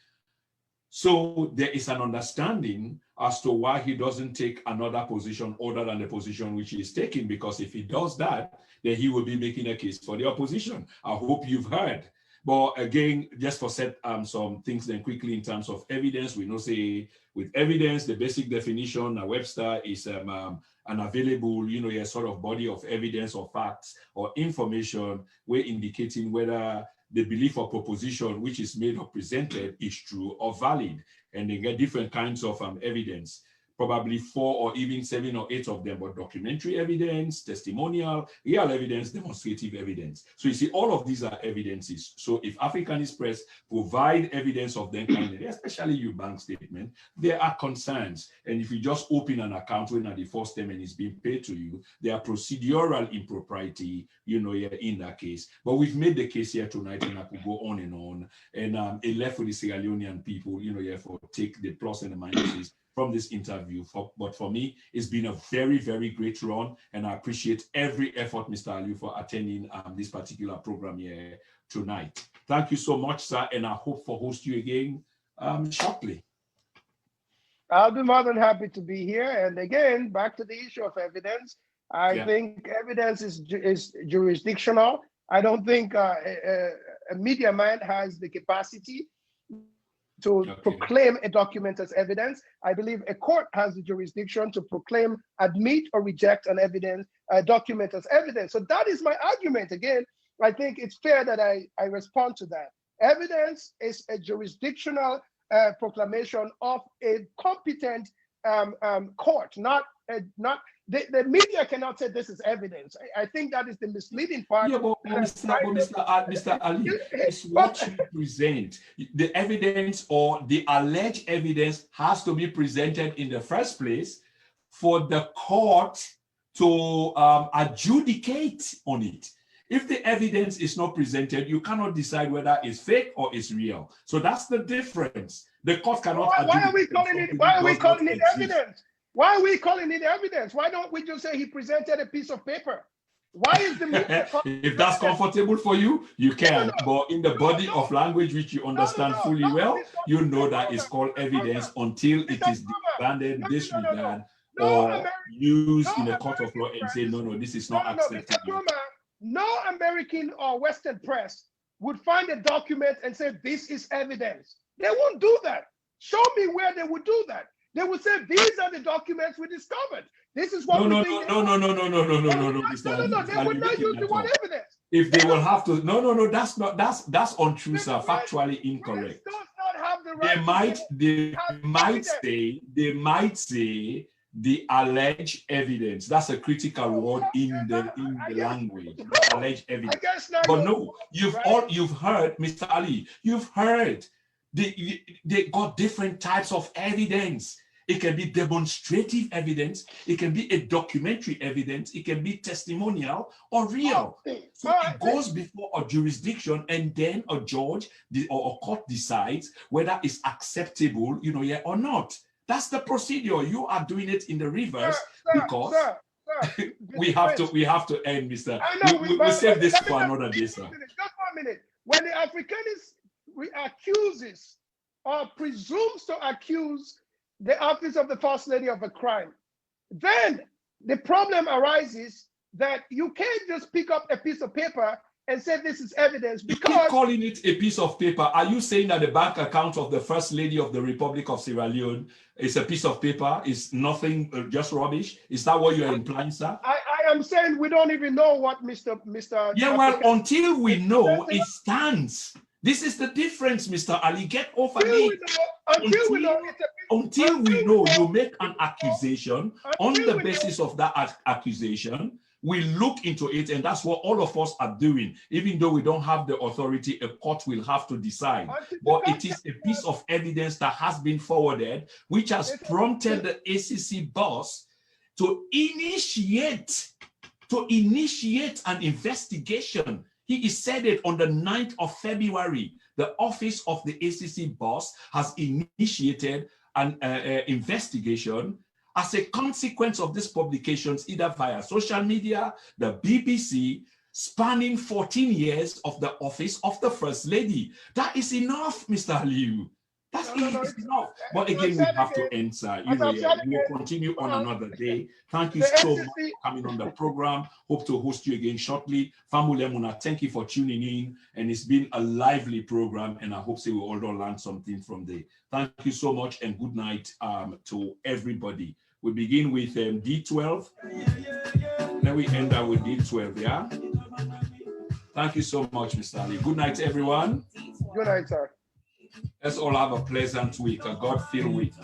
So there is an understanding as to why he doesn't take another position other than the position which he is taking, because if he does that, then he will be making a case for the opposition. I hope you've heard. But again, just for set some things then quickly in terms of evidence, we know say with evidence, the basic definition, a Webster is an available, a sort of body of evidence or facts or information we're indicating whether the belief or proposition which is made or presented is true or valid. And they get different kinds of evidence, probably 4 or even 7 or 8 of them, but documentary evidence, testimonial, real evidence, demonstrative evidence. So you see, all of these are evidences. So if Africanist press provide evidence of them kind, especially your bank statement, there are concerns. And if you just open an account when at the first time and it's being paid to you, there are procedural impropriety, in that case. But we've made the case here tonight, and I could go on. And it left for the Sierra Leonean people, for take the plus and the minuses from this interview. But for me, it's been a very, very great run, and I appreciate every effort, Mr. Allie, for attending this particular program here tonight. Thank you so much, sir, and I hope to host you again shortly. I'll be more than happy to be here. And again, back to the issue of evidence. I think evidence is jurisdictional. I don't think a media man has the capacity to proclaim a document as evidence. I believe a court has the jurisdiction to proclaim, admit, or reject an evidence, a document as evidence. So that is my argument. Again, I think it's fair that I respond to that. Evidence is a jurisdictional proclamation of a competent court, the media cannot say this is evidence. I think that is the misleading part. Yeah, but Mr. Allie, it's what you present. The evidence or the alleged evidence has to be presented in the first place for the court to adjudicate on it. If the evidence is not presented, you cannot decide whether it's fake or it's real. So that's the difference. The court cannot. Why are we calling it evidence? Why are we calling it evidence? Why don't we just say he presented a piece of paper? Why is the media if that's comfortable for you, you can. But in the body of language which you understand fully well, you know that it's called evidence until it is abandoned, disregarded, or used in a court of law and say, no, this is not acceptable. No American or Western press would find a document and say, this is evidence. They won't do that. Show me where they would do that. They would say, these are the documents we discovered. This is what No. They would not use the word evidence. If they will have to, that's untrue, sir, factually incorrect. Does not have the right they might say the alleged evidence. That's a critical word in the language. Alleged evidence. But no, you've heard, Mr. Allie, you've heard. They got different types of evidence. It can be demonstrative evidence. It can be a documentary evidence. It can be testimonial or real. So it goes before a jurisdiction, and then a judge or a court decides whether it's acceptable, or not. That's the procedure. You are doing it in the reverse because we have to end, Mr. We'll save this for another day, sir. Just 1 minute. When the Africanist accuses or presumes to accuse the office of the First Lady of a crime, then the problem arises that you can't just pick up a piece of paper and say this is evidence because... You keep calling it a piece of paper. Are you saying that the bank account of the First Lady of the Republic of Sierra Leone is a piece of paper? Is nothing, just rubbish? Is that what you're implying, sir? I am saying we don't even know what Mr. Yeah, well, until we know, it stands. This is the difference, Mr. Allie. Get over it. Until we know, you make an accusation. On the basis of that accusation, we look into it, and that's what all of us are doing. Even though we don't have the authority, a court will have to decide. But it is a piece of evidence that has been forwarded, which has prompted the ACC boss to initiate an investigation. He said it on the 9th of February. The office of the ACC boss has initiated an investigation as a consequence of these publications, either via social media, the BBC, spanning 14 years of the office of the First Lady. That is enough, Mr. Allie. That's No, enough. But again, we have to answer. You know, we will continue on another day. Thank you so much for coming on the program. Hope to host you again shortly. Family Muna, thank you for tuning in. And it's been a lively program. And I hope we all learn something from there. Thank you so much and good night to everybody. We begin with D12. Then we end up with D12, yeah? Thank you so much, Mr. Allie. Good night, everyone. Good night, sir. Let's all have a pleasant week, a God-filled week.